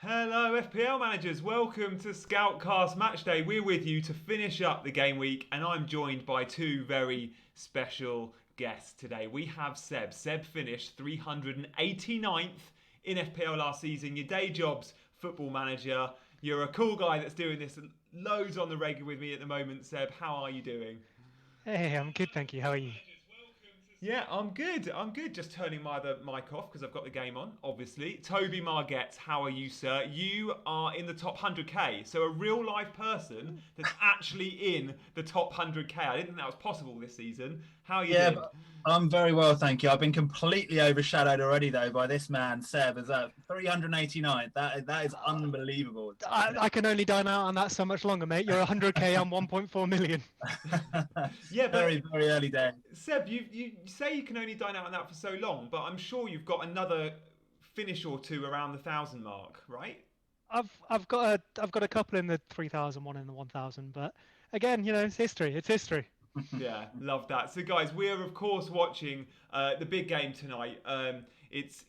Hello, FPL managers. Welcome to Scoutcast Matchday. We're with you to finish up the game week, and I'm joined by two very special guests today. We have Seb. Seb finished 389th in FPL last season. Your day job's football manager. You're a cool guy that's doing this loads on the regular with me at the moment. Seb, how are you doing? Hey, I'm good, thank you. How are you? Yeah, I'm good. I'm good. Just turning my other mic off because I've got the game on, obviously. Toby Margett, how are you, sir? You are in the top 100k, so a real life person that's actually in the top 100k. I didn't think that was possible this season. How are you Yeah, doing? but I'm very well, thank you. I've been completely overshadowed already, though, by this man, Seb, as a 389. That is unbelievable. I can only dine out on that so much longer, mate. You're 100k, I'm 1.4 million. Yeah, Very, but very early day. Seb, you say you can only dine out on that for so long, but I'm sure you've got another finish or two around the 1,000 mark, right? I've got a couple in the 3,000, one in the 1,000, but again, it's history. It's history. Yeah, love that. So, guys, we are of course watching the big game tonight. It's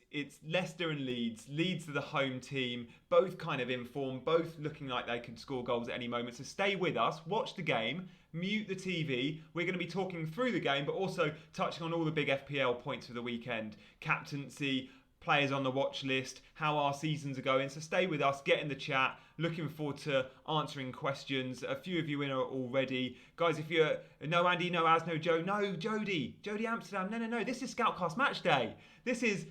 Leicester and Leeds. Leeds are the home team, both kind of in form, both looking like they could score goals at any moment. So, stay with us, watch the game, mute the TV. We're going to be talking through the game, but also touching on all the big FPL points for the weekend, captaincy, players on the watch list, how our seasons are going. So stay with us, get in the chat. Looking forward to answering questions. A few of you in are already. Guys, if you're no Andy, no Az, no Joe, no Jody Amsterdam. No. This is Scoutcast Match Day. This is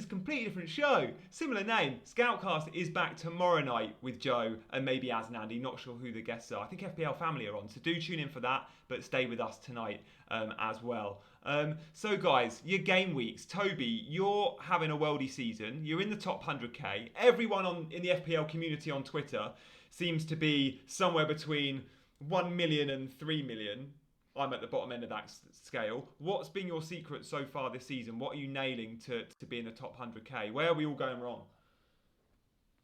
completely different show. Similar name. Scoutcast is back tomorrow night with Joe and maybe Az and Andy. Not sure who the guests are. I think FPL family are on, so do tune in for that. But stay with us tonight as well. So guys, your game weeks. Toby, you're having a worldy season. You're in the top 100k. Everyone in the FPL community on Twitter seems to be somewhere between 1 million and 3 million. I'm at the bottom end of that scale. What's been your secret so far this season? What are you nailing to be in the top 100k? Where are we all going wrong?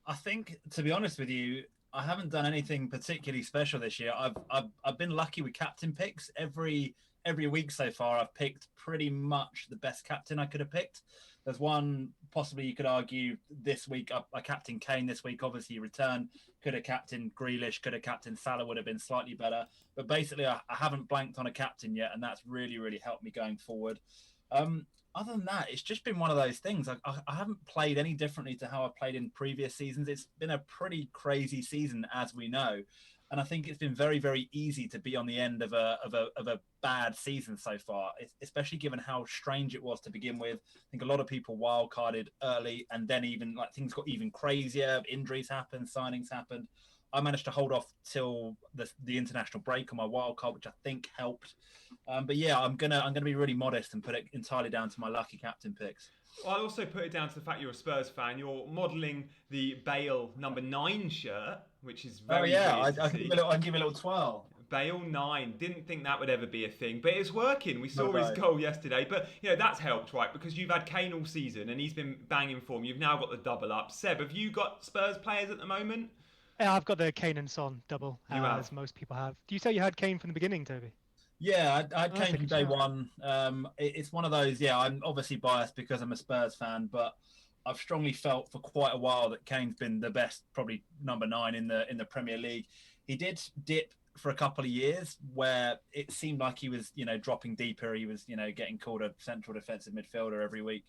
I think, to be honest with you, I haven't done anything particularly special this year. I've been lucky with captain picks. Every week so far, I've picked pretty much the best captain I could have picked. There's one possibly you could argue this week. I captain Kane this week. Obviously, he returned. Could have captain Grealish. Could have captain Salah. Would have been slightly better. But basically, I haven't blanked on a captain yet, and that's really helped me going forward. Other than that, it's just been one of those things. I haven't played any differently to how I've played in previous seasons. It's been a pretty crazy season, as we know. And I think it's been very easy to be on the end of a bad season so far, especially given how strange it was to begin with. I think a lot of people wildcarded early, and then even like things got even crazier. Injuries happened, signings happened. I managed to hold off till the international break on my wild card, which I think helped. But yeah, I'm gonna be really modest and put it entirely down to my lucky captain picks. Well, I also put it down to the fact you're a Spurs fan. You're modelling the Bale number 9 shirt, which is Oh very yeah, weird to see. I can give it a little twirl. Bale 9. Didn't think that would ever be a thing, but it's working. We No saw his way. goal yesterday, but that's helped, right? Because you've had Kane all season and he's been banging form. You've now got the double up. Seb, have you got Spurs players at the moment? Yeah, I've got the Kane and Son double, You as have. most people have. Do you say you had Kane from the beginning, Toby? Yeah, I'd Oh, that's Kane a from good day shout. one. It's one of those. Yeah, I'm obviously biased because I'm a Spurs fan, but I've strongly felt for quite a while that Kane's been the best, probably number 9 in the Premier League. He did dip for a couple of years where it seemed like he was, dropping deeper. He was, getting called a central defensive midfielder every week.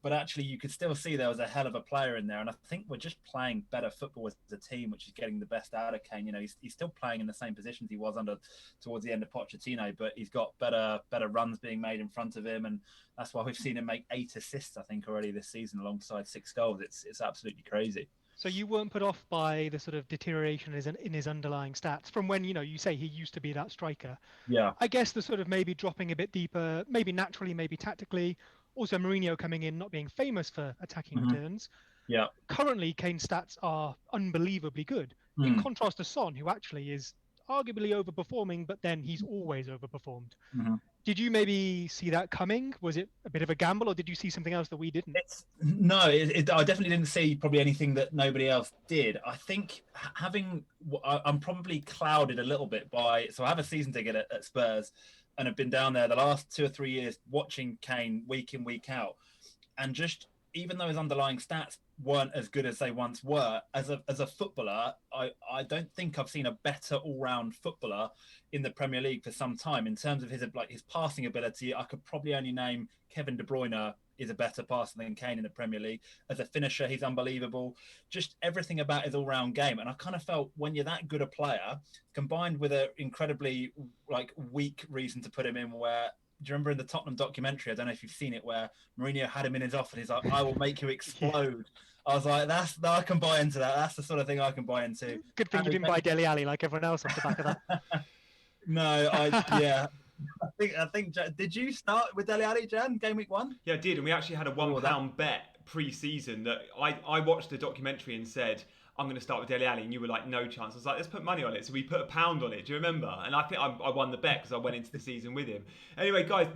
But actually, you could still see there was a hell of a player in there. And I think we're just playing better football as a team, which is getting the best out of Kane. He's still playing in the same positions he was under towards the end of Pochettino, but he's got better runs being made in front of him. And that's why we've seen him make 8 assists, I think, already this season alongside 6 goals. It's absolutely crazy. So you weren't put off by the sort of deterioration in his underlying stats from when, you say he used to be that striker. Yeah. I guess the sort of maybe dropping a bit deeper, maybe naturally, maybe tactically. Also, Mourinho coming in, not being famous for attacking Mm-hmm. returns. Yeah. Currently, Kane's stats are unbelievably good. In Mm-hmm. contrast to Son, who actually is arguably overperforming, but then he's always overperformed. Mm-hmm. Did you maybe see that coming? Was it a bit of a gamble, or did you see something else that we didn't? I definitely didn't see probably anything that nobody else did. I think I'm probably clouded a little bit so I have a season ticket at Spurs and have been down there the last 2 or 3 years watching Kane week in, week out. And just even though his underlying stats weren't as good as they once were. As a footballer, I don't think I've seen a better all-round footballer in the Premier League for some time. In terms of his passing ability, I could probably only name Kevin De Bruyne is a better passer than Kane in the Premier League. As a finisher, he's unbelievable. Just everything about his all-round game. And I kind of felt when you're that good a player, combined with an incredibly weak reason to put him in, where do you remember in the Tottenham documentary? I don't know if you've seen it, where Mourinho had him in his office. He's like, "I will make you explode." I was like, I can buy into that. That's the sort of thing I can buy into. Good thing you didn't buy Dele Alli like everyone else off the back of that. No, I think. Did you start with Dele Alli, Jan? Game week 1? Yeah, I did, and we actually had a £1 bet pre-season that I watched the documentary and said, I'm going to start with Dele Alli, and you were like, no chance. I was like, let's put money on it. So we put £1 on it. Do you remember? And I think I won the bet because I went into the season with him. Anyway, guys,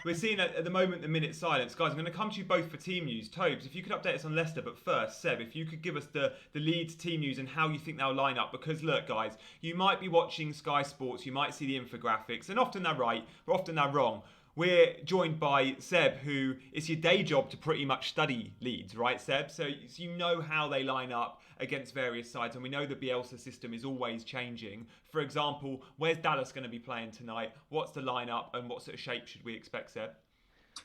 we're seeing at the moment the minute silence. Guys, I'm going to come to you both for team news. Tobes, if you could update us on Leicester, but first, Seb, if you could give us the Leeds team news and how you think they'll line up. Because look, guys, you might be watching Sky Sports, you might see the infographics, and often they're right, but often they're wrong. We're joined by Seb, who it's your day job to pretty much study Leeds, right, Seb? So you know how they line up against various sides, and we know the Bielsa system is always changing. For example, where's Dallas going to be playing tonight? What's the lineup, and what sort of shape should we expect, Seb?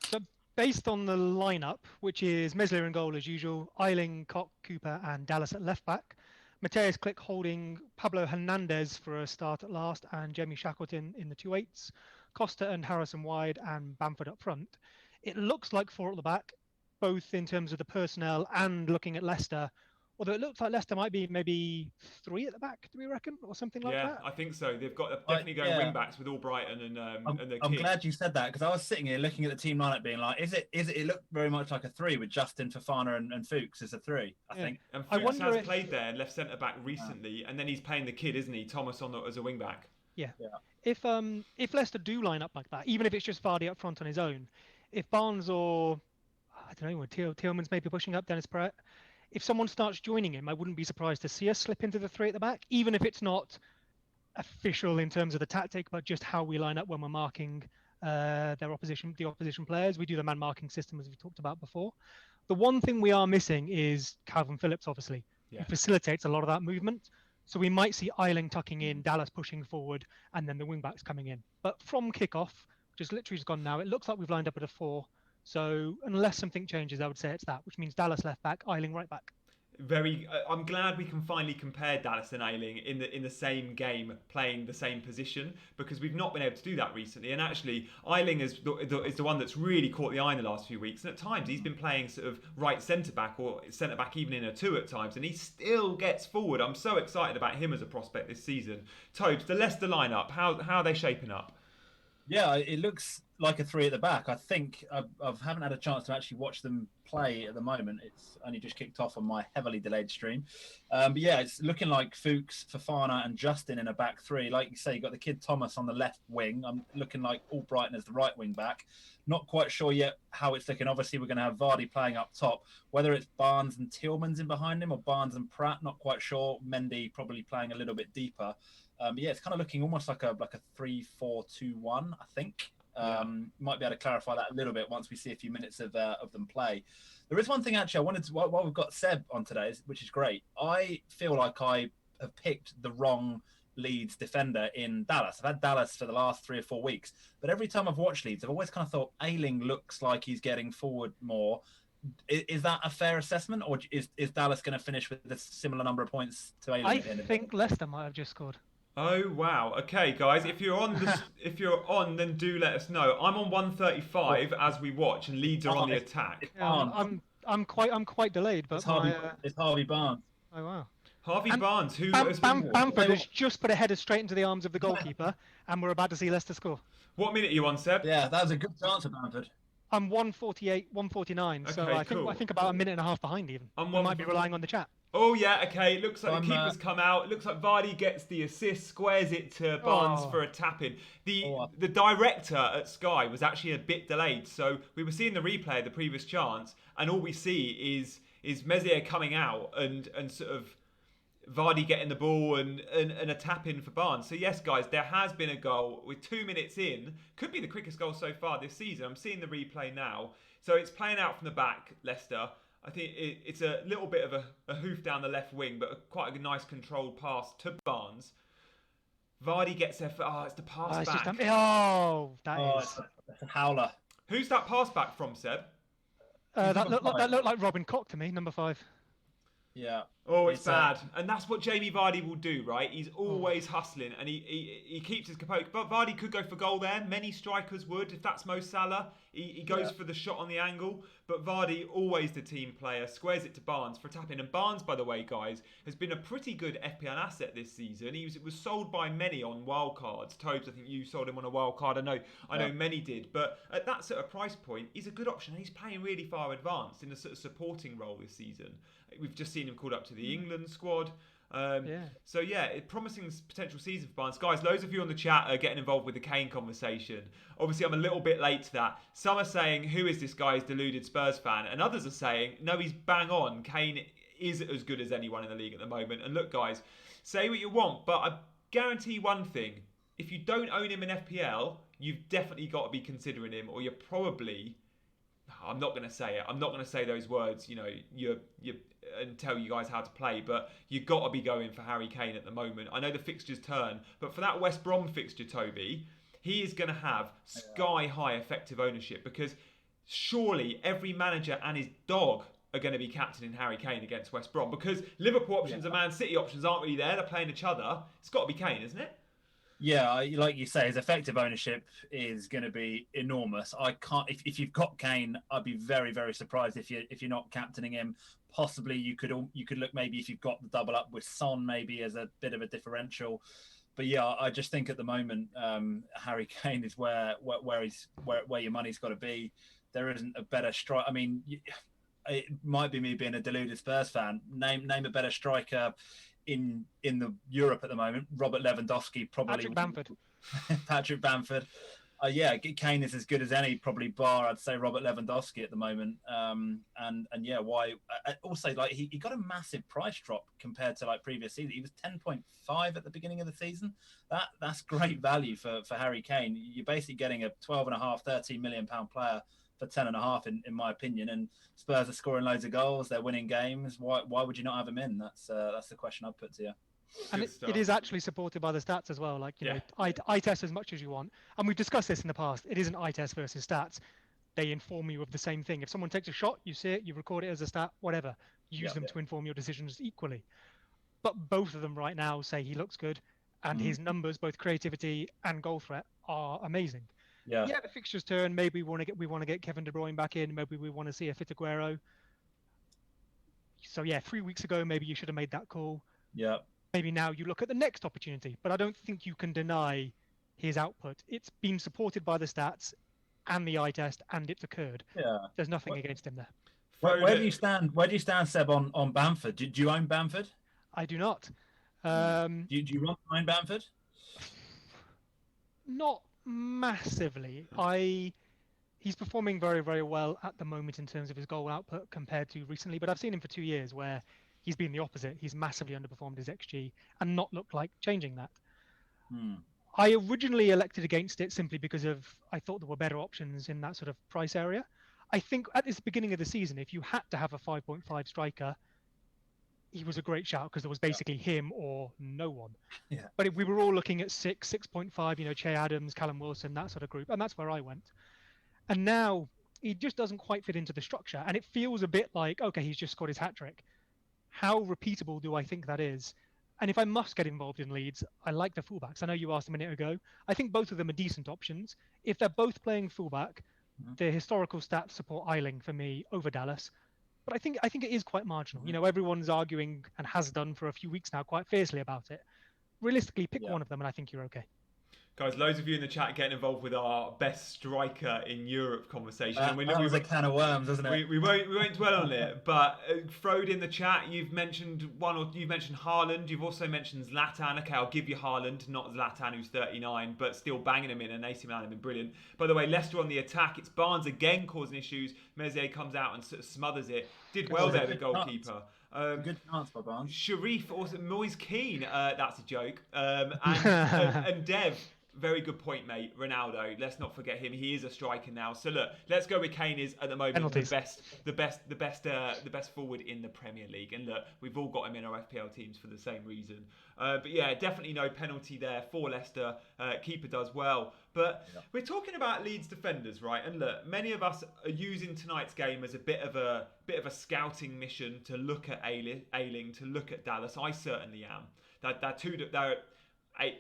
So based on the lineup, which is Meslier in goal as usual, Ayling, Koch, Cooper, and Dallas at left back. Mateus Click holding Pablo Hernandez for a start at last, and Jamie Shackleton in the 2-8s. Costa and Harrison wide, and Bamford up front. It looks like 4 at the back, both in terms of the personnel and looking at Leicester. Although it looks like Leicester might be maybe 3 at the back, do we reckon? Or something like that? Yeah, I think so. They've got definitely going wing backs with Albrighton and the I'm glad you said that, because I was sitting here looking at the team lineup being like, it looked very much like a 3 with Justin, Fofana and Fuchs as a 3, I think. And Fuchs has played there, left centre-back recently, and then he's playing the kid, isn't he? Thomas as a wing-back. Yeah. If Leicester do line up like that, even if it's just Vardy up front on his own, if Barnes or I don't know, Tielemans maybe pushing up Dennis Pratt, if someone starts joining him, I wouldn't be surprised to see us slip into the 3 at the back, even if it's not official in terms of the tactic, but just how we line up when we're marking the opposition players. We do the man marking system as we talked about before. The one thing we are missing is Calvin Phillips, obviously. Yeah. He facilitates a lot of that movement. So we might see Ayling tucking in, Dallas pushing forward, and then the wing-backs coming in. But from kickoff, which is literally just gone now, it looks like we've lined up at a 4. So unless something changes, I would say it's that, which means Dallas left back, Ayling right back. I'm glad we can finally compare Dallas and Ayling in the same game, playing the same position, because we've not been able to do that recently. And actually, Ayling is the one that's really caught the eye in the last few weeks. And at times, he's been playing sort of right centre-back or centre-back even in a 2 at times, and he still gets forward. I'm so excited about him as a prospect this season. Tobes, the Leicester lineup, how are they shaping up? Yeah, it looks like a 3 at the back. I think I haven't had a chance to actually watch them play at the moment. It's only just kicked off on my heavily delayed stream. But yeah, it's looking like Fuchs, Fofana and Justin in a back 3. Like you say, you've got the kid Thomas on the left wing. I'm looking like Albrighton as the right wing back. Not quite sure yet how it's looking. Obviously, we're going to have Vardy playing up top. Whether it's Barnes and Tielemans in behind him or Barnes and Pratt, not quite sure. Mendy probably playing a little bit deeper. Yeah, it's kind of looking almost like a 3-4-2-1, I think. Might be able to clarify that a little bit once we see a few minutes of them play. There is one thing actually I wanted to, while we've got Seb on today, which is great. I feel like I have picked the wrong Leeds defender in Dallas. I've had Dallas for the last 3 or 4 weeks, but every time I've watched Leeds, I've always kind of thought Ayling looks like he's getting forward more. Is that a fair assessment, or is Dallas going to finish with a similar number of points to Ayling? I think Leicester might have just scored. Oh wow! Okay, guys, if you're on, then do let us know. I'm on 135 as we watch, and Leeds are on the attack. I'm quite delayed, but it's Harvey Barnes. Oh wow! Harvey Barnes, who has been... Bamford has just put a header straight into the arms of the goalkeeper, and we're about to see Leicester score. What minute are you on, Seb? Yeah, that was a good chance for Bamford. I'm 148, 149, so okay, I think about a minute and a half behind even. We might be relying on the chat. Oh yeah, okay. Looks like the keeper's come out. Looks like Vardy gets the assist, squares it to Barnes for a tap-in. The director at Sky was actually a bit delayed, so we were seeing the replay of the previous chance, and all we see is Meslier coming out and sort of Vardy getting the ball and a tap-in for Barnes. So yes, guys, there has been a goal with 2 minutes in. Could be the quickest goal so far this season. I'm seeing the replay now. So it's playing out from the back, Leicester. I think it's a little bit of a hoof down the left wing, but quite a nice controlled pass to Barnes. Vardy gets there for, it's the pass It's back. just, It's a howler. Who's that pass back from, Seb? that looked like Robin Koch to me, number 5. Yeah. Oh, it's bad. And that's what Jamie Vardy will do, right? He's always hustling and he keeps his composure. But Vardy could go for goal there. Many strikers would. If that's Mo Salah, he goes for the shot on the angle. But Vardy, always the team player, squares it to Barnes for a tap in. And Barnes, by the way, guys, has been a pretty good FPL asset this season. He was sold by many on wild cards. Tobes, I think you sold him on a wild card. I know many did. But at that sort of price point, he's a good option. And he's playing really far advanced in a sort of supporting role this season. We've just seen him called up to the England squad. So promising potential season for Barnes. Guys, loads of you on the chat are getting involved with the Kane conversation. Obviously, I'm a little bit late to that. Some are saying, who is this guy? He's deluded Spurs fan. And others are saying, no, he's bang on. Kane is as good as anyone in the league at the moment. And look, guys, say what you want, but I guarantee one thing. If you don't own him in FPL, you've definitely got to be considering him, or you're probably... I'm not going to say it. I'm not going to say those words, you and tell you guys how to play, but you've got to be going for Harry Kane at the moment. I know the fixtures turn, but for that West Brom fixture, Toby, he is going to have sky-high effective ownership, because surely every manager and his dog are going to be captaining Harry Kane against West Brom, because Liverpool options and Man City options aren't really there. They're playing each other. It's got to be Kane, isn't it? Yeah, like you say, his effective ownership is going to be enormous. I can't. If you've got Kane, I'd be very, very surprised if you're not captaining him. Possibly you could look, maybe if you've got the double up with Son, maybe as a bit of a differential. But yeah, I just think at the moment Harry Kane is where your money's got to be. There isn't a better strike. I mean, it might be me being a deluded Spurs fan. Name a better striker in the Europe at the moment. Robert Lewandowski, probably. Patrick Bamford. Kane is as good as any, probably bar, I'd say, Robert Lewandowski at the moment. Why? Also, like he got a massive price drop compared to like previous season. He was 10.5 at the beginning of the season. That's great value for Harry Kane. You're basically getting a 12.5, 13 million pound player for 10.5 in my opinion. And Spurs are scoring loads of goals. They're winning games. Why would you not have him in? That's the question I'd put to you. And it is actually supported by the stats as well. Like, eye test as much as you want. And we've discussed this in the past. It isn't eye test versus stats. They inform you of the same thing. If someone takes a shot, you see it, you record it as a stat, whatever. Use them to inform your decisions equally. But both of them right now say he looks good, and his numbers, both creativity and goal threat, are amazing. Yeah, the fixtures turn. Maybe we want to get Kevin De Bruyne back in. Maybe we want to see a fit Aguero. So 3 weeks ago, maybe you should have made that call. Yeah. Maybe now you look at the next opportunity, but I don't think you can deny his output. It's been supported by the stats and the eye test, and it's occurred. Yeah. There's nothing against him there. Where do you stand? Where do you stand, Seb, on Bamford? Do you own Bamford? I do not. Do you own Bamford? Not massively. He's performing very, very well at the moment in terms of his goal output compared to recently, but I've seen him for 2 years where he's been the opposite. He's massively underperformed his XG and not looked like changing that. I originally elected against it simply because I thought there were better options in that sort of price area. I think at this beginning of the season, if you had to have a 5.5 striker, he was a great shout because there was basically him or no one. Yeah. But if we were all looking at 6.5, Che Adams, Callum Wilson, that sort of group, and that's where I went. And now he just doesn't quite fit into the structure, and it feels a bit like, okay, he's just scored his hat-trick. How repeatable do I think that is? And if I must get involved in Leeds, I like the fullbacks. I know you asked a minute ago. I think both of them are decent options. If they're both playing fullback, the historical stats support Ayling for me over Dallas. But I think it is quite marginal. Everyone's arguing and has done for a few weeks now quite fiercely about it. Realistically, pick one of them and I think you're okay. Guys, loads of you in the chat getting involved with our best striker in Europe conversation. That was a can of worms, wasn't it? We won't dwell on it, but Frode in the chat, you've mentioned Haaland. You've also mentioned Zlatan. Okay, I'll give you Haaland, not Zlatan, who's 39, but still banging him in, and AC Milan have been brilliant. By the way, Leicester on the attack. It's Barnes again causing issues. Mezier comes out and sort of smothers it. Did well there, the goalkeeper. Good chance by Barnes. Sharif, also Moise Keane. That's a joke. And Dev. very good point, mate. Ronaldo, let's not forget him. He is a striker now. So look, let's go with Kane. Is at the moment Penalties. the best forward in the Premier League. And look, we've all got him in our FPL teams for the same reason. But yeah, definitely no penalty there for Leicester. Keeper does well. But we're talking about Leeds defenders, right? And look, many of us are using tonight's game as a bit of a scouting mission to look at Ayling, to look at Dallas. I certainly am.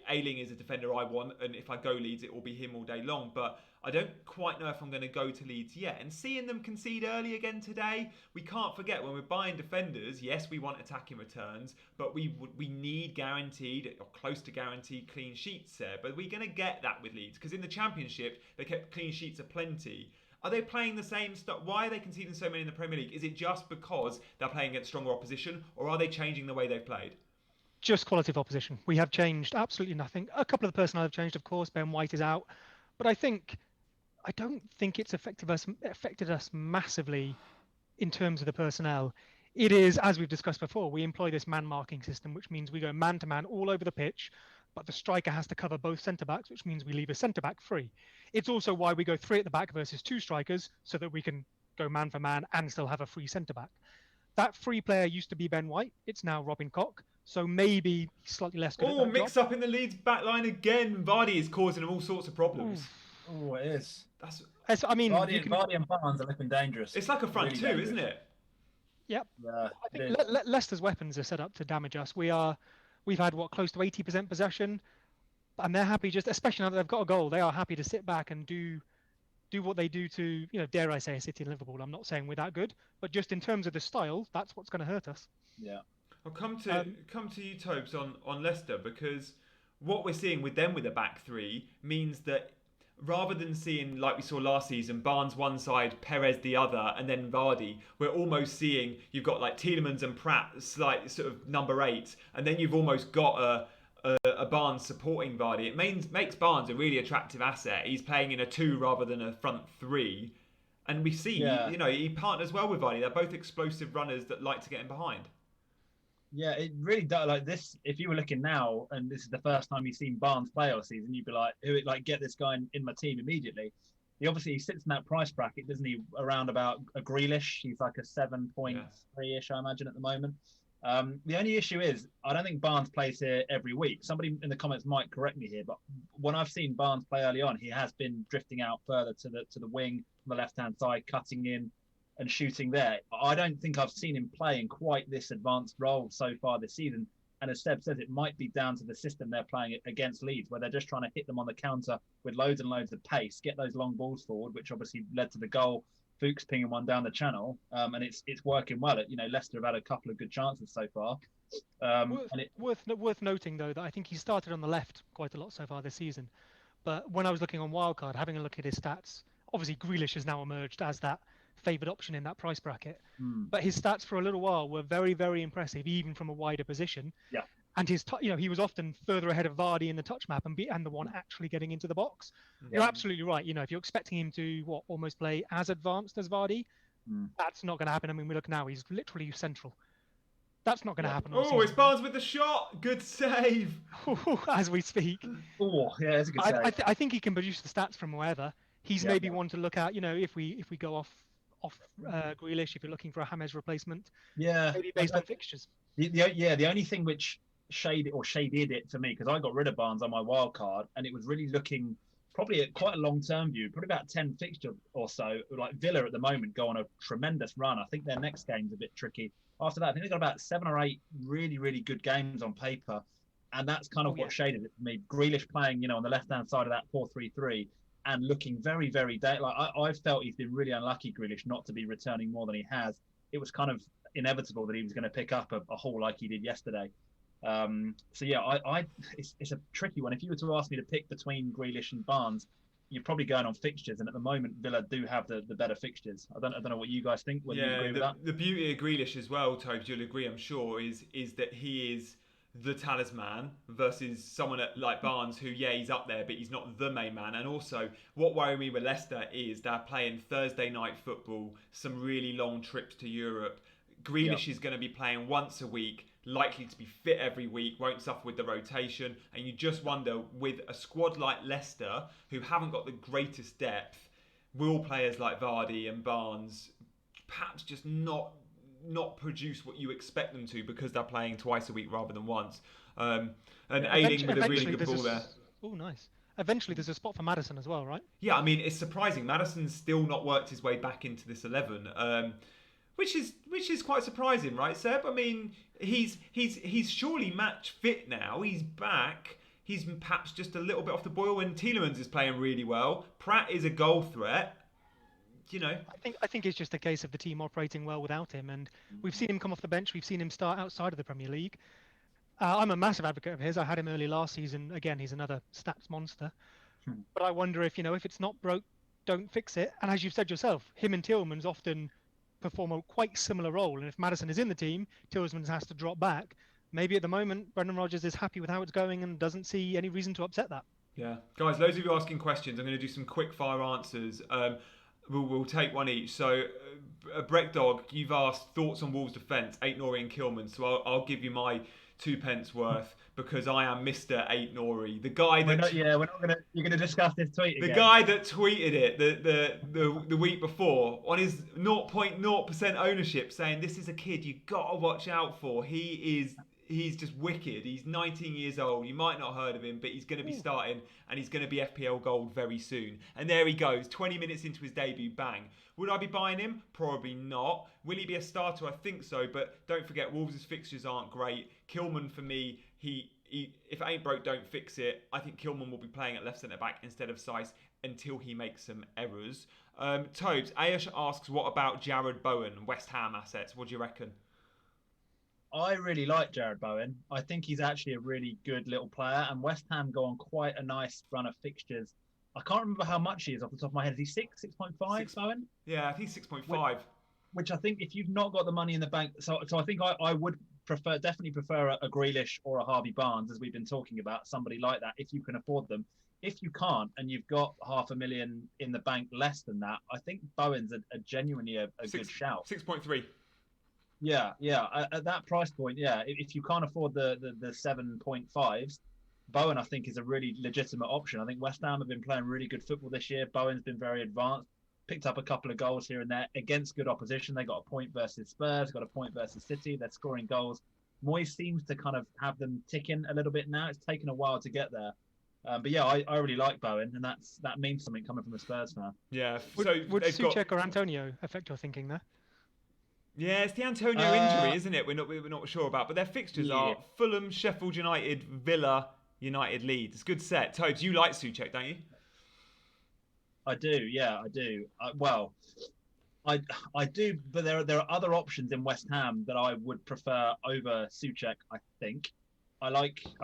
Ayling is a defender I want, and if I go Leeds, it will be him all day long. But I don't quite know if I'm going to go to Leeds yet. And seeing them concede early again today, we can't forget when we're buying defenders, yes, we want attacking returns, but we need guaranteed or close to guaranteed clean sheets there. But we're going to get that with Leeds, because in the Championship, they kept clean sheets aplenty. Are they playing the same stuff? Why are they conceding so many in the Premier League? Is it just because they're playing against stronger opposition, or are they changing the way they've played? Just quality of opposition. We have changed absolutely nothing. A couple of the personnel have changed, of course. Ben White is out, but I don't think it's affected us massively in terms of the personnel. It is, as we've discussed before, we employ this man marking system, which means we go man to man all over the pitch, but the striker has to cover both centre backs, which means we leave a centre back free. It's also why we go 3 at the back versus 2 strikers, so that we can go man for man and still have a free centre back. That free player used to be Ben White. It's now Robin Koch. So maybe slightly less good at that mix job. up in the Leeds backline again. Vardy is causing them all sorts of problems. Oh, it is. I mean, Vardy and Barnes are looking dangerous. It's like a front two, isn't it? Yep. Yeah, I think Leicester's weapons are set up to damage us. We've had close to 80% possession, and they're happy especially now that they've got a goal, they are happy to sit back and do what they do to, dare I say, City and Liverpool. I'm not saying we're that good, but just in terms of the style, that's what's going to hurt us. Yeah. I'll come to you, Tobes, on Leicester, because what we're seeing with them with a back three means that rather than seeing, like we saw last season, Barnes one side, Perez the other, and then Vardy, we're almost seeing you've got like Tielemans and Pratt, slight sort of number 8, and then you've almost got a Barnes supporting Vardy. It makes Barnes a really attractive asset. He's playing in a 2 rather than a front 3. And we see, he partners well with Vardy. They're both explosive runners that like to get in behind. Yeah, it really does. Like this, if you were looking now, and this is the first time you've seen Barnes play all season, you'd be like, get this guy in my team immediately. He sits in that price bracket, doesn't he? Around about a Grealish. He's like a 7.3-ish, I imagine, at the moment. The only issue is, I don't think Barnes plays here every week. Somebody in the comments might correct me here, but when I've seen Barnes play early on, he has been drifting out further to the wing on the left-hand side, cutting in and shooting there. I don't think I've seen him play in quite this advanced role so far this season. And as Seb says, it might be down to the system they're playing against Leeds, where they're just trying to hit them on the counter with loads and loads of pace, get those long balls forward, which obviously led to the goal. Fuchs pinging one down the channel, and it's working well. Leicester have had a couple of good chances so far. Worth noting though that I think he started on the left quite a lot so far this season. But when I was looking on Wildcard, having a look at his stats, obviously Grealish has now emerged as that favoured option in that price bracket. But his stats for a little while were very, very impressive, even from a wider position. Yeah. And he was often further ahead of Vardy in the touch map and the one actually getting into the box. Yeah. You're absolutely right. If you're expecting him to almost play as advanced as Vardy, that's not going to happen. I mean, we look now; he's literally central. That's not going to happen. It's Barnes with the shot. Good save. As we speak. Oh, yeah, it's a good save. I think he can produce the stats from wherever. He's maybe one to look at. If we go off Grealish, if you're looking for a James replacement. Yeah. Maybe based on fixtures. The only thing which shaded it for me, because I got rid of Barnes on my wild card, and it was really looking probably at quite a long-term view, probably about 10 fixtures or so. Like Villa at the moment go on a tremendous run. I think their next game's a bit tricky. After that, I think they've got about 7 or 8 really, really good games on paper, and that's kind of what shaded it for me. Grealish playing, on the left-hand side of that 4-3-3 and looking very, very I felt he's been really unlucky, Grealish, not to be returning more than he has. It was kind of inevitable that he was going to pick up a haul like he did yesterday. It's a tricky one. If you were to ask me to pick between Grealish and Barnes, you're probably going on fixtures, and at the moment Villa do have the better fixtures. I don't know what you guys think. Whether you agree with that. The beauty of Grealish as well, Tobes, you'll agree, I'm sure, is that he is the talisman versus someone like Barnes, who he's up there, but he's not the main man. And also, what worries me with Leicester is they're playing Thursday night football, some really long trips to Europe. Grealish is going to be playing once a week, likely to be fit every week, won't suffer with the rotation. And you just wonder, with a squad like Leicester, who haven't got the greatest depth, will players like Vardy and Barnes perhaps just not produce what you expect them to because they're playing twice a week rather than once? And Ayling with a really good ball there. Oh, nice. Eventually, there's a spot for Maddison as well, right? Yeah, I mean, it's surprising. Maddison's still not worked his way back into this 11, which is quite surprising, right, Seb? I mean, he's surely match fit now. He's back. He's perhaps just a little bit off the boil, and Tielemans is playing really well. Pratt is a goal threat. You know, I think it's just a case of the team operating well without him, and we've seen him come off the bench. We've seen him start outside of the Premier League. I'm a massive advocate of his. I had him early last season. Again, he's another stats monster. But I wonder if it's not broke, don't fix it. And as you've said yourself, him and Tielemans often perform a quite similar role. And if Maddison is in the team, Tielemans has to drop back. Maybe at the moment, Brendan Rodgers is happy with how it's going and doesn't see any reason to upset that. Yeah. Guys, loads of you asking questions. I'm going to do some quick fire answers. We'll take one each. So, Breck Dog, you've asked thoughts on Wolves' defence, Aït-Nouri and Kilman. So I'll give you my 2 pence worth because I am Mr. Aït-Nouri, the guy that we're not gonna. You're gonna discuss this tweet again. The guy that tweeted it the week before on his 0.0% ownership, saying this is a kid you gotta watch out for. He's just wicked. He's 19 years old. You might not have heard of him, but he's going to be starting and he's going to be FPL Gold very soon. And there he goes, 20 minutes into his debut, bang. Would I be buying him? Probably not. Will he be a starter? I think so, but don't forget, Wolves' fixtures aren't great. Kilman, for me, he if it ain't broke, don't fix it. I think Kilman will be playing at left centre-back instead of Seiss until he makes some errors. Tobes, Ayesh asks, what about Jared Bowen, West Ham assets? What do you reckon? I really like Jared Bowen. I think he's actually a really good little player, and West Ham go on quite a nice run of fixtures. I can't remember how much he is off the top of my head. Is he 6.5, Bowen? Yeah, I think 6.5. Which I think if you've not got the money in the bank, so I think I would definitely prefer a Grealish or a Harvey Barnes, as we've been talking about, somebody like that, if you can afford them. If you can't, and you've got $500,000 in the bank less than that, I think Bowen's a genuinely a good shout. 6.3. Yeah. At that price point, if you can't afford the 7.5s, Bowen, I think, is a really legitimate option. I think West Ham have been playing really good football this year. Bowen's been very advanced, picked up a couple of goals here and there against good opposition. They got a point versus Spurs, got a point versus City. They're scoring goals. Moyes seems to kind of have them ticking a little bit now. It's taken a while to get there. But yeah, I really like Bowen, and that means something coming from a Spurs fan. Yeah. Would Souček or Antonio affect your thinking there? Yeah, it's the Antonio injury, isn't it? We're not sure about, but their fixtures are Fulham, Sheffield United, Villa, United, Leeds. It's a good set. Toads, you like Souček, don't you? I do. Yeah, I do. I do, but there are other options in West Ham that I would prefer over Souček. I think I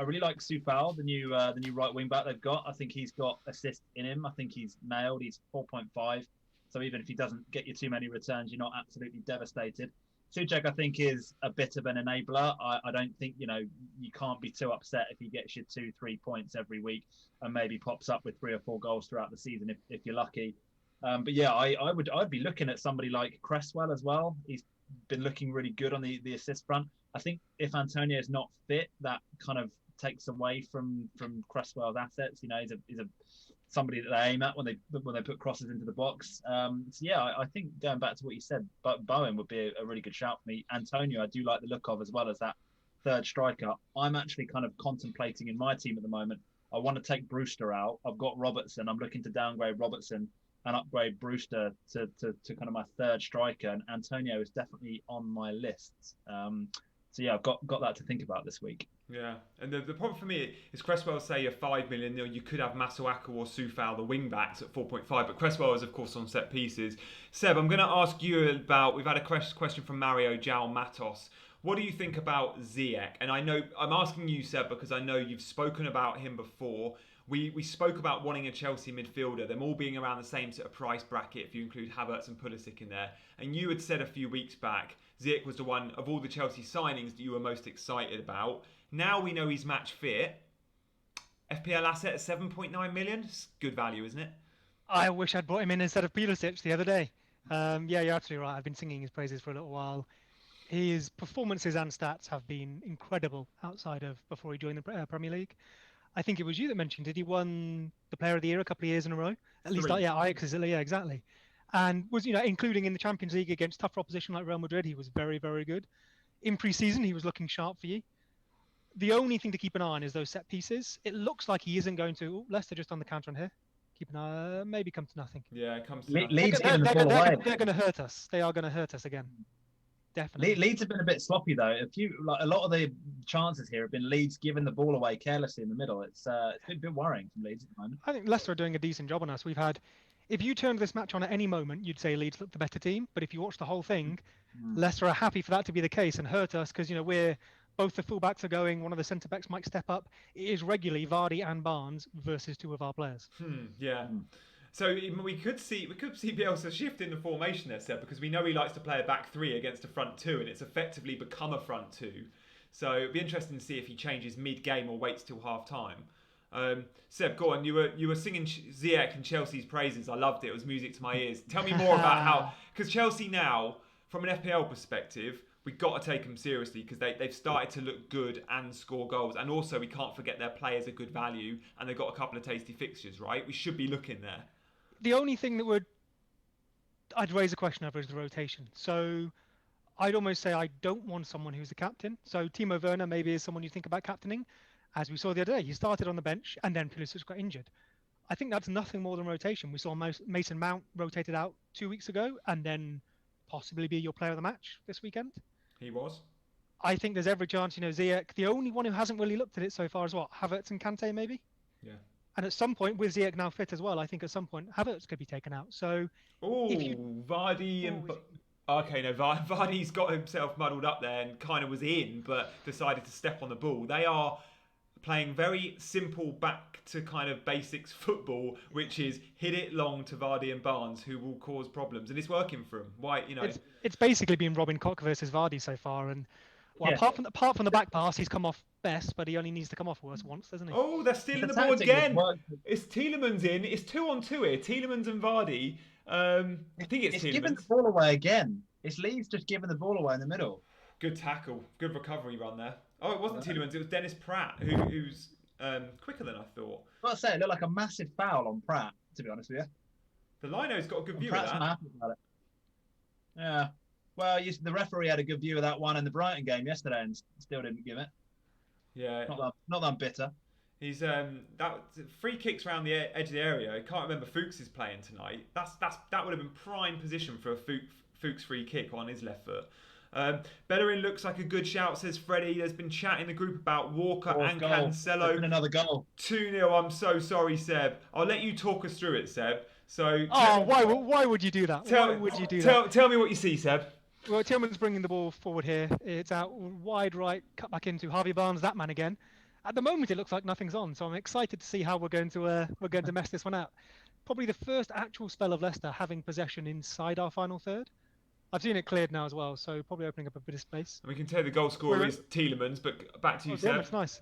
really like Soufal, the new right wing back they've got. I think he's got assist in him. I think he's nailed. He's 4.5. So even if he doesn't get you too many returns, you're not absolutely devastated. Souček, I think, is a bit of an enabler. I don't think, you can't be too upset if he gets you 2-3 points every week and maybe pops up with 3 or 4 goals throughout the season if you're lucky. But yeah, I'd be looking at somebody like Cresswell as well. He's been looking really good on the assist front. I think if Antonio is not fit, that kind of takes away from Cresswell's assets. He's a somebody that they aim at when they put crosses into the box. So yeah, I think going back to what you said, but Bowen would be a really good shout for me. Antonio, I do like the look of, as well as that third striker. I'm actually kind of contemplating in my team at the moment. I want to take Brewster out. I've got Robertson. I'm looking to downgrade Robertson and upgrade Brewster to kind of my third striker. And Antonio is definitely on my list. So yeah, I've got that to think about this week. Yeah, and the problem for me is Cresswell, say you're 5 million, you could have Masuaku or Soufal, the wing backs, at 4.5, but Cresswell is of course on set pieces. Seb, I'm going to ask you about, we've had a question from Mario Jal Matos. What do you think about Ziyech? And I know, I'm asking you, Seb, because I know you've spoken about him before. We spoke about wanting a Chelsea midfielder, them all being around the same sort of price bracket if you include Havertz and Pulisic in there. And you had said a few weeks back, Ziyech was the one of all the Chelsea signings that you were most excited about. Now we know he's match fit. FPL asset at 7.9 million. It's good value, isn't it? I wish I'd brought him in instead of Pulisic the other day. Yeah, you're absolutely right. I've been singing his praises for a little while. His performances and stats have been incredible outside of before he joined the Premier League. I think it was you that mentioned it. He won the Player of the Year a couple of years in a row. At least, 3. yeah, Ajax is, yeah, exactly. And was, including in the Champions League against tougher opposition like Real Madrid, he was very, very good. In pre-season, he was looking sharp for you. The only thing to keep an eye on is those set pieces. It looks like he isn't going to. Leicester just on the counter on here. Keep an eye. Maybe come to nothing. Yeah, it comes to Leeds giving the ball away. They're going to hurt us. They are going to hurt us again. Definitely. Leeds have been a bit sloppy though. A lot of the chances here have been Leeds giving the ball away carelessly in the middle. It's been a bit worrying from Leeds at the moment. I think Leicester are doing a decent job on us. We've had, if you turned this match on at any moment, you'd say Leeds looked the better team. But if you watch the whole thing, Leicester are happy for that to be the case and hurt us because we're both the fullbacks are going. One of the centre backs might step up. It is regularly Vardy and Barnes versus 2 of our players. So we could see Bielsa shift in the formation there, Seb, because we know he likes to play a back 3 against a front 2, and it's effectively become a front 2. So it'd be interesting to see if he changes mid-game or waits till half-time. Seb, go on. You were singing Ziyech and Chelsea's praises. I loved it. It was music to my ears. Tell me more about how, because Chelsea now, from an FPL perspective, we've got to take them seriously because they've started to look good and score goals, and also we can't forget their players are good value, and they've got a couple of tasty fixtures. Right, we should be looking there. The only thing that I'd raise a question over is the rotation. So I'd almost say I don't want someone who's the captain. So Timo Werner maybe is someone you think about captaining. As we saw the other day, he started on the bench and then Pulisic got injured. I think that's nothing more than rotation. We saw Mason Mount rotated out 2 weeks ago and then possibly be your player of the match this weekend. He was. I think there's every chance, Ziyech. The only one who hasn't really looked at it so far is what? Havertz and Kante maybe? Yeah. And at some point, with Ziyech now fit as well, I think at some point Havertz could be taken out. So, Vardy and okay, no, Vardy's got himself muddled up there and kind of was in, but decided to step on the ball. They are playing very simple back to kind of basics football, which is hit it long to Vardy and Barnes, who will cause problems, and it's working for them. Why, It's basically been Robin Koch versus Vardy so far, and apart from the back pass, he's come off best, but he only needs to come off worse once, doesn't he? Oh, they're stealing the ball again. It's Tielemans in. It's 2-on-2 here. Tielemans and Vardy. I think it's Tielemans. Giving the ball away again. It's Leeds just giving the ball away in the middle. Good tackle. Good recovery run there. Oh, it wasn't Tielemans. It was Dennis Pratt, who's quicker than I thought. I've got to say, it looked like a massive foul on Pratt, to be honest with you. The Lino's got a good view Pratt's of that. not happy about it. Yeah. Well, the referee had a good view of that one in the Brighton game yesterday and still didn't give it. Yeah. Not that I'm bitter. He's that free kicks around the edge of the area. I can't remember Fuchs is playing tonight. That would have been prime position for a Fuchs free kick on his left foot. Bellerin looks like a good shout, says Freddie. There's been chat in the group about Walker and Cancelo. Another goal. 2-0. I'm so sorry, Seb. I'll let you talk us through it, Seb. So. Why would you do that? Why would you do that? Tell me what you see, Seb. Well, Tillman's bringing the ball forward here. It's out wide right, cut back into Harvey Barnes, that man again. At the moment, it looks like nothing's on, so I'm excited to see how we're going to mess this one out. Probably the first actual spell of Leicester having possession inside our final third. I've seen it cleared now as well, so probably opening up a bit of space. We can tell the goal scorer is Tielemans, but back to you, Seb. That's nice.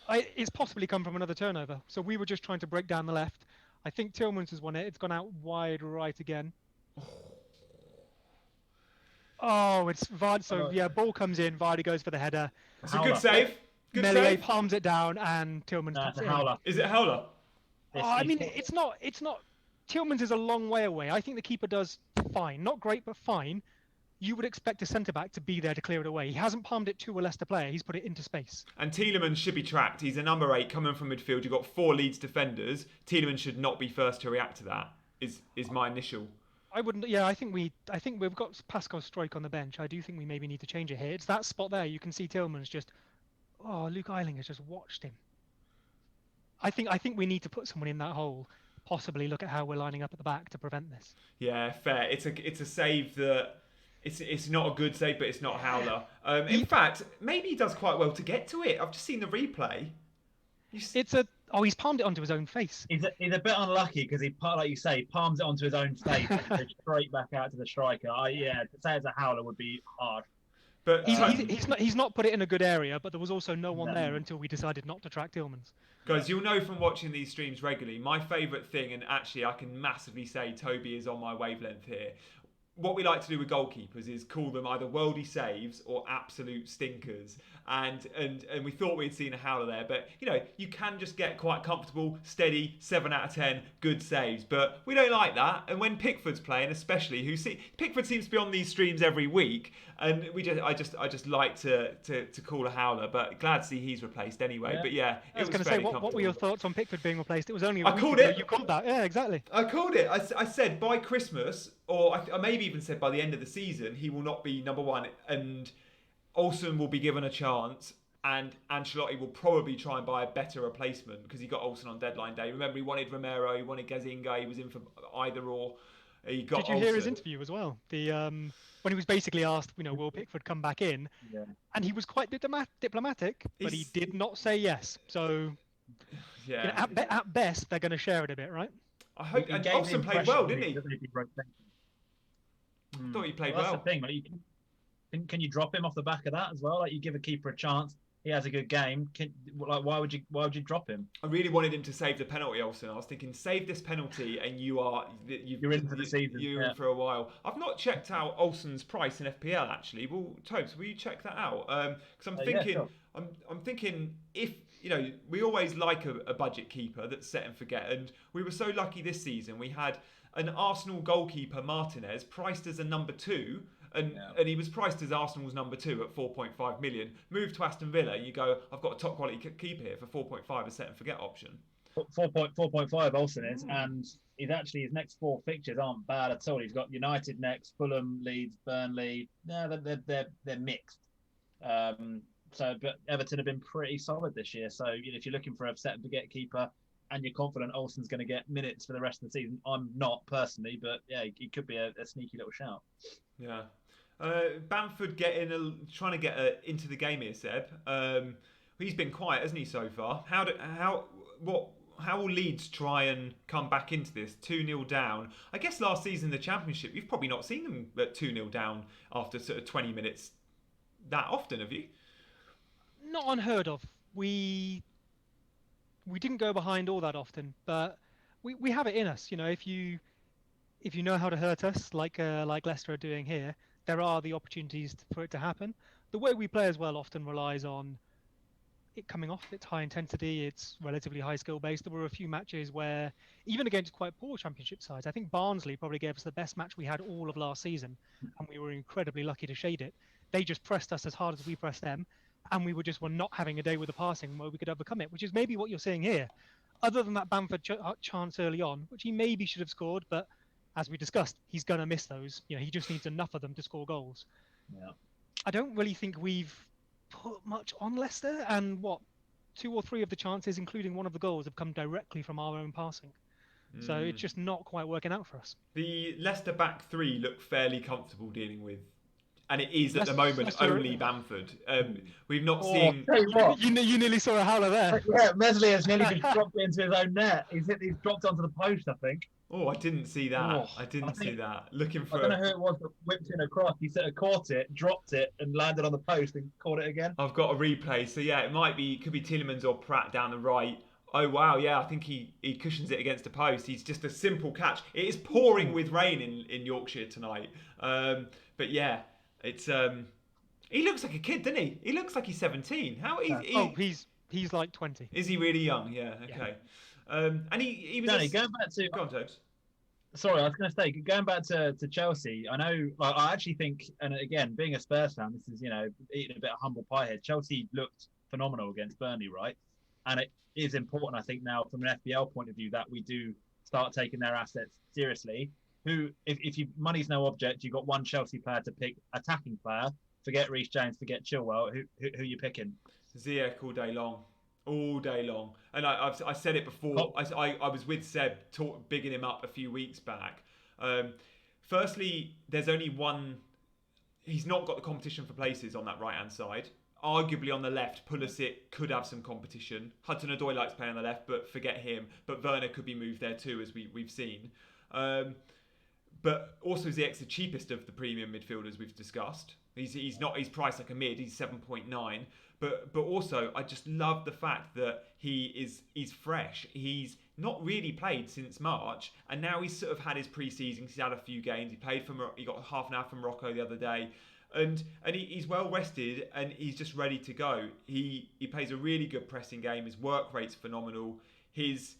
It's possibly come from another turnover. So we were just trying to break down the left. I think Tillmans has won it. It's gone out wide right again. Oh, it's Vardy. So, ball comes in. Vardy goes for the header. It's a good save. Good Melee save. palms it down, and Tillmans puts it in. Is it a howler? I mean, it's not. Tillmans is a long way away. I think the keeper does fine. Not great, but fine. You would expect a centre-back to be there to clear it away. He hasn't palmed it to a Leicester player. He's put it into space. And Tielemans should be tracked. He's a number 8 coming from midfield. You've got 4 Leeds defenders. Tielemans should not be first to react to that, is my initial... I wouldn't. Yeah, I think we've got Pascal Struijk on the bench. I do think we maybe need to change it here. It's that spot there. You can see Tillman's just. Oh, Luke Ayling has just watched him. I think we need to put someone in that hole. Possibly look at how we're lining up at the back to prevent this. Yeah, fair. It's a save that. It's not a good save, but it's not a howler. In fact, maybe he does quite well to get to it. I've just seen the replay. He's palmed it onto his own face. He's a bit unlucky because he, like you say, palms it onto his own face and straight back out to the striker. To say it's a howler would be hard. But he's not put it in a good area, but there was also no one there until we decided not to track Tillmans. Guys, you'll know from watching these streams regularly, my favourite thing, and actually I can massively say Toby is on my wavelength here. what we like to do with goalkeepers is call them either worldy saves or absolute stinkers. And we thought we'd seen a howler there, but you can just get quite comfortable, steady 7 out of 10 good saves. But we don't like that. And when Pickford's playing, especially, Pickford seems to be on these streams every week, and I just like to call a howler. But glad to see he's replaced anyway. Yeah. But yeah, I was going to say, what were your thoughts on Pickford being replaced? It was only a I week called ago. it. You called that, yeah, exactly. I called it. I said by Christmas, or I maybe even said by the end of the season, he will not be number one, and Olsen will be given a chance, and Ancelotti will probably try and buy a better replacement because he got Olsen on deadline day. Remember, he wanted Romero, he wanted Gazziniga, he was in for either or. He got. Did you hear his interview as well? When he was basically asked, will Pickford come back in? Yeah. And he was quite diplomatic, but he did not say yes. So, yeah, at best, they're going to share it a bit, right? I hope. And Olsen played well, didn't he? I thought he played well. That's the thing. Like, can you drop him off the back of that as well? Like, you give a keeper a chance. He has a good game. Why would you drop him? I really wanted him to save the penalty, Olsen. I was thinking, save this penalty, and you're in for the season. You're in for a while. I've not checked out Olsen's price in FPL actually. Well, Tobes, will you check that out? Because I'm thinking, sure. I'm thinking if we always like a budget keeper that's set and forget, and we were so lucky this season. We had an Arsenal goalkeeper, Martinez, priced as a number 2. And he was priced as Arsenal's number 2 at 4.5 million. Moved to Aston Villa, you go, I've got a top quality keeper here for 4.5, a set and forget option. 4.5 Olsen is, and his next 4 fixtures aren't bad at all. He's got United next, Fulham, Leeds, Burnley. No, they're mixed. But Everton have been pretty solid this year. So if you're looking for a set and forget keeper, and you're confident Olsen's going to get minutes for the rest of the season, I'm not personally, but yeah, he could be a sneaky little shout. Yeah. Bamford trying to get into the game here, Seb. He's been quiet, hasn't he, so far? How will Leeds try and come back into this 2-0 down? I guess last season in the Championship, you've probably not seen them at 2-0 down after sort of 20 minutes that often, have you? Not unheard of. We didn't go behind all that often, but we have it in us. If you know how to hurt us, like Leicester are doing here, there are the opportunities for it to happen. The way we play as well often relies on it coming off. It's high intensity. It's relatively high skill based. There were a few matches where, even against quite poor Championship sides, I think Barnsley probably gave us the best match we had all of last season, and we were incredibly lucky to shade it. They just pressed us as hard as we pressed them, and we were not having a day with the passing where we could overcome it, which is maybe what you're seeing here. Other than that Bamford chance early on, which he maybe should have scored, but as we discussed, he's going to miss those. He just needs enough of them to score goals. Yeah. I don't really think we've put much on Leicester, and 2 or 3 of the chances, including one of the goals, have come directly from our own passing. So it's just not quite working out for us. The Leicester back 3 look fairly comfortable dealing with, and it is at the moment Leicester, only Bamford. We've not seen. You nearly saw a howler there. Yeah, Meslier has nearly just dropped it into his own net. He's dropped onto the post, I think. Oh, I didn't see that. I didn't see that. Looking for. I don't know who it was that whipped in across. He sort of caught it, dropped it, and landed on the post and caught it again. I've got a replay. So yeah, it could be Tielemans or Pratt down the right. Oh wow, yeah, I think he cushions it against the post. He's just a simple catch. It is pouring with rain in Yorkshire tonight. But yeah, it's he looks like a kid, doesn't he? He looks like he's 17. He's like 20. Is he really young? Yeah. Okay. And he was. Danny, going back to. Go on, Tobes. Sorry, I was going to say, going back to Chelsea. I know, I actually think, and again, being a Spurs fan, this is eating a bit of humble pie here. Chelsea looked phenomenal against Burnley, right? And it is important, I think, now from an FPL point of view, that we do start taking their assets seriously. If money's no object, you've got one Chelsea player to pick, attacking player. Forget Reece James, forget Chilwell. Who you picking? Ziyech all day long. And I said it before. I was with Seb bigging him up a few weeks back. Firstly, there's only one. He's not got the competition for places on that right hand side. Arguably on the left, Pulisic could have some competition. Hudson-Odoi likes playing on the left, but forget him. But Werner could be moved there too, as we've seen. But also Ziyech's the cheapest of the premium midfielders we've discussed. He's priced like a mid. He's 7.9. But also, I just love the fact that he's fresh. He's not really played since March, and now he's sort of had his pre-season. He's had a few games. He got half an hour from Morocco the other day, and he's well rested and he's just ready to go. He plays a really good pressing game. His work rate's phenomenal. He's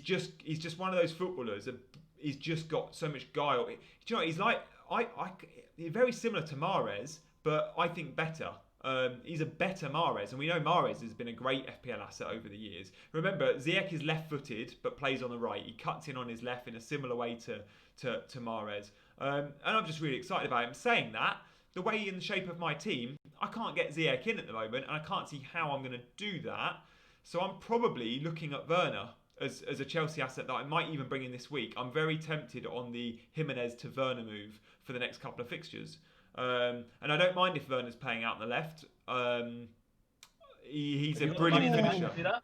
just one of those footballers. He's just got so much guile. Do you know what? He's like he's very similar to Mahrez, but I think better. He's a better Mahrez, and we know Mahrez has been a great FPL asset over the years. Remember, Ziyech is left-footed but plays on the right. He cuts in on his left in a similar way to Mahrez, and I'm just really excited about him. Saying that, the way in the shape of my team, I can't get Ziyech in at the moment, and I can't see how I'm going to do that. So I'm probably looking at Werner as a Chelsea asset that I might even bring in this week. I'm very tempted on the Jimenez to Werner move for the next couple of fixtures. And I don't mind if Werner's playing out on the left. He's a brilliant finisher.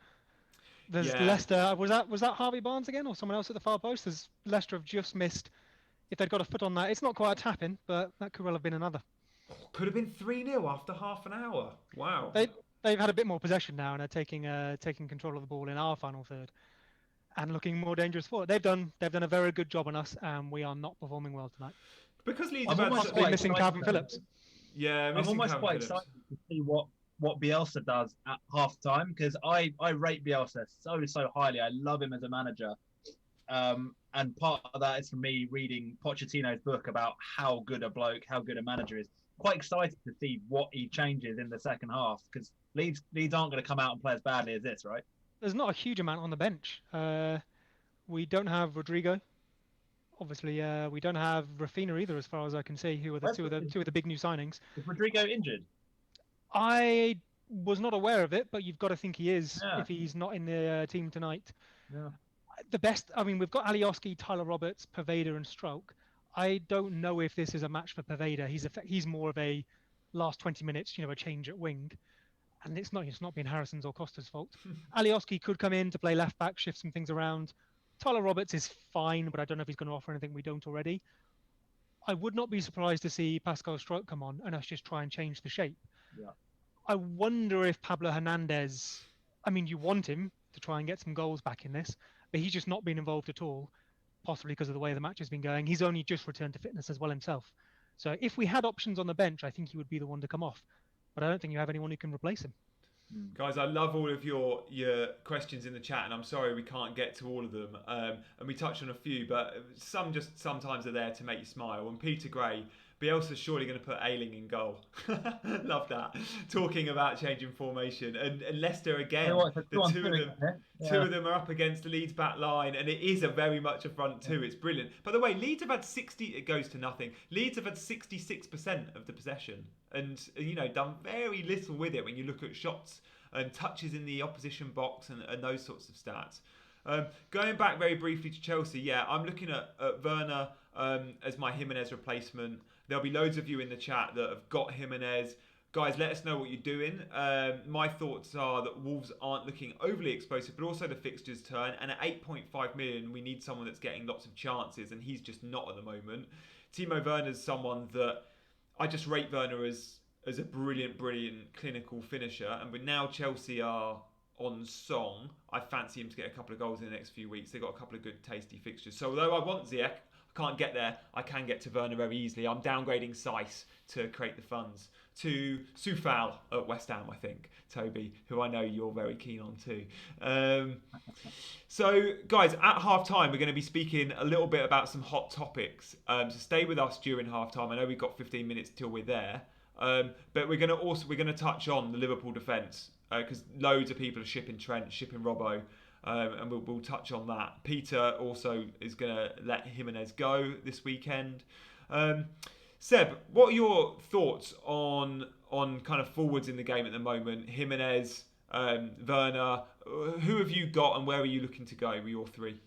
There's Leicester. Was that Harvey Barnes again, or someone else at the far post? Leicester have just missed. If they'd got a foot on that, it's not quite a tap-in, but that could well have been another. Could have been 3-0 after half an hour. Wow. They've had a bit more possession now and are taking control of the ball in our final third, and looking more dangerous for it. They've done a very good job on us, and we are not performing well tonight. Because Leeds have possibly missing Calvin Phillips. Yeah, I'm almost quite excited to see what Bielsa does at half time, because I rate Bielsa so highly. I love him as a manager. And part of that is from me reading Pochettino's book about how good a manager is. Quite excited to see what he changes in the second half, because Leeds aren't going to come out and play as badly as this, right? There's not a huge amount on the bench. We don't have Rodrigo. Obviously, we don't have Rafinha either, as far as I can see. Who are the two of the big new signings? Is Rodrigo injured? I was not aware of it, but you've got to think he is if he's not in the team tonight. Yeah. The best. I mean, we've got Alioski, Tyler Roberts, Poveda, and Stroke. I don't know if this is a match for Poveda. He's more of a last 20 minutes, a change at wing, and it's not been Harrison's or Costa's fault. Alioski could come in to play left back, shift some things around. Tyler Roberts is fine, but I don't know if he's going to offer anything we don't already. I would not be surprised to see Pascal Stroke come on and us just try and change the shape. Yeah. I wonder if Pablo Hernandez, you want him to try and get some goals back in this, but he's just not been involved at all, possibly because of the way the match has been going. He's only just returned to fitness as well himself. So if we had options on the bench, I think he would be the one to come off. But I don't think you have anyone who can replace him. Guys, I love all of your questions in the chat, and I'm sorry we can't get to all of them. And we touched on a few, but some just sometimes are there to make you smile. And Peter Gray, Bielsa's surely going to put Ayling in goal. Love that. Talking about changing formation. And Leicester again, two of them are up against the Leeds back line, and it is a very much a front two. It's brilliant. By the way, Leeds have had 60, it goes to nothing. Leeds have had 66% of the possession, and done very little with it when you look at shots and touches in the opposition box and those sorts of stats. Going back very briefly to Chelsea, I'm looking at Werner as my Jimenez replacement. There'll be loads of you in the chat that have got Jimenez. Guys, let us know what you're doing. My thoughts are that Wolves aren't looking overly explosive, but also the fixtures turn. And at 8.5 million, we need someone that's getting lots of chances, and he's just not at the moment. Timo Werner's someone that I just rate Werner as a brilliant clinical finisher. And with now Chelsea are on song, I fancy him to get a couple of goals in the next few weeks. They've got a couple of good, tasty fixtures. So although I want Ziyech, I can't get there. I can get to Werner very easily. I'm downgrading Seiss to create the funds to Soufal at West Ham, I think, Toby, who I know you're very keen on too. So, guys, at half-time, we're going to be speaking a little bit about some hot topics. So stay with us during half-time. I know we've got 15 minutes till we're there. But we're going to touch on the Liverpool defence because loads of people are shipping Trent, shipping Robbo. And we'll touch on that. Peter also is going to let Jimenez go this weekend. Seb, what are your thoughts on kind of forwards in the game at the moment? Jimenez, Werner, who have you got and where are you looking to go with your three?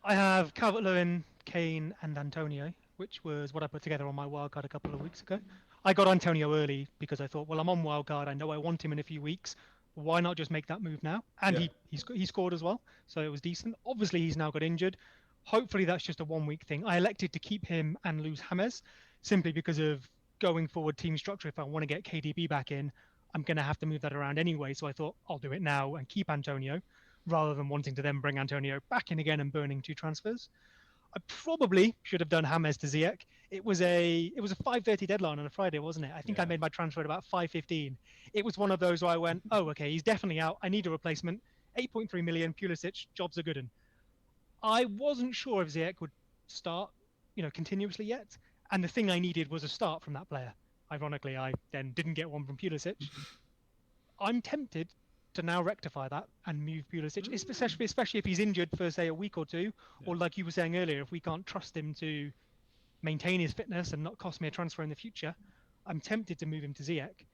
I have Calvert-Lewin, Kane and Antonio, which was what I put together on my wildcard a couple of weeks ago. I got Antonio early because I thought, well, I'm on wildcard. I know I want him in a few weeks. Why not just make that move now? And he scored as well, so it was decent. Obviously, he's now got injured. Hopefully, that's just a 1 week thing. I elected to keep him and lose James simply because of going forward team structure. If I want to get KDB back in, I'm going to have to move that around anyway. So I thought I'll do it now and keep Antonio. rather than wanting to then bring Antonio back in again and burning 2 transfers. I probably should have done James to Ziyech. It was a 5:30 deadline on a Friday, wasn't it? I think I made my transfer at about 5:15. It was one of those where I went, oh, okay, he's definitely out. I need a replacement. 8.3 million, Pulisic, jobs are good. And I wasn't sure if Ziyech would start, continuously yet. And the thing I needed was a start from that player. Ironically, I then didn't get one from Pulisic. I'm tempted to now rectify that and move Pulisic, especially if he's injured for, say, a week or two, or like you were saying earlier, if we can't trust him to maintain his fitness and not cost me a transfer in the future, I'm tempted to move him to Ziyech.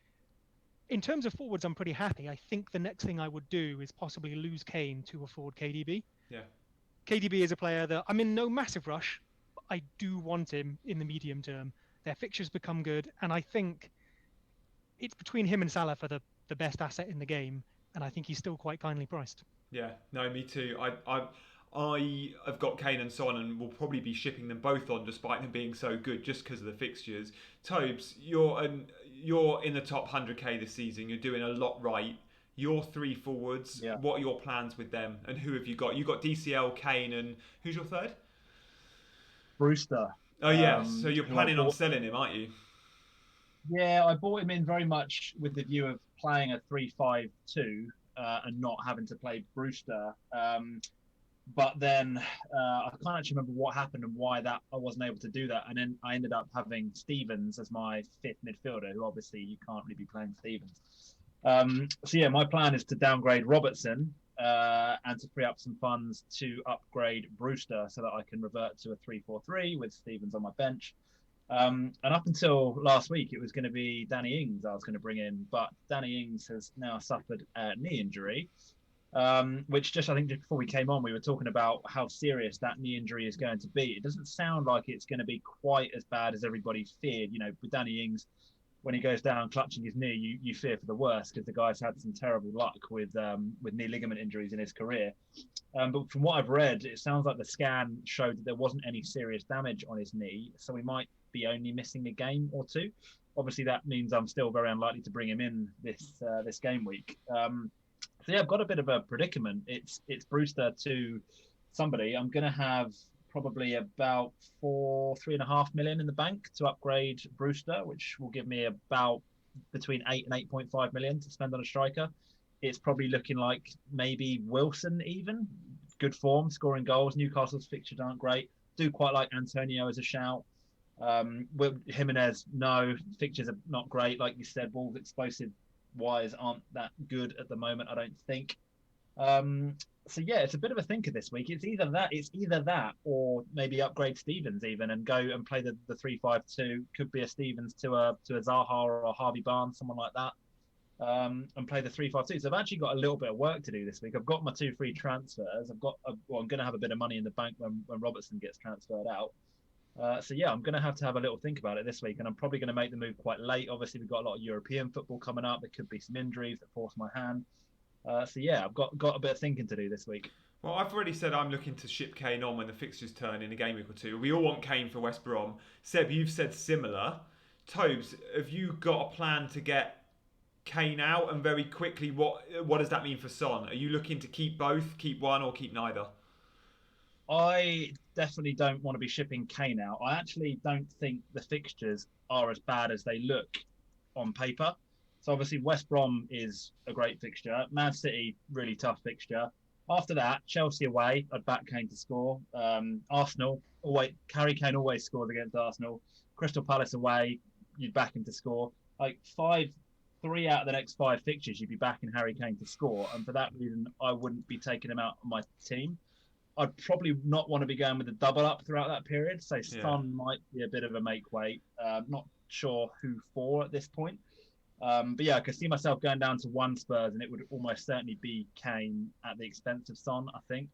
In terms of forwards, I'm pretty happy. I think the next thing I would do is possibly lose Kane to afford KDB. Yeah. KDB is a player that I'm in no massive rush, but I do want him in the medium term. Their fixtures become good, and I think it's between him and Salah for the best asset in the game, and I think he's still quite kindly priced. Yeah, no, me too. I have got Kane and Son, and will probably be shipping them both on, despite them being so good, just because of the fixtures. Tobes, you're in the top 100k this season. You're doing a lot right. Your 3 forwards. Yeah. What are your plans with them, and who have you got? You got DCL, Kane, and who's your third? Brewster. Oh yeah. So you're planning on selling him, aren't you? Yeah, I bought him in very much with the view of playing a 3-5-2 and not having to play Brewster. But then I can't actually remember what happened and why that I wasn't able to do that. And then I ended up having Stevens as my 5th midfielder, who obviously you can't really be playing Stevens. So yeah, my plan is to downgrade Robertson and to free up some funds to upgrade Brewster so that I can revert to a 3-4-3 with Stevens on my bench. And up until last week, it was going to be Danny Ings I was going to bring in, but Danny Ings has now suffered a knee injury, which I think just before we came on, we were talking about how serious that knee injury is going to be. It doesn't sound like it's going to be quite as bad as everybody feared. With Danny Ings, when he goes down clutching his knee, you fear for the worst because the guy's had some terrible luck with knee ligament injuries in his career. But from what I've read, it sounds like the scan showed that there wasn't any serious damage on his knee, so we might be only missing a game or two. Obviously, that means I'm still very unlikely to bring him in this game week. So yeah, I've got a bit of a predicament. It's Brewster to somebody. I'm going to have probably about 3.5 million in the bank to upgrade Brewster, which will give me about between 8 and 8.5 million to spend on a striker. It's probably looking like maybe Wilson even. Good form, scoring goals. Newcastle's fixtures aren't great. Do quite like Antonio as a shout. Jimenez, no. Fixtures are not great. Like you said, Wolves explosive wise aren't that good at the moment, I don't think. So yeah, it's a bit of a thinker this week. It's either that or maybe upgrade Stevens even and go and play the 3-5-2. Could be a Stevens to a Zaha or a Harvey Barnes, someone like that. And play the 3-5-2. So I've actually got a little bit of work to do this week. I've got my 2 free transfers. I'm going to have a bit of money in the bank when Robertson gets transferred out. So yeah, I'm going to have a little think about it this week, and I'm probably going to make the move quite late. Obviously, we've got a lot of European football coming up. There could be some injuries that force my hand. So yeah, I've got a bit of thinking to do this week. Well, I've already said I'm looking to ship Kane on when the fixtures turn in a game week or two. We all want Kane for West Brom. Seb, you've said similar. Tobes, have you got a plan to get Kane out, and very quickly, what does that mean for Son? Are you looking to keep both, keep one, or keep neither? I definitely don't want to be shipping Kane out. I actually don't think the fixtures are as bad as they look on paper. So obviously West Brom is a great fixture. Man City, really tough fixture. After that, Chelsea away, I'd back Kane to score. Arsenal, Harry Kane always scores against Arsenal. Crystal Palace away, you'd back him to score. Like 3 out of the next 5 fixtures, you'd be backing Harry Kane to score. And for that reason, I wouldn't be taking him out of my team. I'd probably not want to be going with a double up throughout that period. So Son might be a bit of a make weight. Not sure who for at this point. But yeah, I could see myself going down to 1 Spurs, and it would almost certainly be Kane at the expense of Son, I think.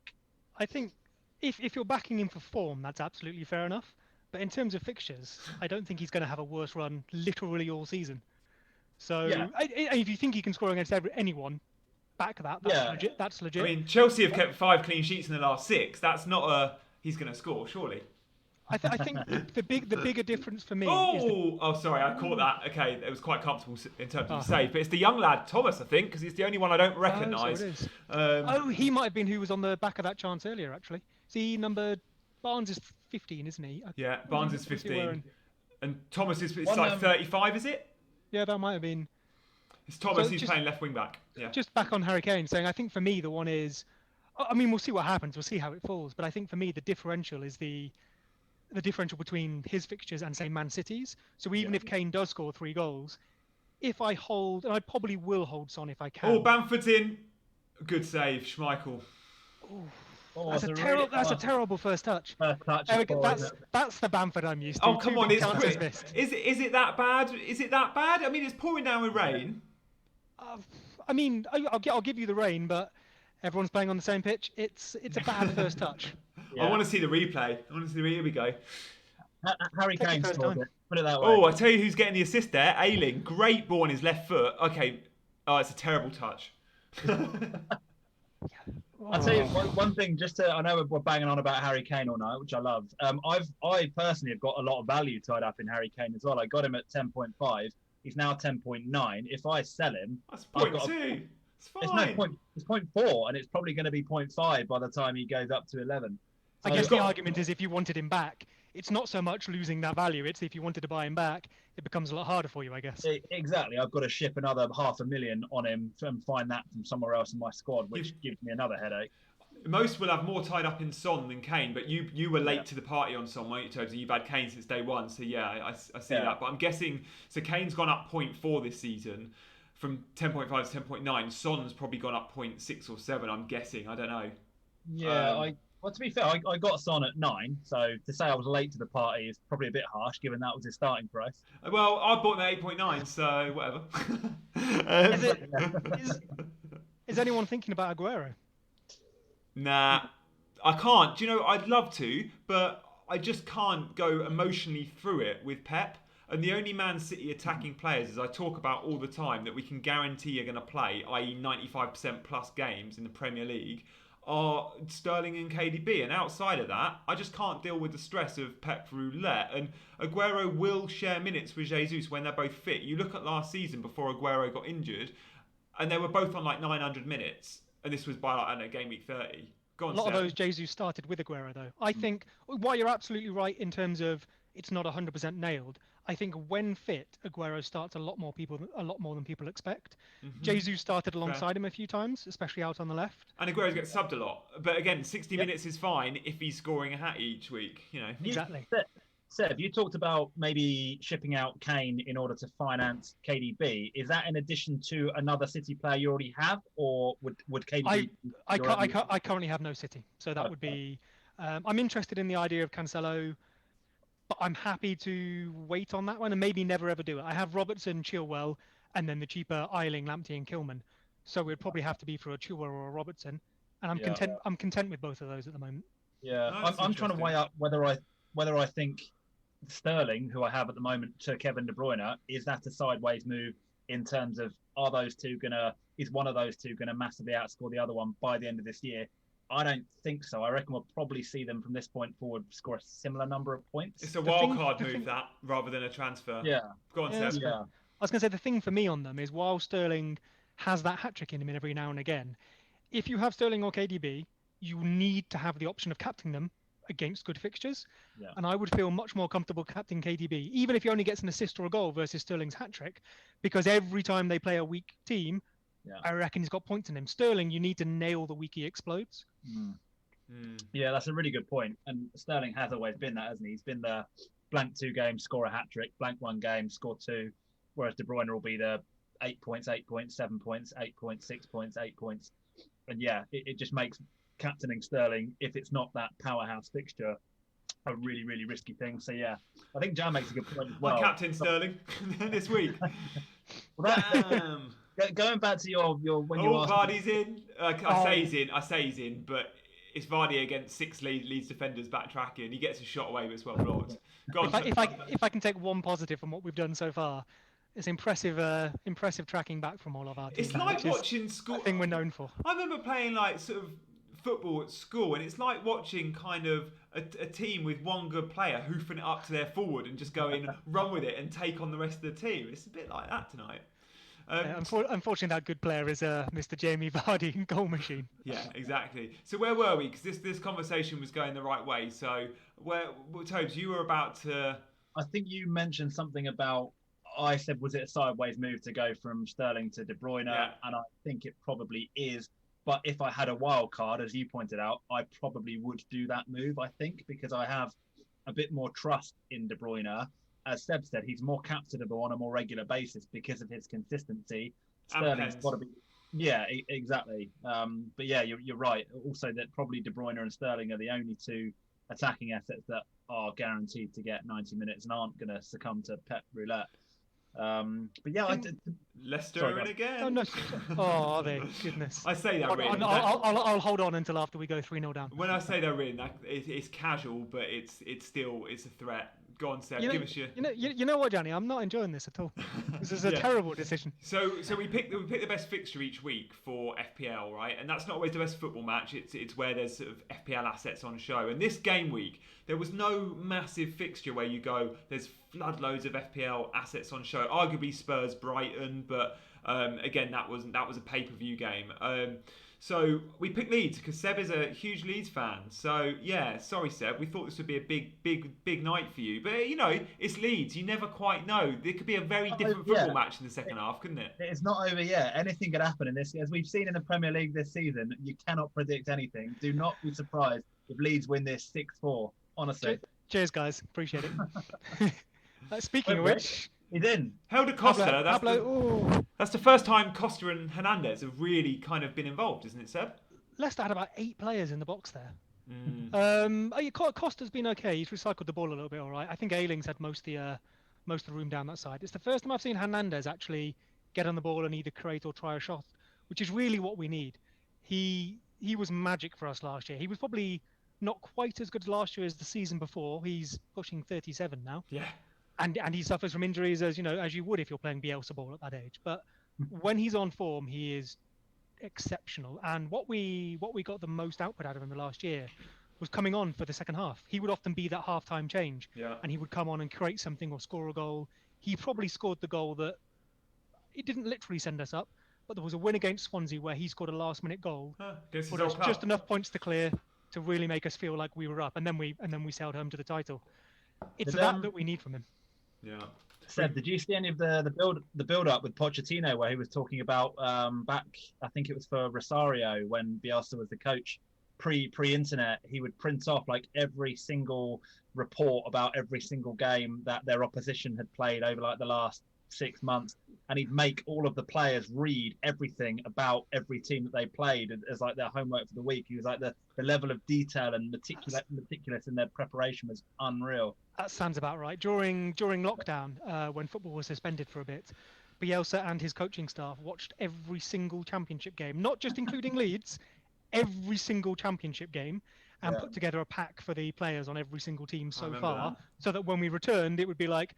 I think if you're backing him for form, that's absolutely fair enough. But in terms of fixtures, I don't think he's going to have a worse run literally all season. So yeah. If you think he can score against anyone, back that. That's legit. I mean, Chelsea have kept 5 clean sheets in the last 6. That's not he's going to score, surely. I think the bigger difference for me is sorry, I caught that. Okay, it was quite comfortable in terms of the save, but it's the young lad Thomas, I think, because he's the only one I don't recognise. So it is. He might have been who was on the back of that chance earlier. Actually, see, Barnes is 15, isn't he? Yeah, Barnes is 15, and Thomas is 35, is it? Yeah, that might have been. It's Thomas. He's playing left wing back. Yeah. Just back on Harry Kane, saying I think for me the one is, I mean, we'll see what happens. We'll see how it falls, but I think for me the differential is the differential between his fixtures and say Man City's. So even if Kane does score 3 goals, if I hold, and I probably will hold Son if I can. Oh, Bamford's in. Good save, Schmeichel. That's a terrible first touch. That's the Bamford I'm used to. Oh, come on, it's quick. Is it that bad? Is it that bad? I mean, it's pouring down with rain. I mean, I'll give you the rain, but everyone's playing on the same pitch. It's a bad first touch. Yeah. I want to see the replay. Here we go. Harry Kane scored it. Put it that way. Oh, I tell you who's getting the assist there. Ayling. Great ball on his left foot. Okay. Oh, it's a terrible touch. I'll tell you one thing. I know we're banging on about Harry Kane all night, which I love. I personally have got a lot of value tied up in Harry Kane as well. I got him at 10.5. He's now 10.9. If I sell him, that's 0.2. It's fine. It's 0.4, and it's probably going to be 0.5 by the time he goes up to 11. I guess the argument is if you wanted him back, it's not so much losing that value. It's if you wanted to buy him back, it becomes a lot harder for you, I guess. Exactly. I've got to ship another 500,000 on him and find that from somewhere else in my squad, which gives me another headache. Most will have more tied up in Son than Kane, but you were late to the party on Son, weren't you, Toby? You've had Kane since day one, so I see that. But I'm guessing, so Kane's gone up 0.4 this season, from 10.5 to 10.9. Son's probably gone up 0.6 or 7, I'm guessing. I don't know. Yeah, well, to be fair, I got Son at 9, so to say I was late to the party is probably a bit harsh, given that was his starting price. Well, I bought him at 8.9, so whatever. Is anyone thinking about Aguero? Nah, I can't. Do you know, I'd love to, but I just can't go emotionally through it with Pep. And the only Man City attacking players, as I talk about all the time, that we can guarantee are going to play, i.e. 95% plus games in the Premier League, are Sterling and KDB. And outside of that, I just can't deal with the stress of Pep roulette. And Aguero will share minutes with Jesus when they're both fit. You look at last season before Aguero got injured, and they were both on like 900 minutes. And this was by, I don't know, game week 30. Go on, a lot of those Jesus started with Aguero, though. I think, while you're absolutely right in terms of it's not 100% nailed, I think when fit, Aguero starts a lot more than people expect. Mm-hmm. Jesus started alongside him a few times, especially out on the left. And Aguero gets subbed a lot. But again, 60 minutes is fine if he's scoring a hat each week, you know. Exactly. Seb, you talked about maybe shipping out Kane in order to finance KDB. Is that in addition to another City player you already have, or would KDB? I currently have no City, so that would be. I'm interested in the idea of Cancelo, but I'm happy to wait on that one and maybe never ever do it. I have Robertson, Chilwell, and then the cheaper Ayling, Lamptey, and Kilman. So it would probably have to be for a Chilwell or a Robertson, and I'm content. I'm content with both of those at the moment. Yeah, I'm trying to weigh up whether I think Sterling, who I have at the moment, to Kevin De Bruyne, is that a sideways move in terms of is one of those two gonna massively outscore the other one by the end of this year? I don't think so. I reckon we'll probably see them from this point forward score a similar number of points. It's a wild card move that rather than a transfer. Yeah. Go on, Seb. Yeah. I was going to say the thing for me on them is while Sterling has that hat trick in him every now and again, if you have Sterling or KDB, you need to have the option of captaining them against good fixtures. Yeah. And I would feel much more comfortable captaining KDB, even if he only gets an assist or a goal versus Sterling's hat trick, because every time they play a weak team, I reckon he's got points in him. Sterling, you need to nail the week he explodes. Yeah, that's a really good point. And Sterling has always been that, hasn't he? He's been the blank 2 games, score a hat trick, blank 1 game, score 2, whereas De Bruyne will be the 8 points, 8 points, 7 points, 8 points, 6 points, 8 points. And yeah, it just makes captaining Sterling, if it's not that powerhouse fixture, a really, really risky thing. So yeah, I think Jan makes a good point as well. My captain Sterling this week. Damn. Going back to your when you asked... Vardy's in. I say he's in, but it's Vardy against 6 Leeds defenders backtracking. He gets a shot away, but it's well blocked. Go on. If I can take one positive from what we've done so far, it's impressive tracking back from all of our teams. It's like watching school. Thing we're known for. I remember playing like sort of football at school, and it's like watching kind of a team with one good player hoofing it up to their forward and just going run with it and take on the rest of the team. It's a bit like that tonight. Unfortunately, that good player is Mr. Jamie Vardy, goal machine. Yeah, exactly. So where were we? Because this conversation was going the right way. So Tobes, you were about to... I think you mentioned something about, I said, was it a sideways move to go from Sterling to De Bruyne? Yeah. And I think it probably is. But if I had a wild card, as you pointed out, I probably would do that move, I think, because I have a bit more trust in De Bruyne. As Seb said, he's more captainable on a more regular basis because of his consistency. Sterling's got to be... Yeah, exactly. But yeah, you're right. Also, that probably De Bruyne and Sterling are the only two attacking assets that are guaranteed to get 90 minutes and aren't going to succumb to Pep roulette. But yeah, Leicester are in again. Oh, no. Oh, are they? Goodness. I say they're in. I'll hold on until after we go 3-0 down. When I say they're in, it's casual, but it's a threat. Go on, Seb. Give us your. You know what, Gianni? I'm not enjoying this at all. This is a terrible decision. So we pick the best fixture each week for FPL, right? And that's not always the best football match. It's where there's sort of FPL assets on show. And this game week, there was no massive fixture where you go, there's floodloads of FPL assets on show. Arguably Spurs Brighton, but again that was a pay-per-view game. So we picked Leeds because Seb is a huge Leeds fan. So yeah, sorry Seb, we thought this would be a big night for you. But it's Leeds. You never quite know. There could be a very different football match in the second half, couldn't it? It's not over yet. Anything could happen in this. As we've seen in the Premier League this season, you cannot predict anything. Do not be surprised if Leeds win this 6-4. Honestly. Cheers, guys. Appreciate it. Speaking of which... He's in. Helder Costa. That's the first time Costa and Hernandez have really kind of been involved, isn't it, Seb? Leicester had about 8 players in the box there. Costa's been okay. He's recycled the ball a little bit, all right. I think Ayling's had most of the room down that side. It's the first time I've seen Hernandez actually get on the ball and either create or try a shot, which is really what we need. He was magic for us last year. He was probably not quite as good last year as the season before. He's pushing 37 now. Yeah. And he suffers from injuries as you would if you're playing Bielsa ball at that age. But when he's on form, he is exceptional. And what we got the most output out of him the last year was coming on for the second half. He would often be that half-time change, and he would come on and create something or score a goal. He probably scored the goal that it didn't literally send us up, but there was a win against Swansea where he scored a last-minute goal, but it was just enough points to clear to really make us feel like we were up, and then we sailed home to the title. It's that we need from him. Yeah. Seb, did you see any of the build up with Pochettino where he was talking about back? I think it was for Rosario when Bielsa was the coach. Pre-internet, he would print off like every single report about every single game that their opposition had played over like the last 6 months, and he'd make all of the players read everything about every team that they played as like their homework for the week. He was like the level of detail and meticulous in their preparation was unreal. That sounds about right. During lockdown, when football was suspended for a bit, Bielsa and his coaching staff watched every single championship game, not just including Leeds, every single championship game, and put together a pack for the players on every single team so far, so that when we returned, it would be like,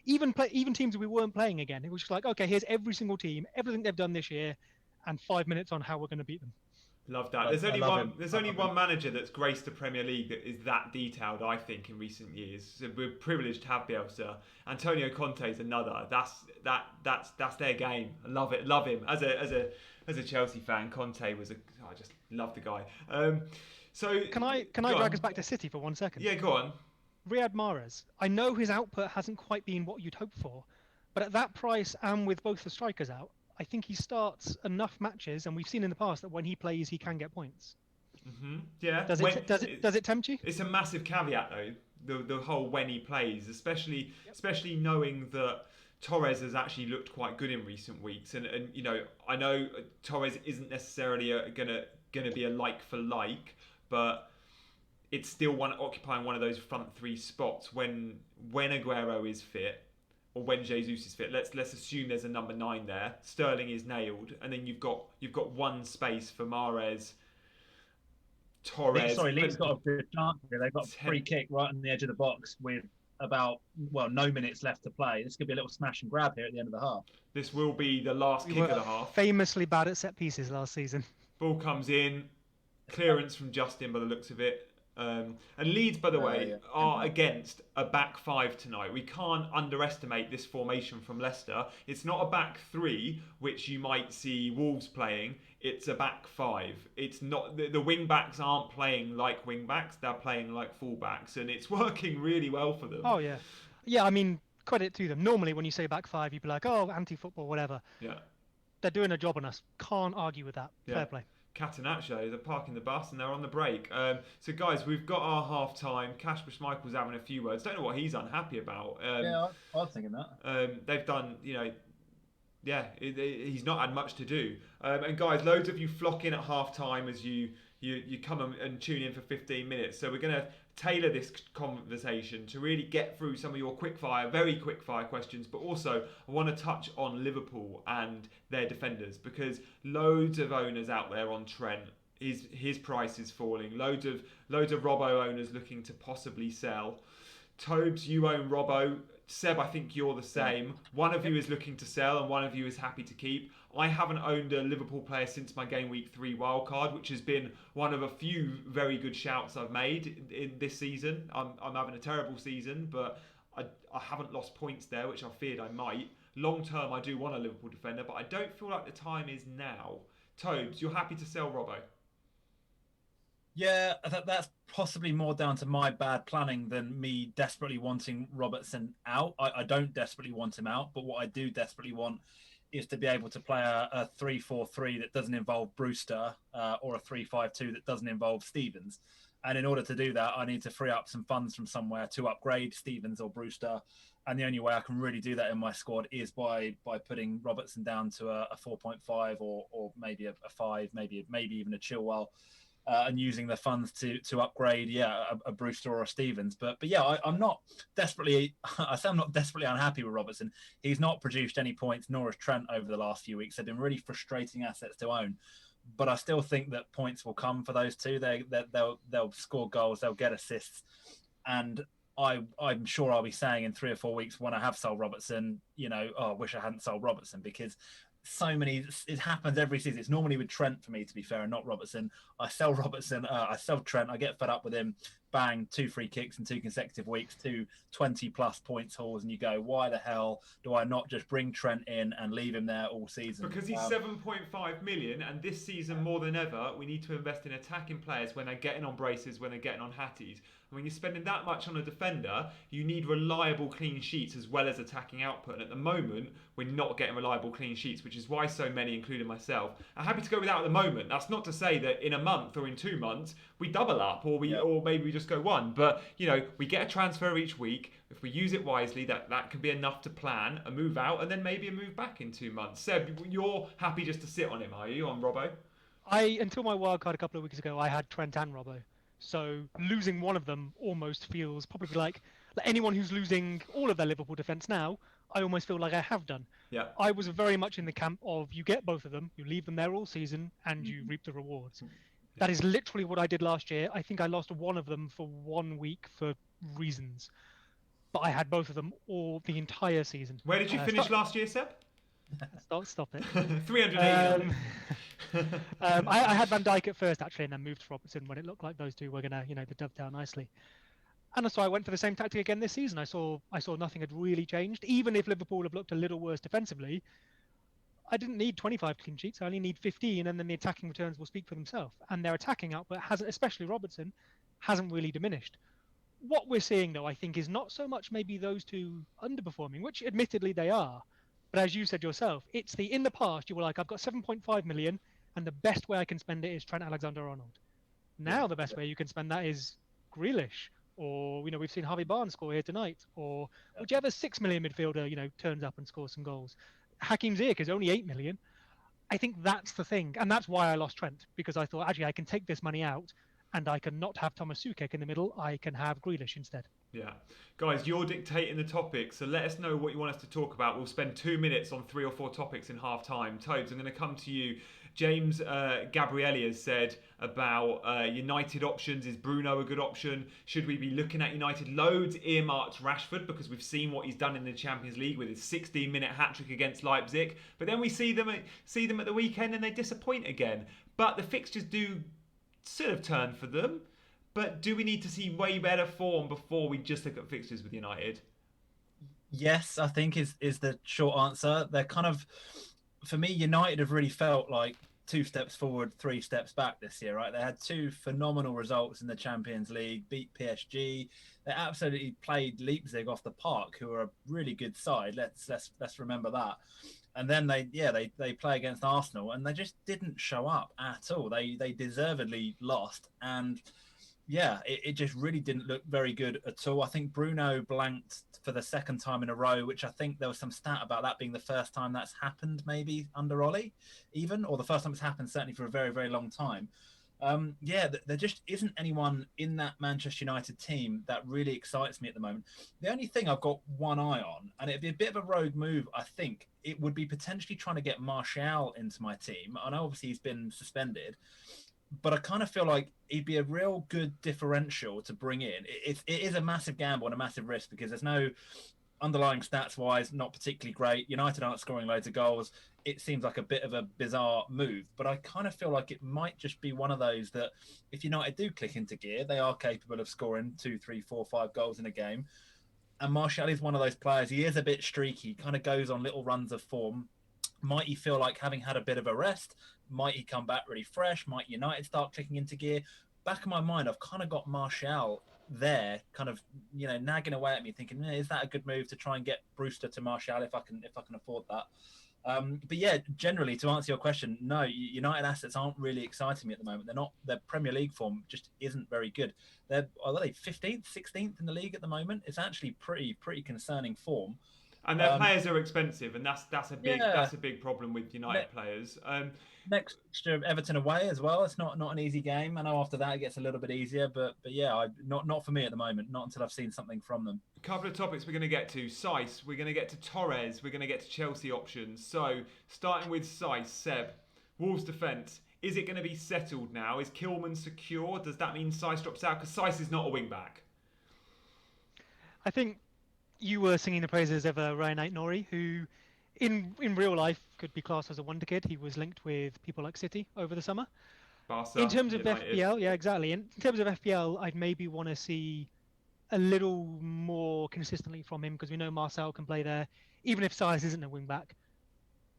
even teams that we weren't playing again, it was just like, okay, here's every single team, everything they've done this year, and 5 minutes on how we're going to beat them. Love that. There's only one manager that's graced the Premier League that is that detailed, I think, in recent years. So we're privileged to have Bielsa. Antonio Conte is another. That's their game. I love it. Love him. As a Chelsea fan, Conte was I just love the guy. So can I drag us back to City for 1 second? Yeah, go on. Riyad Mahrez. I know his output hasn't quite been what you'd hope for, but at that price and with both the strikers out, I think he starts enough matches, and we've seen in the past that when he plays, he can get points. Mm-hmm. Yeah. Does it tempt you? It's a massive caveat though. The whole when he plays, especially knowing that Torres has actually looked quite good in recent weeks, and I know Torres isn't necessarily gonna be a like for like, but it's still occupying one of those front three spots when Aguero is fit. Or when Jesus is fit, let's assume there's a number 9 there. Sterling is nailed, and then you've got one space for Mahrez, Torres. Leeds got a good chance here. They've got a free kick right on the edge of the box with about no minutes left to play. This could be a little smash and grab here at the end of the half. This will be the last kick of the half. Famously bad at set pieces last season. Ball comes in, Clearance from Justin by the looks of it. And Leeds, by the way, are against a back five tonight. We can't underestimate this formation from Leicester. It's not a back three, which you might see Wolves playing. It's a back five. It's not the wing backs aren't playing like wing backs. They're playing like full backs, and it's working really well for them. Oh yeah, yeah. I mean, credit to them. Normally, when you say back five, you'd be like, oh, anti-football, whatever. Yeah. They're doing a job on us. Can't argue with that. Yeah. Fair play. Catenaccio, they're parking the bus and they're on the break. So guys, we've got our half time. Kasper Schmeichel's having a few words. Don't know what he's unhappy about. I was thinking that. They've done, he's not had much to do. And guys, loads of you flock in at half time as you come and tune in for 15 minutes. So we're going to tailor this conversation to really get through some of your very quick fire questions, but also I want to touch on Liverpool and their defenders, because loads of owners out there on Trent, his price is falling. Loads of Robbo owners looking to possibly sell. Tobes, you own Robbo. Seb, I think you're the same. One of you is looking to sell and one of you is happy to keep. I haven't owned a Liverpool player since my Game Week 3 wildcard, which has been one of a few very good shouts I've made in this season. I'm having a terrible season, but I haven't lost points there, which I feared I might. Long term, I do want a Liverpool defender, but I don't feel like the time is now. Tobes, you're happy to sell Robbo? Yeah, that's possibly more down to my bad planning than me desperately wanting Robertson out. I don't desperately want him out, but what I do desperately want is to be able to play a 3-4-3 that doesn't involve Brewster or a 3-5-2 that doesn't involve Stevens. And in order to do that, I need to free up some funds from somewhere to upgrade Stevens or Brewster. And the only way I can really do that in my squad is by putting Robertson down to a 4.5 or maybe a 5, maybe even a Chilwell. And using the funds to upgrade, a Brewster or a Stevens. But yeah, I'm not desperately. I say I'm not desperately unhappy with Robertson. He's not produced any points, nor has Trent over the last few weeks. They've been really frustrating assets to own. But I still think that points will come for those two. They'll score goals, they'll get assists, and I'm sure I'll be saying in 3 or 4 weeks when I have sold Robertson, I wish I hadn't sold Robertson, because it happens every season. It's normally with Trent for me, to be fair, and not Robertson. I sell Robertson, I sell Trent, I get fed up with him, bang, 2 free kicks in 2 consecutive weeks, 2 20+ points hauls, and you go, why the hell do I not just bring Trent in and leave him there all season? Because he's 7.5 million, and this season more than ever, we need to invest in attacking players when they're getting on braces, when they're getting on hatties. When you're spending that much on a defender, you need reliable clean sheets as well as attacking output. And at the moment, we're not getting reliable clean sheets, which is why so many, including myself, are happy to go without at the moment. That's not to say that in a month or in 2 months, we double up or maybe we just go one. But, we get a transfer each week. If we use it wisely, that can be enough to plan a move out and then maybe a move back in 2 months. Seb, you're happy just to sit on him, are you, on Robbo? Until my wildcard a couple of weeks ago, I had Trent and Robbo. So losing one of them almost feels probably like anyone who's losing all of their Liverpool defence now, I almost feel like I have done. Yeah. I was very much in the camp of you get both of them, you leave them there all season, and you reap the rewards. That is literally what I did last year. I think I lost one of them for 1 week for reasons. But I had both of them all the entire season. Where did you finish last year, Seb? Stop it. 380. I had Van Dijk at first, actually, and then moved to Robertson when it looked like those two were going to dovetail nicely. And so I went for the same tactic again this season. I saw nothing had really changed. Even if Liverpool have looked a little worse defensively, I didn't need 25 clean sheets. I only need 15, and then the attacking returns will speak for themselves. And their attacking output hasn't, especially Robertson, hasn't really diminished. What we're seeing, though, I think, is not so much maybe those two underperforming, which admittedly they are. But as you said yourself, it's in the past, you were like, I've got 7.5 million, and the best way I can spend it is Trent Alexander-Arnold. Now the best way you can spend that is Grealish, or, we've seen Harvey Barnes score here tonight, or whichever 6 million midfielder, turns up and scores some goals. Hakim Ziyech is only 8 million. I think that's the thing, and that's why I lost Trent, because I thought, actually, I can take this money out, and I can not have Thomas Soucek in the middle. I can have Grealish instead. Yeah. Guys, you're dictating the topics, so let us know what you want us to talk about. We'll spend 2 minutes on 3 or 4 topics in half time. Toads, I'm going to come to you. James Gabrielli has said about United options. Is Bruno a good option? Should we be looking at United? Loads earmarked Rashford, because we've seen what he's done in the Champions League with his 16-minute hat-trick against Leipzig. But then we see them at the weekend and they disappoint again. But the fixtures do sort of turned for them. But do we need to see way better form before we just look at fixtures with United? Yes, I think is the short answer. They're kind of, for me, United have really felt like 2 steps forward, 3 steps back this year, right? They had 2 phenomenal results in the Champions League, beat PSG. They absolutely played Leipzig off the park, who are a really good side. Let's remember that. And then they play against Arsenal, and they just didn't show up at all. They deservedly lost, and it just really didn't look very good at all. I think Bruno blanked for the second time in a row, which I think there was some stat about that being the first time that's happened, maybe under Ollie, even, or the first time it's happened certainly for a very, very long time. There just isn't anyone in that Manchester United team that really excites me at the moment. The only thing I've got one eye on, and it'd be a bit of a rogue move, I think, it would be potentially trying to get Martial into my team. I know obviously he's been suspended, but I kind of feel like he'd be a real good differential to bring in. It is a massive gamble and a massive risk because there's no underlying stats-wise, not particularly great. United aren't scoring loads of goals. It seems like a bit of a bizarre move, but I kind of feel like it might just be one of those that if United do click into gear, they are capable of scoring 2, 3, 4, 5 goals in a game. And Martial is one of those players. He is a bit streaky, kind of goes on little runs of form. Might he feel like having had a bit of a rest? Might he come back really fresh? Might United start clicking into gear? Back in my mind, I've kind of got Martial there, kind of, nagging away at me, thinking, is that a good move to try and get Brewster to Martial if I can afford that? But yeah, generally, to answer your question, no, United assets aren't really exciting me at the moment. They're not. Their Premier League form just isn't very good. Are they 15th, 16th in the league at the moment? It's actually pretty concerning form. And their players are expensive, and that's a big problem with United players. Next fixture of Everton away as well. It's not an easy game. I know after that it gets a little bit easier, but not for me at the moment. Not until I've seen something from them. A couple of topics we're going to get to. Saiss, we're going to get to Torres, we're going to get to Chelsea options. So starting with Saiss, Seb, Wolves defence. Is it going to be settled now? Is Kilman secure? Does that mean Saiss drops out? Because Saiss is not a wing back. I think you were singing the praises of Ryan Aït-Nouri, who in real life could be classed as a wonder kid. He was linked with people like City over the summer. Barca, in terms United. of FPL, yeah, exactly. In terms of FPL, I'd maybe want to see a little more consistently from him because we know Marcel can play there. Even if Saiss isn't a wing back,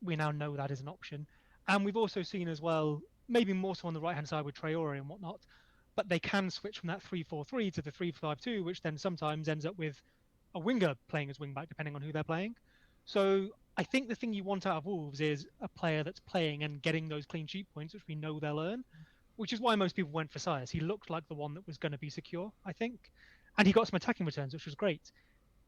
we now know that is an option. And we've also seen as well, maybe more so on the right-hand side with Traore and whatnot, but they can switch from that 3-4-3 to the 3-5-2, which then sometimes ends up with a winger playing as wing-back, depending on who they're playing. So I think the thing you want out of Wolves is a player that's playing and getting those clean sheet points, which we know they'll earn, which is why most people went for Saiss. He looked like the one that was going to be secure, I think. And he got some attacking returns, which was great.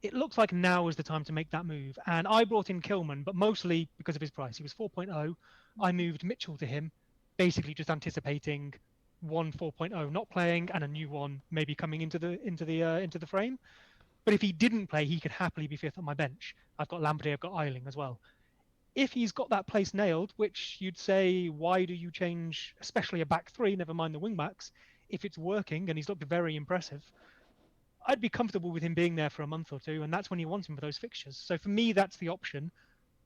It looks like now is the time to make that move. And I brought in Kilman, but mostly because of his price. He was 4.0. I moved Mitchell to him, basically just anticipating one 4.0 not playing and a new one maybe coming into the frame. But if he didn't play, he could happily be fifth on my bench. I've got Lampard, I've got Ayling as well. If he's got that place nailed, which you'd say, why do you change, especially a back three, never mind the wing backs, if it's working and he's looked very impressive, I'd be comfortable with him being there for a month or two, and that's when you want him for those fixtures. So for me, that's the option,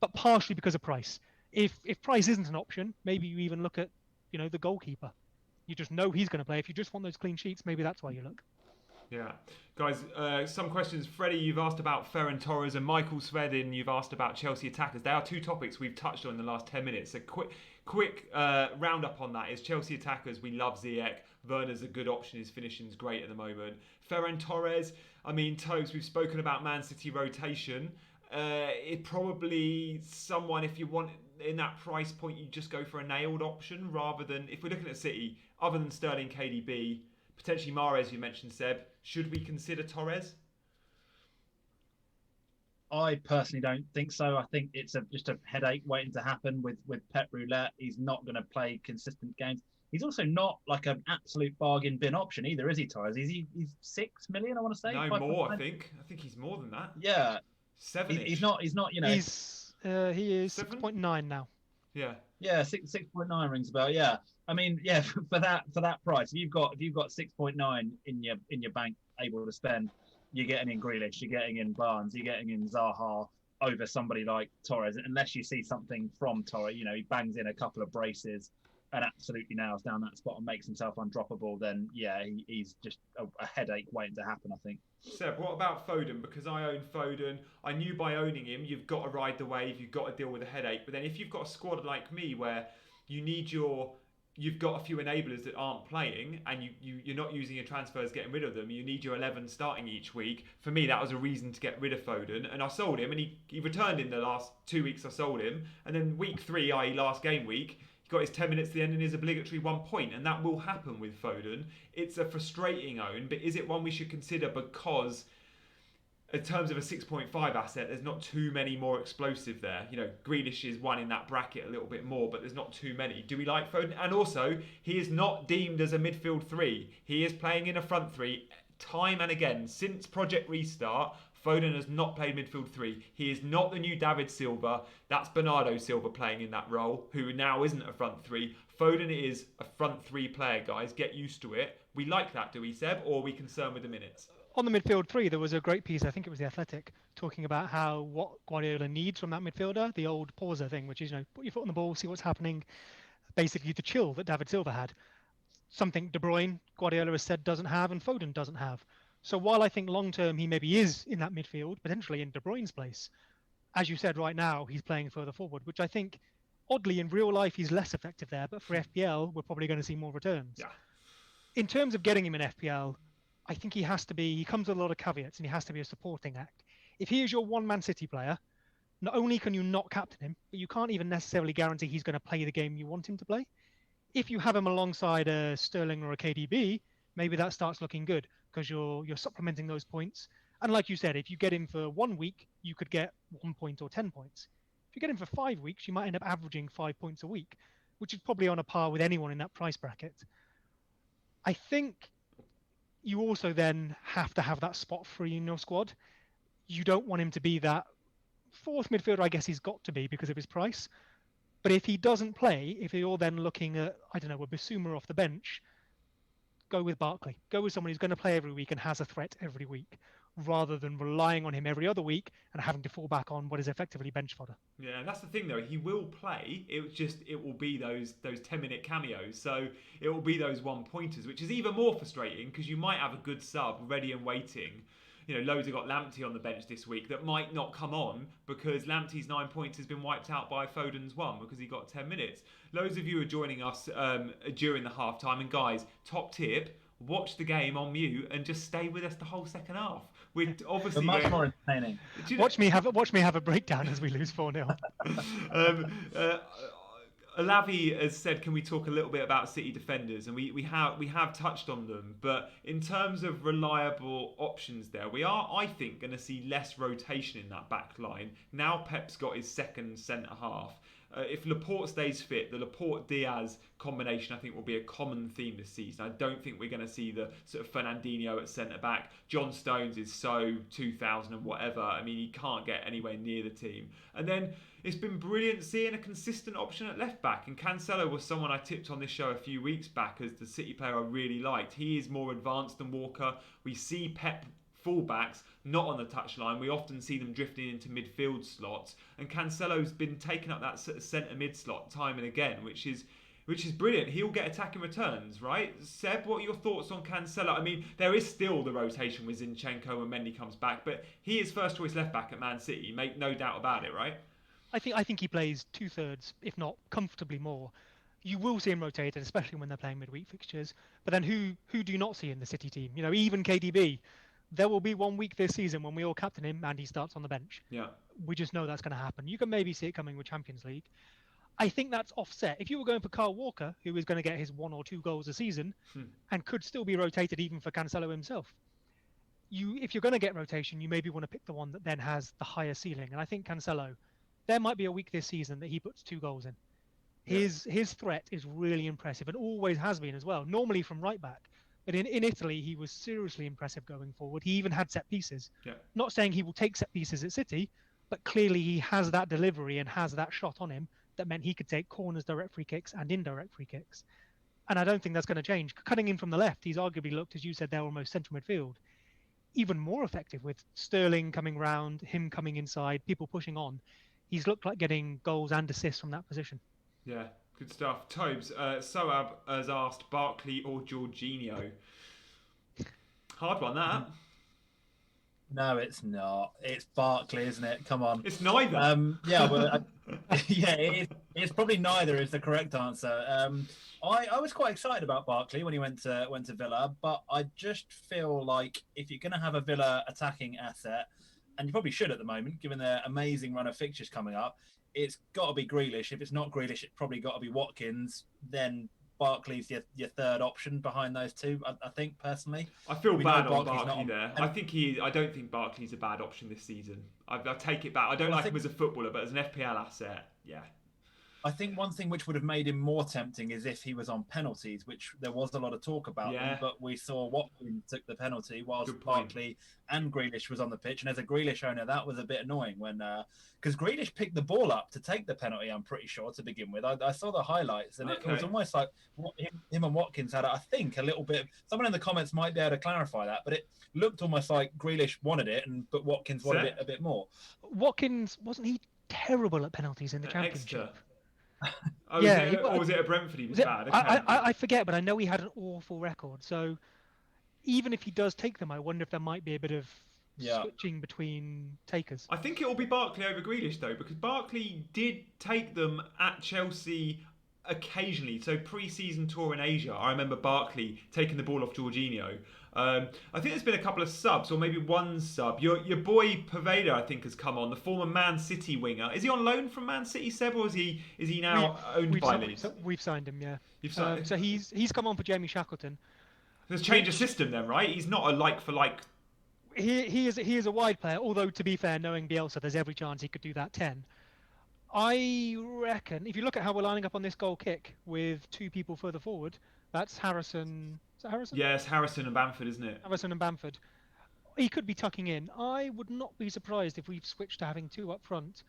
but partially because of price. If price isn't an option, maybe you even look at, the goalkeeper. You just know he's going to play. If you just want those clean sheets, maybe that's why you look. Yeah. Guys, some questions. Freddie, you've asked about Ferran Torres, and Michael Svedin, you've asked about Chelsea attackers. They are two topics we've touched on in the last 10 minutes. A quick roundup on that is Chelsea attackers. We love Ziyech. Werner's a good option. His finishing's great at the moment. Ferran Torres, Tobes, we've spoken about Man City rotation. It probably someone, if you want in that price point, you just go for a nailed option rather than, if we're looking at City, other than Sterling, KDB, potentially Mahrez, you mentioned, Seb. Should we consider Torres? I personally don't think so. I think it's just a headache waiting to happen with Pep Roulette. He's not going to play consistent games. He's also not like an absolute bargain bin option either, is he, Torres? He's 6 million, I want to say. No, more, I think. I think he's more than that. Yeah. 7. He's not, He is 6.9 now. Yeah. Yeah, 6.9 rings a bell. Yeah. For that price, if you've got 6.9 in your bank able to spend, you're getting in Grealish, you're getting in Barnes, you're getting in Zaha over somebody like Torres, unless you see something from Torres. He bangs in a couple of braces and absolutely nails down that spot and makes himself undroppable, then yeah, he's just a headache waiting to happen, I think. Seb, what about Foden? Because I own Foden. I knew by owning him, you've got to ride the wave, you've got to deal with a headache. But then if you've got a squad like me where you've got a few enablers that aren't playing and you're not using your transfers, getting rid of them, you need your 11 starting each week. For me, that was a reason to get rid of Foden. And I sold him, and he returned in the last 2 weeks I sold him. And then week 3, i.e. last game week, got his 10 minutes to the end and his obligatory 1 point, and that will happen with Foden. It's a frustrating own, but is it one we should consider because in terms of a 6.5 asset, there's not too many more explosive there. You know, Grealish is one in that bracket a little bit more, but there's not too many. Do we like Foden? And also, he is not deemed as a midfield 3. He is playing in a front 3 time and again. Since Project Restart, Foden has not played midfield 3. He is not the new David Silva. That's Bernardo Silva playing in that role, who now isn't a front 3. Foden is a front 3 player, guys. Get used to it. We like that, do we, Seb? Or are we concerned with the minutes? On the midfield 3, there was a great piece, I think it was The Athletic, talking about how what Guardiola needs from that midfielder, the old pauser thing, which is, put your foot on the ball, see what's happening. Basically, the chill that David Silva had. Something De Bruyne, Guardiola has said, doesn't have, and Foden doesn't have. So while I think long-term he maybe is in that midfield, potentially in De Bruyne's place, as you said right now, he's playing further forward, which I think, oddly, in real life, he's less effective there. But for FPL, we're probably going to see more returns. Yeah. In terms of getting him in FPL, I think he comes with a lot of caveats, and he has to be a supporting act. If he is your one-man City player, not only can you not captain him, but you can't even necessarily guarantee he's going to play the game you want him to play. If you have him alongside a Sterling or a KDB, maybe that starts looking good, because you're supplementing those points. And like you said, if you get him for 1 week, you could get 1 point or 10 points. If you get him for 5 weeks, you might end up averaging 5 points a week, which is probably on a par with anyone in that price bracket. I think you also then have to have that spot free in your squad. You don't want him to be that fourth midfielder, I guess he's got to be because of his price. But if he doesn't play, if you're then looking at, I don't know, a Bissouma off the bench, go with Barkley. Go with someone who's going to play every week and has a threat every week, rather than relying on him every other week and having to fall back on what is effectively bench fodder. Yeah, and that's the thing though. He will play. It will be those 10-minute cameos. So it will be those 1-pointers, which is even more frustrating because you might have a good sub ready and waiting. You know, loads have got Lamptey on the bench this week that might not come on because Lamptey's 9 points has been wiped out by Foden's 1 because he got 10 minutes. Loads of you are joining us during the half-time. And guys, top tip, watch the game on mute and just stay with us the whole second half. We're obviously much more entertaining. Watch me have a breakdown as we lose 4-0. Alavi has said, can we talk a little bit about City defenders? And we have touched on them, but in terms of reliable options there, we are, I think, going to see less rotation in that back line. Now Pep's got his second centre-half. If Laporte stays fit, the Laporte-Diaz combination, I think, will be a common theme this season. I don't think we're going to see the sort of Fernandinho at centre-back. John Stones is so 2000 and whatever. I mean, he can't get anywhere near the team. And then it's been brilliant seeing a consistent option at left-back. And Cancelo was someone I tipped on this show a few weeks back as the City player I really liked. He is more advanced than Walker. We see Pep fullbacks not on the touchline. We often see them drifting into midfield slots, and Cancelo's been taking up that sort of centre mid slot time and again, which is brilliant. He'll get attacking returns, right? Seb, what are your thoughts on Cancelo? I mean, there is still the rotation with Zinchenko when Mendy comes back, but he is first choice left back at Man City. Make no doubt about it, right? I think he plays 2/3, if not comfortably more. You will see him rotated, especially when they're playing midweek fixtures. But then who do you not see in the City team? You know, even KDB. There will be 1 week this season when we all captain him and he starts on the bench. Yeah. We just know that's going to happen. You can maybe see it coming with Champions League. I think that's offset. If you were going for Kyle Walker, who is going to get his 1 or 2 goals a season and could still be rotated even for Cancelo himself, if you're going to get rotation, you maybe want to pick the one that then has the higher ceiling. And I think Cancelo, there might be a week this season that he puts 2 goals in. His threat is really impressive and always has been as well, normally from right back. But in Italy, he was seriously impressive going forward. He even had set pieces. Yeah. Not saying he will take set pieces at City, but clearly he has that delivery and has that shot on him that meant he could take corners, direct free kicks, and indirect free kicks. And I don't think that's going to change. Cutting in from the left, he's arguably looked, as you said, there almost central midfield. Even more effective with Sterling coming round, him coming inside, people pushing on. He's looked like getting goals and assists from that position. Yeah, Good stuff. Tobes, Soab has asked Barkley or Jorginho. Hard one, that. No, it's not. It's Barkley, isn't it? Come on. It's neither. It's probably neither is the correct answer. I was quite excited about Barkley when he went to Villa, but I just feel like if you're going to have a Villa attacking asset, and you probably should at the moment, given their amazing run of fixtures coming up, it's got to be Grealish. If it's not Grealish, it's probably got to be Watkins. Then Barkley's your third option behind those two, I think, personally. I feel bad on Barkley there. I don't think Barkley's a bad option this season. I take it back. I don't like him as a footballer, but as an FPL asset, yeah. I think one thing which would have made him more tempting is if he was on penalties, which there was a lot of talk about them, but we saw Watkins took the penalty whilst Barkley and Grealish was on the pitch. And as a Grealish owner, that was a bit annoying when because Grealish picked the ball up to take the penalty, I'm pretty sure, to begin with. I saw the highlights, and it was almost like him and Watkins had, I think, a little bit. Someone in the comments might be able to clarify that, but it looked almost like Grealish wanted it, but Watkins wanted it a bit more. Watkins, wasn't he terrible at penalties in the Championship? Was it at Brentford he was bad? Okay. I forget, but I know he had an awful record. So even if he does take them, I wonder if there might be a bit of switching between takers. I think it will be Barkley over Grealish, though, because Barkley did take them at Chelsea occasionally. So pre-season tour in Asia, I remember Barkley taking the ball off Jorginho. I think there's been a couple of subs, or maybe one sub. Your boy Poveda, I think, has come on, the former Man City winger. Is he on loan from Man City, Seb, or is he now owned by Leeds? We've signed him, yeah. You've signed him? So he's come on for Jamie Shackleton. There's changed the system then, right? He's not a like for like. He is a wide player, although to be fair, knowing Bielsa, there's every chance he could do that 10. I reckon if you look at how we're lining up on this goal kick with two people further forward, that's Harrison. Is that Harrison? Yes, Harrison and Bamford, isn't it? Harrison and Bamford. He could be tucking in. I would not be surprised if we've switched to having two up front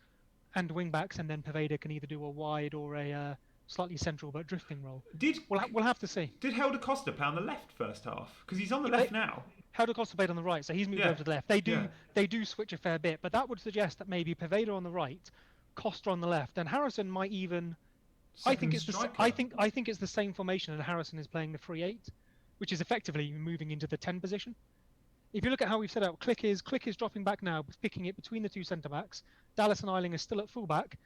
and wing backs, and then Poveda can either do a wide or a slightly central but drifting role. We'll have to see. Did Helder Costa play on the left first half? Because he's on the left now. Helder Costa played on the right, so he's moved over to the left. They do switch a fair bit, but that would suggest that maybe Poveda on the right, Costa on the left, and Harrison might even. I think it's the same formation, and Harrison is playing the 3-8, which is effectively moving into the 10 position. If you look at how we've set out, Click is dropping back now, picking it between the two centre backs. Dallas and Ayling are still at full back.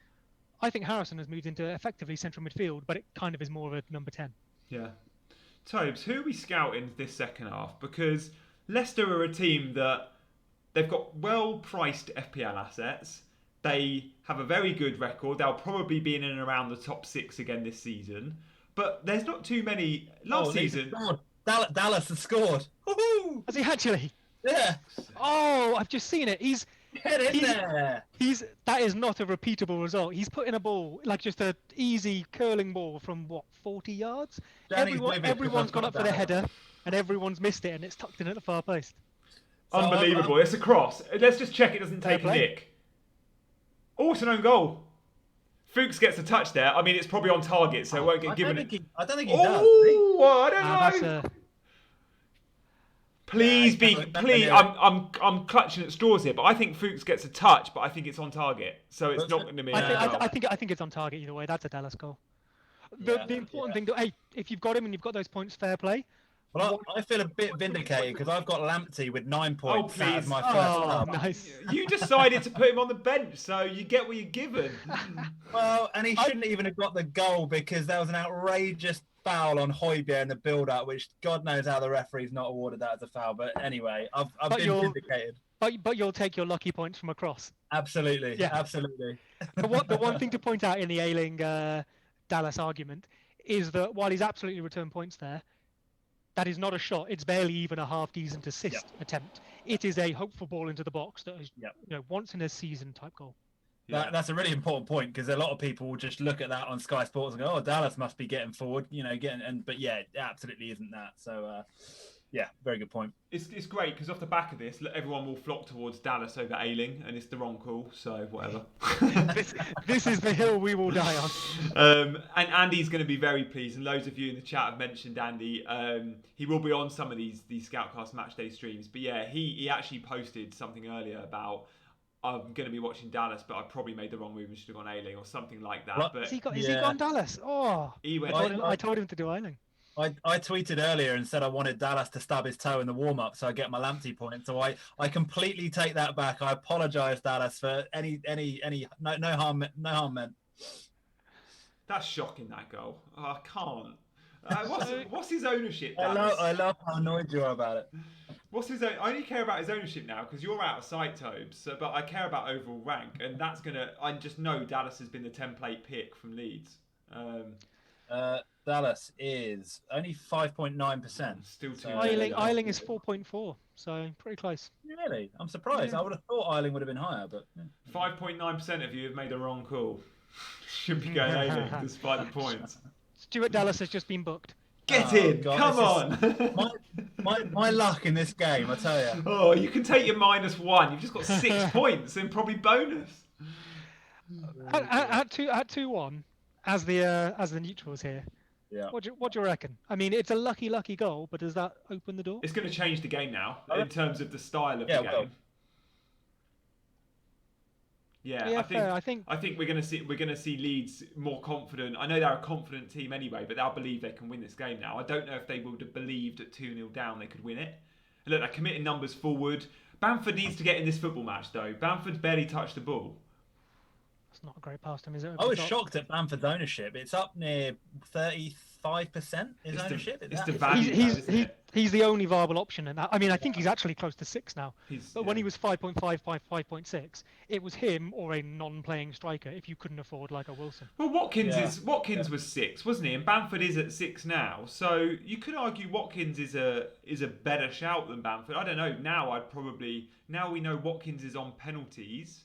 I think Harrison has moved into effectively central midfield, but it kind of is more of a number 10. Yeah. Tobes, who are we scouting this second half? Because Leicester are a team that they've got well-priced FPL assets. They have a very good record. They'll probably be in and around the top 6 again this season. But there's not too many. Last season, Dallas has scored. Woohoo! Has he actually? Yeah. Oh, I've just seen it. Get in there. That is not a repeatable result. He's putting a ball, like just an easy curling ball from 40 yards. Everyone's gone up for the header, and everyone's missed it, and it's tucked in at the far post. So unbelievable. It's a cross. Let's just check it doesn't take a nick. Oh, it's an own goal. Fuchs gets a touch there. I mean, it's probably on target, so it won't get given. I don't think he does. Oh, I don't know. Please. I'm clutching at straws here, but I think Fuchs gets a touch, but I think it's on target, so it's not going to be. I think it's on target either way. That's a Dallas goal. The important thing, hey, if you've got him and you've got those points, fair play. Well, I feel a bit vindicated because I've got Lamptey with 9 points. That is my first nice. You decided to put him on the bench, so you get what you're given. Well, and he shouldn't even have got the goal because there was an outrageous foul on Højbjerg in the build-up, which God knows how the referee's not awarded that as a foul. But anyway, I've been vindicated. But you'll take your lucky points from a cross. Absolutely, absolutely. The one thing to point out in the Ayling Dallas argument is that while he's absolutely returned points there, that is not a shot. It's barely even a half-decent assist attempt. It is a hopeful ball into the box that is, once in a season type goal. That's a really important point because a lot of people will just look at that on Sky Sports and go, "Oh, Dallas must be getting forward," but yeah, it absolutely isn't that. So, very good point. It's great because off the back of this, everyone will flock towards Dallas over Ayling, and it's the wrong call. So whatever. this is the hill we will die on. And Andy's going to be very pleased, and loads of you in the chat have mentioned Andy. He will be on some of these Scoutcast Matchday streams, but yeah, he actually posted something earlier about I'm going to be watching Dallas, but I probably made the wrong move and should have gone Ayling or something like that. What? But Has he gone Dallas? Oh, he went. I told him to do Ayling. I tweeted earlier and said I wanted Dallas to stub his toe in the warm-up so I get my Lamptey point. So I completely take that back. I apologise, Dallas, for any no harm meant. That's shocking, that goal. Oh, I can't. What's his ownership? I love how annoyed you are about it. What's his? I only care about his ownership now because you're out of sight, Tobes. But I care about overall rank, and that's gonna. I just know Dallas has been the template pick from Leeds. Dallas is only 5.9%. Still too. Ayling is 4.4, so pretty close. Really, I'm surprised. Yeah. I would have thought Ayling would have been higher, but 5.9% of you have made the wrong call. Should be going Ayling despite the points. Stuart Dallas has just been booked. Get in! God, Come on! my luck in this game, I tell you. Oh, you can take your -1. You've just got 6 points and probably bonus. At 2-1, as the neutrals here. Yeah. What do you reckon? I mean, it's a lucky goal, but does that open the door? It's going to change the game now in terms of the style of the game. Well. Yeah, fair. I think we're going to see Leeds more confident. I know they're a confident team anyway, but they'll believe they can win this game now. I don't know if they would have believed at 2-0 down they could win it. Look, they're committing numbers forward. Bamford needs to get in this football match though. Bamford's barely touched the ball. It's not a great pass to him, is it? I was shocked at Bamford's ownership. It's up near 35%. His ownership. It's the value. He's the only viable option in that. I mean, I think he's actually close to 6 now. But when he was 5.5, 5.6, it was him or a non-playing striker if you couldn't afford like a Wilson. Well, Watkins was 6, wasn't he? And Bamford is at 6 now. So you could argue Watkins is a better shout than Bamford. I don't know. Now we know Watkins is on penalties.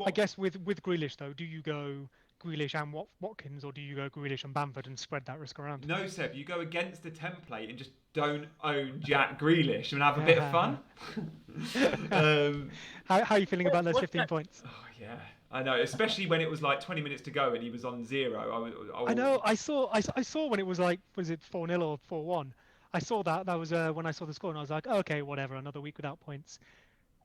I guess with Grealish though, do you go Grealish and Watkins, or do you go Grealish and Bamford and spread that risk around? No, Seb, you go against the template and just don't own Jack Grealish and have a bit of fun. How are you feeling about those 15 points? Oh yeah, I know, especially when it was like 20 minutes to go and he was on 0. I know. I saw when it was like, was it 4-0 or 4-1? I saw that. That was when I saw the score, and I was like, oh, okay, whatever, another week without points.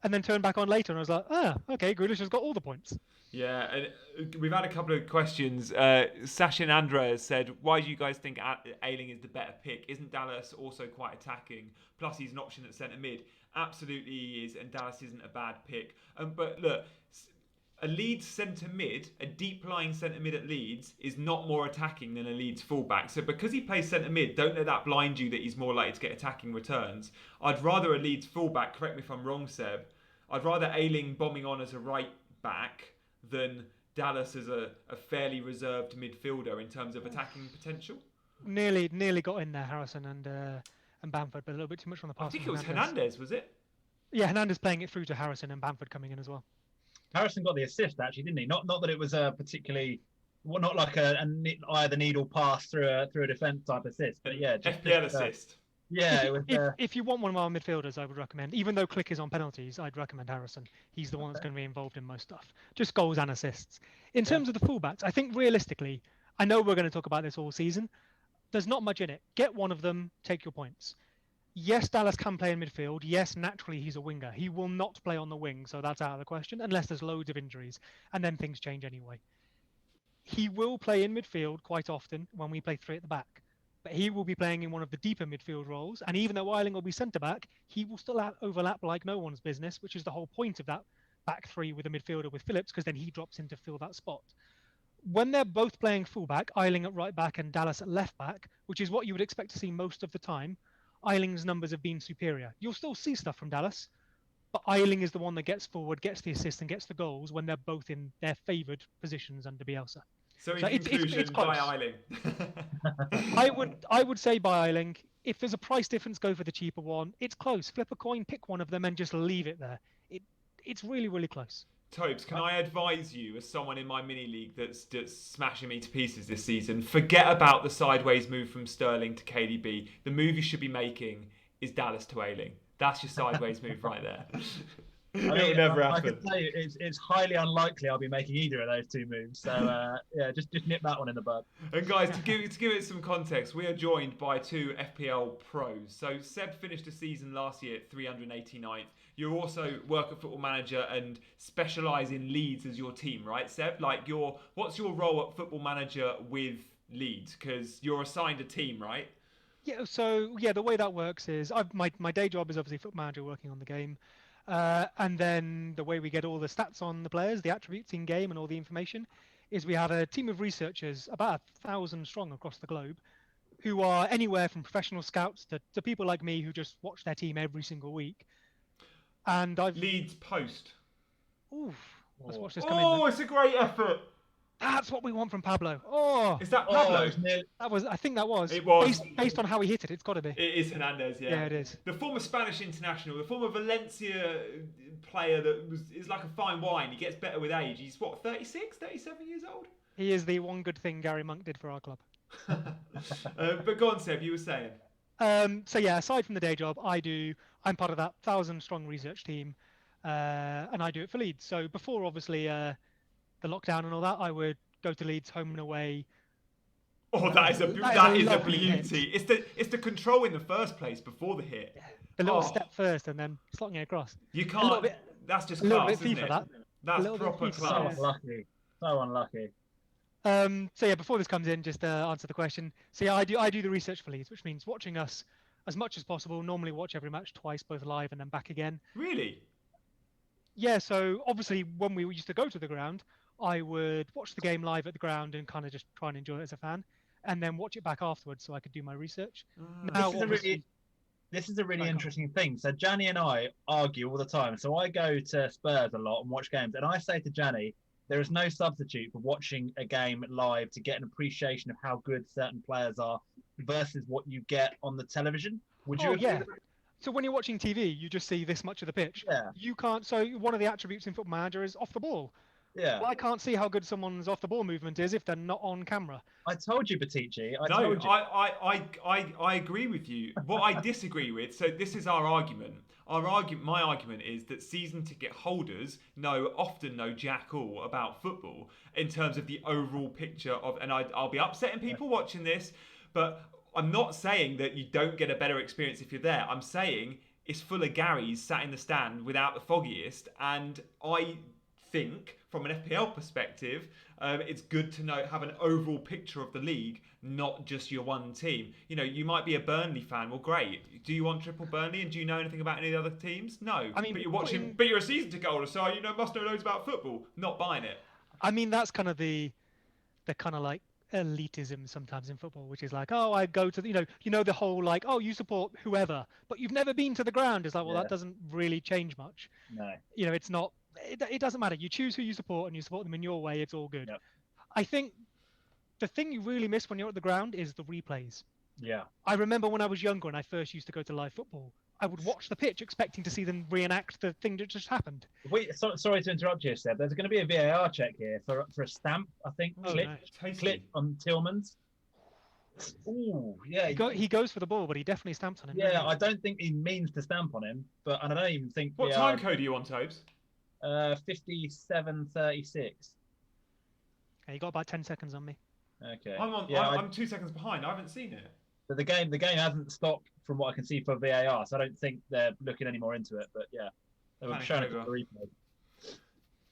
And then turned back on later, and I was like, okay, Grealish has got all the points. Yeah, and we've had a couple of questions. Sashin Andrea said, why do you guys think Ayling is the better pick? Isn't Dallas also quite attacking? Plus, he's an option at centre mid. Absolutely he is, and Dallas isn't a bad pick. But look, a Leeds centre mid, a deep-lying centre mid at Leeds, is not more attacking than a Leeds fullback. So because he plays centre mid, don't let that blind you that he's more likely to get attacking returns. I'd rather a Leeds fullback, correct me if I'm wrong, Seb, I'd rather Ayling bombing on as a right back than Dallas as a fairly reserved midfielder in terms of attacking potential. Nearly got in there, Harrison and Bamford, but a little bit too much on the pass. I think it was Hernandez, was it? Yeah, Hernandez playing it through to Harrison and Bamford coming in as well. Harrison got the assist actually, didn't he? Not that it was a particularly, well, not like a eye of the needle pass through a defence type assist, but yeah, FPL assist. Yeah, it was, if you want one of our midfielders, I would recommend, even though Click is on penalties, I'd recommend Harrison. He's the one that's going to be involved in most stuff. Just goals and assists. In terms of the fullbacks, I think realistically, I know we're going to talk about this all season. There's not much in it. Get one of them, take your points. Yes, Dallas can play in midfield. Yes, naturally he's a winger. He will not play on the wing, so that's out of the question, unless there's loads of injuries, and then things change anyway. He will play in midfield quite often when we play 3 at the back. But he will be playing in one of the deeper midfield roles, and even though Ayling will be centre-back, he will still overlap like no one's business, which is the whole point of that back 3 with a midfielder with Phillips, because then he drops in to fill that spot. When they're both playing full-back, Ayling at right-back and Dallas at left-back, which is what you would expect to see most of the time, Ayling's numbers have been superior. You'll still see stuff from Dallas, but Ayling is the one that gets forward, gets the assist, and gets the goals when they're both in their favoured positions under Bielsa. So in conclusion, it's by Ayling. I would say by Ayling. If there's a price difference, go for the cheaper one. It's close. Flip a coin, pick one of them, and just leave it there. It's really, really close. Tobes, can I advise you, as someone in my mini league that's smashing me to pieces this season, forget about the sideways move from Sterling to KDB. The move you should be making is Dallas to Ayling. That's your sideways move right there. It will never happen. I can tell you, it's highly unlikely I'll be making either of those 2 moves. So yeah, just nip that one in the bud. And guys, to give it some context, we are joined by 2 FPL pros. So Seb finished the season last year at 389th. you also work at Football Manager and specialise in Leeds as your team, right, Seb? Like, what's your role at Football Manager with Leeds? Because you're assigned a team, right? Yeah, so the way that works is my day job is obviously Football Manager working on the game. And then the way we get all the stats on the players, the attributes in game and all the information is we have a team of researchers, about 1,000 strong across the globe, who are anywhere from professional scouts to people like me who just watch their team every single week. And Leeds Post. Oof, let's watch this come in. Oh, it's a great effort. That's what we want from Pablo. Oh, Is that Pablo? I think that was. It was. Based on how he hit it, it's got to be. It is Hernandez, yeah. Yeah, it is. The former Spanish international, the former Valencia player that is like a fine wine. He gets better with age. He's what, 36, 37 years old? He is the one good thing Gary Monk did for our club. But go on, Seb, you were saying. So yeah, aside from the day job, I'm part of that 1,000 strong research team, and I do it for Leeds. So before obviously the lockdown and all that, I would go to Leeds home and away. Oh, that is a lovely beauty. It's the control in the first place before the hit. Yeah. The little step first and then slotting it across. You can't. That's just class, isn't it? That's proper class. So unlucky. So unlucky. So yeah, before this comes in, just to answer the question. So yeah, I do the research for Leeds, which means watching us as much as possible. Normally watch every match twice, both live and then back again. Really? Yeah. So obviously, when we used to go to the ground, I would watch the game live at the ground and kind of just try and enjoy it as a fan, and then watch it back afterwards so I could do my research. Now, this is a really interesting thing. So Gianni and I argue all the time. So I go to Spurs a lot and watch games, and I say to Gianni, there is no substitute for watching a game live to get an appreciation of how good certain players are versus what you get on the television. Would you agree? Yeah. So when you're watching TV, you just see this much of the pitch. Yeah. You can't. So one of the attributes in Football Manager is off the ball. Yeah. Well, I can't see how good someone's off the ball movement is if they're not on camera. I told you, Batici. I agree with you. What I disagree with, so this is our argument. My argument is that season ticket holders often know jack all about football in terms of the overall picture of, and I'll be upsetting people watching this, but I'm not saying that you don't get a better experience if you're there. I'm saying it's full of Garys sat in the stand without the foggiest, and I think from an FPL perspective, it's good to have an overall picture of the league, not just your one team. You might be a Burnley fan. Well, great. Do you want triple Burnley, and do you know anything about any of the other teams? No. I mean, but you're watching. But you're a season ticket holder, so must know loads about football. Not buying it. I mean, that's kind of the kind of like elitism sometimes in football, which is like, oh, I go to the whole like, oh, you support whoever, but you've never been to the ground. It's like, well, that doesn't really change much. No. It's not. It doesn't matter. You choose who you support and you support them in your way. It's all good. Yep. I think the thing you really miss when you're at the ground is the replays. Yeah. I remember when I was younger and I first used to go to live football, I would watch the pitch expecting to see them reenact the thing that just happened. Wait, sorry to interrupt you, Seb. There's going to be a VAR check here for a stamp, I think. Clip on Tillman's. Ooh, yeah. He goes for the ball, but he definitely stamps on him. Yeah, I don't think he means to stamp on him, but I don't even think. What time code are you on, Tobes? 57:36. Okay, you got about 10 seconds on me. Okay. I'm 2 seconds behind. I haven't seen it. But the game hasn't stopped from what I can see for VAR, so I don't think they're looking any more into it. But yeah, they were showing it for the replay.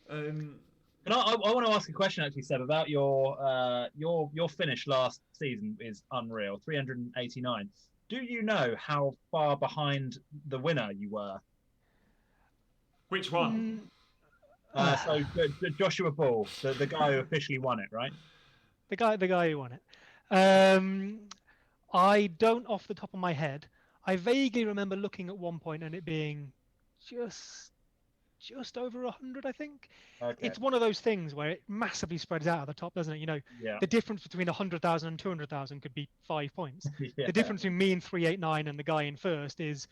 And I want to ask a question actually, Seb, about your finish last season is unreal, 389. Do you know how far behind the winner you were? Which one? So Joshua Ball, the guy who officially won it, right? The guy who won it. I don't off the top of my head. I vaguely remember looking at one point and it being just over 100, I think. Okay. It's one of those things where it massively spreads out at the top, doesn't it? The difference between 100,000 and 200,000 could be 5 points. The difference between me and 389 and the guy in first is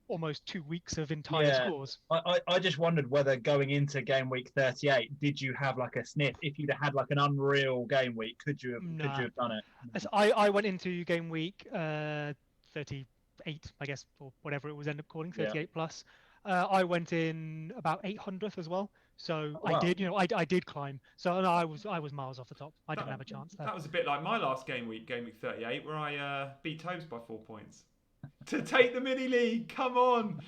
almost 2 weeks of entire scores. I just wondered whether going into game week 38, did you have like a sniff? If you'd had like an unreal game week, could you have done it? I went into game week 38, I guess, or whatever it was end up calling, 38 plus. I went in about 800th as well, so I did. I did climb. So no, I was miles off the top. I didn't have a chance there. That was a bit like my last game week 38, where I beat Tobes by 4 points to take the mini league. Come on.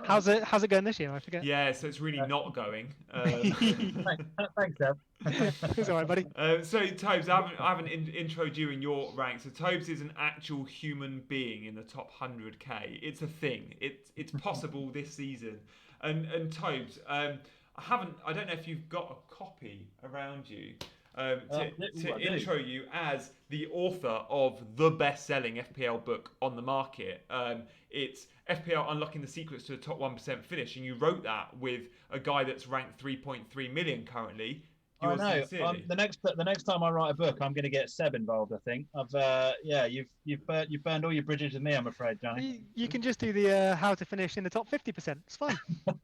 How's it going this year? I forget. Yeah, so it's really not going. Thanks, Seb. It's all right, buddy. So Tobes, I haven't introed you in your ranks. So Tobes is an actual human being in the top 100k. It's a thing. It's possible this season. And Tobes, I don't know if you've got a copy around you. To intro you as the author of the best-selling FPL book on the market. It's FPL Unlocking the Secrets to the Top 1% Finish, and you wrote that with a guy that's ranked 3.3 million currently. I know. The next time I write a book, I'm going to get Seb involved. I think. You've burned all your bridges with me. I'm afraid, Johnny. You can just do the how to finish in the top 50%. It's fine.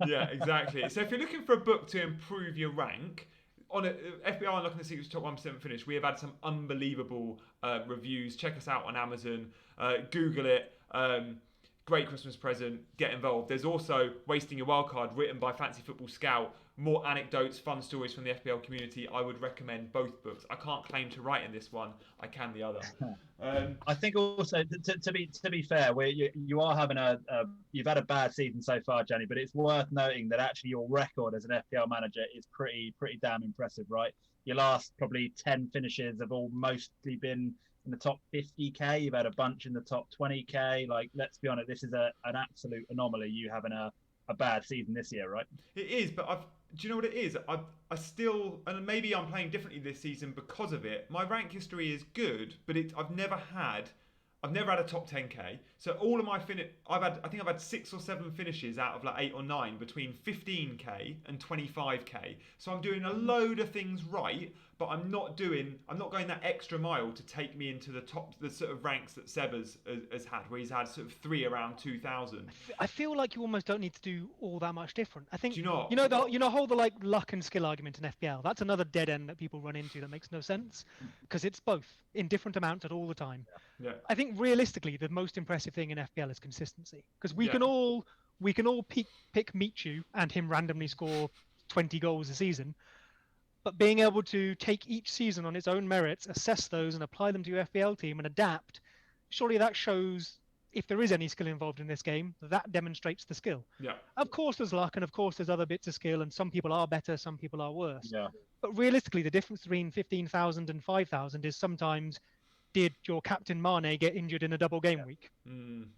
Yeah, exactly. So if you're looking for a book to improve your rank, on FPL Unlocking the Secrets to Top 1% Finish, we have had some unbelievable reviews. Check us out on Amazon. Google it. Great Christmas present. Get involved. There's also Wasting Your Wildcard, written by Fancy Football Scout. More anecdotes, fun stories from the FPL community. I would recommend both books. I can't claim to write in this one. I can the other. I think also to be fair, you are having you've had a bad season so far, Gianni. But it's worth noting that actually your record as an FPL manager is pretty damn impressive, right? Your last probably 10 finishes have all mostly been in the top 50k. You've had a bunch in the top 20k. Like, let's be honest, this is an absolute anomaly. You having a bad season this year, right? It is, but do you know what it is? I still, and maybe I'm playing differently this season because of it. My rank history is good, but I've never had a top 10k. So all of my I think I've had 6 or 7 finishes out of like 8 or 9 between 15k and 25k. So I'm doing a load of things right, but I'm not going that extra mile to take me into the sort of ranks that Seb has had, where he's had sort of 3 around 2,000. I feel like you almost don't need to do all that much different. I think Do you not? the whole like luck and skill argument in FPL. That's another dead end that people run into that makes no sense, because it's both in different amounts at all the time. Yeah. I think realistically the most impressive thing in FPL is consistency, because we can all pick Michu and him randomly score 20 goals a season. But being able to take each season on its own merits, assess those and apply them to your FPL team and adapt, surely that shows, if there is any skill involved in this game, that demonstrates the skill. Yeah. Of course there's luck, and of course there's other bits of skill, and some people are better, some people are worse. Yeah. But realistically, the difference between 15,000 and 5,000 is sometimes, did your captain Mane get injured in a double game week?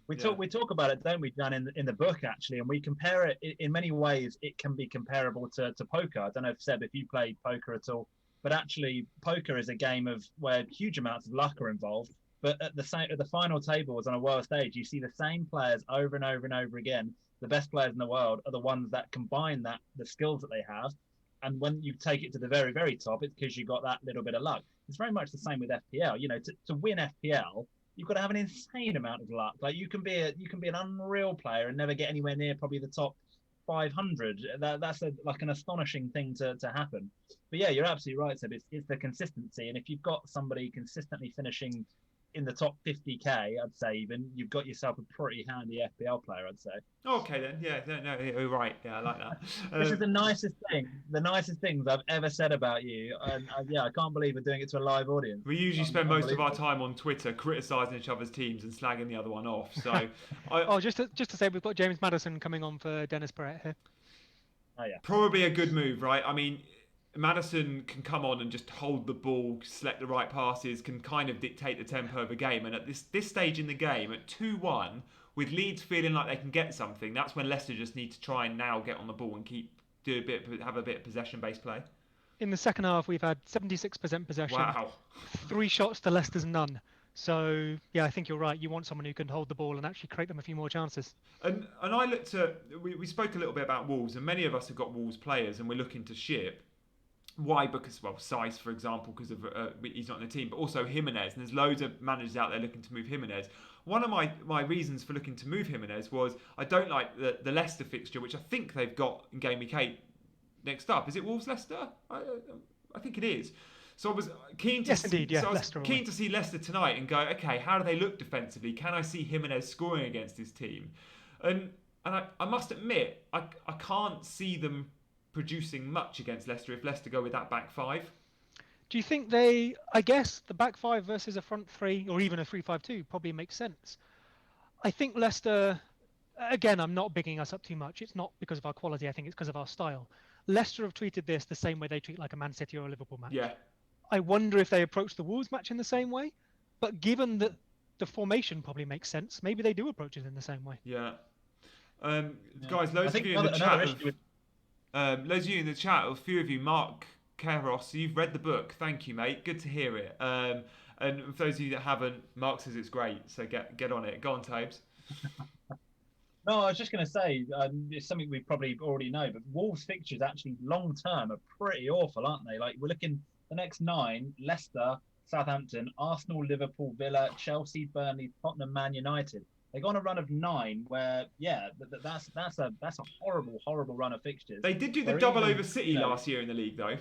We talk about it, don't we, Dan, in the book actually, and we compare it in many ways. It can be comparable to poker. I don't know if Seb, if you played poker at all, but actually poker is a game where huge amounts of luck are involved. But at the final tables on a world stage, you see the same players over and over and over again. The best players in the world are the ones that combine the skills that they have. And when you take it to the very, very top, it's because you got that little bit of luck. It's very much the same with FPL. You know, to win FPL, you've got to have an insane amount of luck. Like you can be an unreal player and never get anywhere near probably the top 500. That's like an astonishing thing to happen. But yeah, you're absolutely right, Seb. It's the consistency, and if you've got somebody consistently finishing in the top 50k, I'd say even you've got yourself a pretty handy FPL player, I'd say. Okay then, yeah, no, you're right. Yeah, I like that. This is the nicest things I've ever said about you, and I can't believe we're doing it to a live audience. We usually spend most of our time on Twitter criticising each other's teams and slagging the other one off. So, just to say, we've got James Maddison coming on for Dennis Perret here. Oh yeah, probably a good move, right? I mean, Maddison can come on and just hold the ball, select the right passes, can kind of dictate the tempo of a game. And at this stage in the game, at 2-1, with Leeds feeling like they can get something, that's when Leicester just need to try and now get on the ball and have a bit of possession-based play. In the second half, we've had 76% possession. Wow. 3 shots to Leicester's none. So, yeah, I think you're right. You want someone who can hold the ball and actually create them a few more chances. And I looked at... We spoke a little bit about Wolves, and many of us have got Wolves players, and we're looking to ship. Why? Because, well, Saiss, for example, because of he's not in the team, but also Jimenez. And there's loads of managers out there looking to move Jimenez. One of my reasons for looking to move Jimenez was I don't like the Leicester fixture, which I think they've got in Gameweek 8 next up. Is it Wolves-Leicester? I think it is. So I was keen to keen to see Leicester tonight and go, okay, how do they look defensively? Can I see Jimenez scoring against his team? And I must admit, I can't see them producing much against Leicester if Leicester go with that back 5. Do you think I guess the back 5 versus a front 3 or even a 3-5-2 probably makes sense. I think Leicester, again, I'm not bigging us up too much. It's not because of our quality. I think it's because of our style. Leicester have treated this the same way they treat like a Man City or a Liverpool match. Yeah. I wonder if they approach the Wolves match in the same way. But given that the formation probably makes sense, maybe they do approach it in the same way. Yeah. Guys, loads of you in the chat. A few of you, Mark Keros, you've read the book. Thank you, mate. Good to hear it. And for those of you that haven't, Mark says it's great. So get on it. Go on, Tobes. No, I was just going to say, it's something we probably already know, but Wolves' fixtures actually long term are pretty awful, aren't they? Like, we're looking the next 9: Leicester, Southampton, Arsenal, Liverpool, Villa, Chelsea, Burnley, Tottenham, Man United. They go on a run of 9 where, that's a horrible run of fixtures. They did do the double over City last year in the league, though.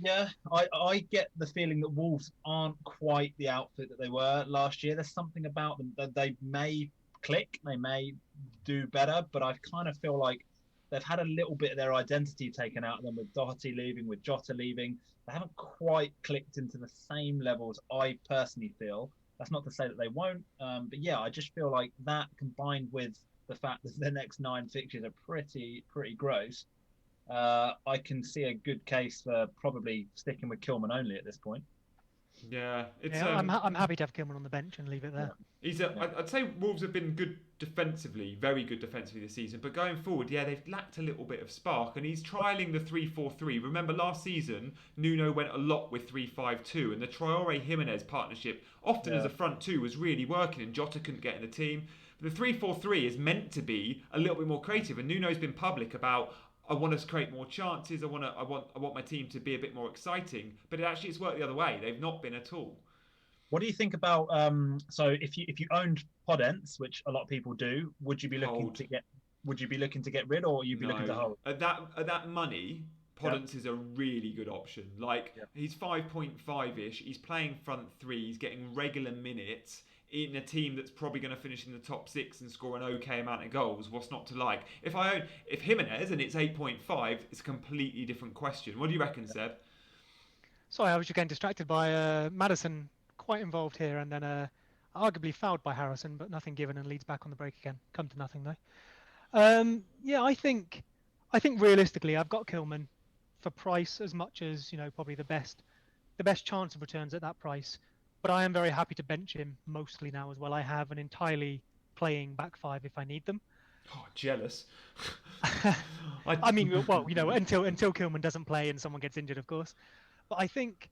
Yeah, I get the feeling that Wolves aren't quite the outfit that they were last year. There's something about them that they may click, they may do better, but I kind of feel like they've had a little bit of their identity taken out of them with Doherty leaving, with Jota leaving. They haven't quite clicked into the same levels, I personally feel. That's not to say that they won't, but yeah, I just feel like that combined with the fact that the next 9 fixtures are pretty gross, I can see a good case for probably sticking with Kilman only at this point. Yeah, I'm happy to have Kilman on the bench and leave it there. I'd say Wolves have been good defensively, very good defensively this season, but going forward, they've lacked a little bit of spark, and he's trialling the 3-4-3. Remember last season, Nuno went a lot with 3-5-2, and the Traore-Jimenez partnership, often as a front two, was really working, and Jota couldn't get in the team. But the 3-4-3 is meant to be a little bit more creative, and Nuno's been public about, I want us to create more chances. I want my team to be a bit more exciting. But it's worked the other way. They've not been at all. What do you think about? So if you owned Podence, which a lot of people do, would you be looking to get? Would you be looking to get rid, or you'd be looking to hold? At that money, Podence is a really good option. He's 5.5-ish. He's playing front three. He's getting regular minutes in a team that's probably going to finish in the top 6 and score an okay amount of goals. What's not to like? If Jimenez and it's 8.5, it's a completely different question. What do you reckon, Seb? Sorry, I was just getting distracted by Maddison, quite involved here, and then arguably fouled by Harrison, but nothing given, and Leeds back on the break again. Come to nothing though. I think realistically, I've got Kilman for price as much as probably the best chance of returns at that price. But I am very happy to bench him mostly now as well. I have an entirely playing back 5 if I need them. Oh, jealous. I mean, well, until Kilman doesn't play and someone gets injured, of course. But I think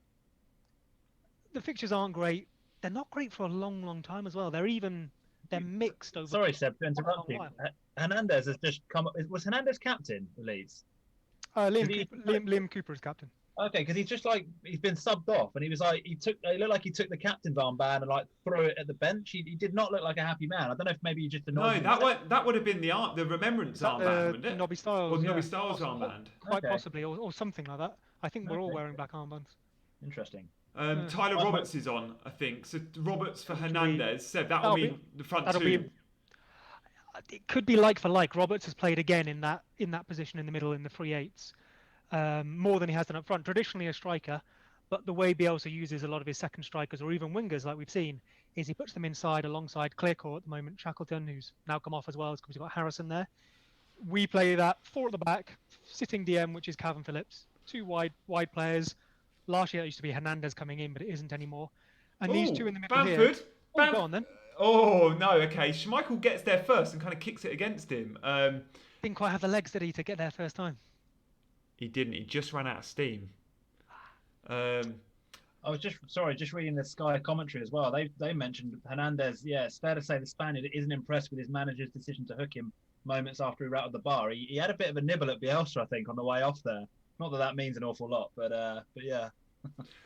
the fixtures aren't great. They're not great for a long time as well. They're mixed over. Sorry, Seb, to interrupt you. Hernandez has just come up. Was Hernandez captain for Leeds? Liam Cooper is captain. Okay, because he's been subbed off, and he looked like he took the captain's armband and threw it at the bench. He did not look like a happy man. I don't know if maybe he just annoyed. No, that would have been the remembrance armband, wouldn't it? Nobby Styles. Or Nobby Styles armband. Quite possibly, or something like that. I think we're all wearing black armbands. Interesting. Tyler Roberts is on, I think. So Roberts for Hernandez. Said that'll be the front two. It could be like for like. Roberts has played again in that position in the middle in the 3/8s. More than he has done up front. Traditionally a striker, but the way Bielsa uses a lot of his second strikers or even wingers, like we've seen, is he puts them inside alongside Clearcourt at the moment, Shackleton, who's now come off as well because we've got Harrison there. We play that 4 at the back, sitting DM, which is Calvin Phillips, 2 wide players. Last year it used to be Hernandez coming in, but it isn't anymore. And these 2 in the middle Bamford. here. Go on then. Oh no, okay. Schmeichel gets there first and kind of kicks it against him. Didn't quite have the legs, did he, to get there first time? He didn't. He just ran out of steam. I was just reading the Sky commentary as well. They mentioned Hernandez. Yeah, it's fair to say the Spaniard isn't impressed with his manager's decision to hook him moments after he rattled the bar. He had a bit of a nibble at Bielsa, I think, on the way off there. Not that means an awful lot, but yeah.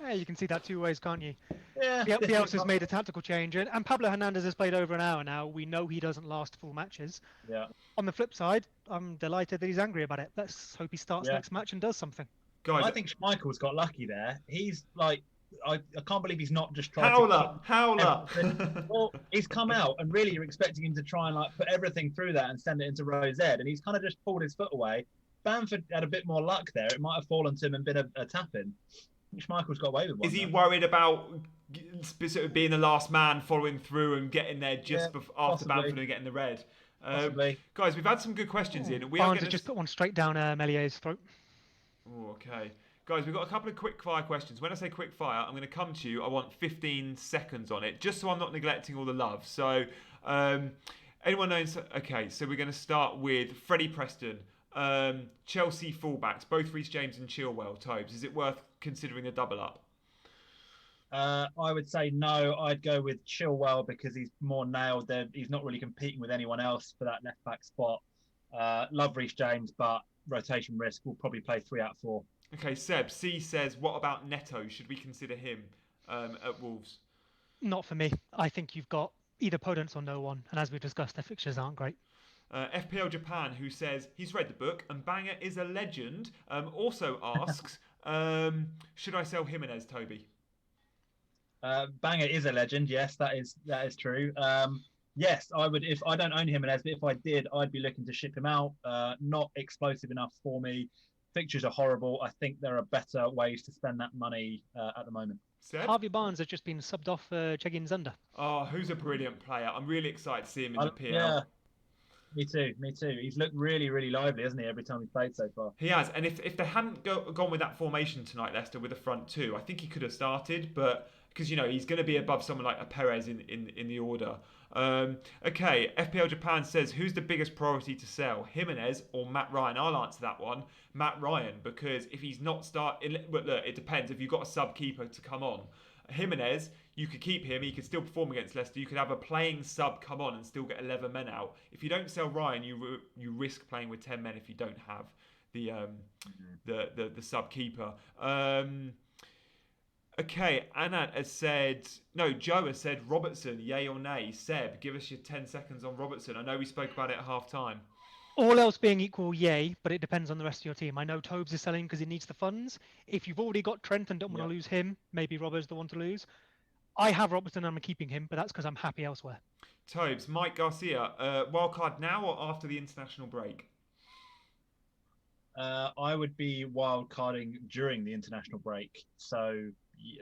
Yeah, you can see that 2 ways, can't you? Yeah. Bielsa's made a tactical change, and Pablo Hernandez has played over an hour now. We know he doesn't last full matches. Yeah. On the flip side, I'm delighted that he's angry about it. Let's hope he starts next match and does something. Guys, I think Schmeichel's got lucky there. He's I can't believe he's not just tried Howler. Well, he's come out, and really you're expecting him to try and put everything through that and send it into row Z, and he's kind of just pulled his foot away. Bamford had a bit more luck there. It might have fallen to him and been a tap-in. Schmeichel's got away with one. Is he worried about sort of being the last man following through and getting there just after Bamford and getting the red? Possibly. Guys, we've had some good questions in. Barnes has just put one straight down Melier's throat. Oh, okay. Guys, we've got a couple of quick fire questions. When I say quick fire, I'm going to come to you. I want 15 seconds on it, just so I'm not neglecting all the love. So, anyone knows? Okay, so we're going to start with Freddie Preston. Chelsea fullbacks, both Reece James and Chilwell. Tobes, is it worth considering a double up? I would say no. I'd go with Chilwell because he's more nailed there. He's not really competing with anyone else for that left back spot. Love Reece James, but rotation risk. Will probably play 3 out of 4. Okay, Seb. C says, what about Neto? Should we consider him at Wolves? Not for me. I think you've got either Podence or no one. And as we discussed, their fixtures aren't great. FPL Japan, who says he's read the book and Banger is a legend, also asks, should I sell Jimenez, Toby? Banger is a legend. Yes, that is true. Yes, I would. If I don't own Jimenez, but if I did, I'd be looking to ship him out. Not explosive enough for me. Fixtures are horrible. I think there are better ways to spend that money at the moment. Seb? Harvey Barnes has just been subbed off Jegin Zunder. Oh, who's a brilliant player. I'm really excited to see him in the PL. Yeah, me too. He's looked really, really lively, hasn't he, every time he's played so far? He has. And if they hadn't gone with that formation tonight, Leicester, with a front two, I think he could have started. But because, he's going to be above someone like a Perez in the order. Okay, FPL Japan says, who's the biggest priority to sell, Jimenez or Matt Ryan? I'll answer that one. Matt Ryan, because if he's not starting... Look, it depends. If you've got a sub-keeper to come on, Jimenez, you could keep him. He could still perform against Leicester. You could have a playing sub come on and still get 11 men out. If you don't sell Ryan, you risk playing with 10 men if you don't have the sub-keeper. Okay, Anat has said... No, Joe has said Robertson, yay or nay. Seb, give us your 10 seconds on Robertson. I know we spoke about it at half-time. All else being equal, yay, but it depends on the rest of your team. I know Tobes is selling because he needs the funds. If you've already got Trent and don't want to lose him, maybe Robert's the one to lose. I have Robertson and I'm keeping him, but that's because I'm happy elsewhere. Tobes, Mike Garcia, wildcard now or after the international break? I would be wildcarding during the international break. So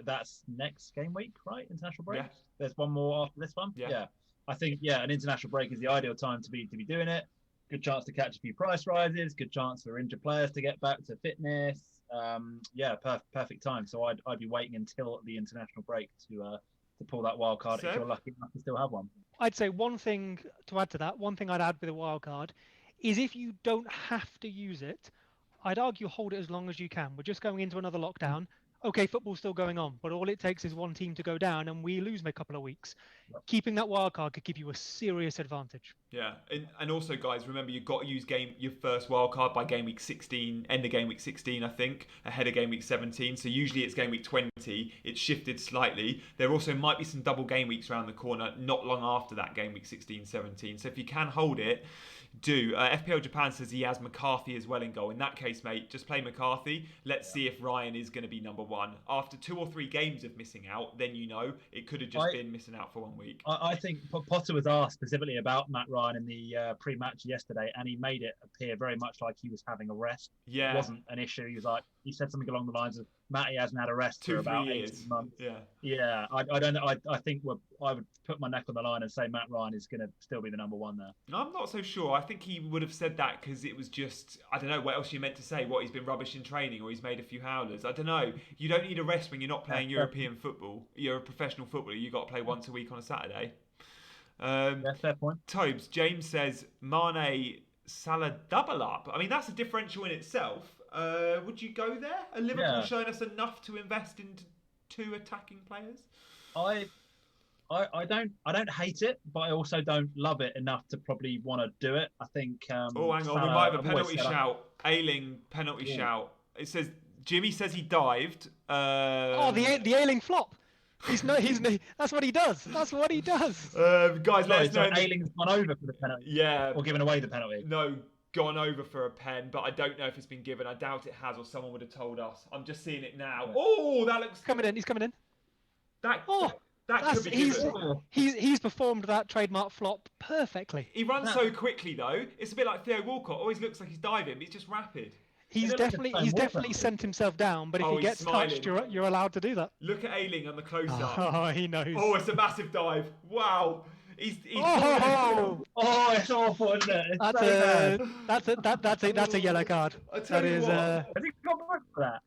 that's next game week, right? International break? Yeah. There's one more after this one? Yeah. I think, an international break is the ideal time to be doing it. Good chance to catch a few price rises. Good chance for injured players to get back to fitness. Perfect time. So I'd be waiting until the international break to pull that wild card if you're lucky enough to still have one. I'd say one thing to add to that. One thing I'd add with a wild card is if you don't have to use it, I'd argue hold it as long as you can. We're just going into another lockdown. Okay, football's still going on, but all it takes is one team to go down and we lose a couple of weeks. Yep. Keeping that wild card could give you a serious advantage. Yeah, and also, guys, remember you've got to use your first wild card by game week 16, end of game week 16, I think, ahead of game week 17. So usually it's game week 20. It's shifted slightly. There also might be some double game weeks around the corner, not long after that game week 16, 17. So if you can hold it, do. FPL Japan says he has McCarthy as well in goal. In that case, mate, just play McCarthy. Let's see if Ryan is going to be number one. After 2 or 3 games of missing out, then it could have just been missing out for 1 week. I think Potter was asked specifically about Matt Ryan in the pre-match yesterday, and he made it appear very much like he was having a rest. Yeah. It wasn't an issue. He said something along the lines of, Matty hasn't had a rest for about 18 months. Yeah. I don't know. I think I would put my neck on the line and say Matt Ryan is going to still be the number one there. I'm not so sure. I think he would have said that because it was just, I don't know what else you meant to say. What, he's been rubbish in training or he's made a few howlers. I don't know. You don't need a rest when you're not playing European football. You're a professional footballer. You've got to play once a week on a Saturday. Fair point. Tobes, James says Mane Salah double up. I mean, that's a differential in itself. Would you go there? Are Liverpool showing us enough to invest into 2 attacking players? I don't hate it, but I also don't love it enough to probably want to do it. I think. Hang on, we might have a penalty shout. Ayling penalty shout. It says Jimmy says he dived. The Ayling flop. That's what he does. That's what he does. Guys, let us know. Ayling's gone over for the penalty. Yeah. Or given away the penalty. No, gone over for a pen, but I don't know if it's been given. I doubt it has, or someone would have told us. I'm just seeing it now. Yeah. Oh, that looks coming in. He's coming in. That could be given. He's performed that trademark flop perfectly. He runs so quickly though. It's a bit like Theo Walcott. Always looks like he's diving, but he's just rapid. He's definitely sent himself down. But if he gets touched, you're allowed to do that. Look at Ayling on the close-up. Oh, he knows. Oh, it's a massive dive. Wow. He's oh, it's awful, isn't it? That's a yellow card. I tell you what. Has he got booked for that?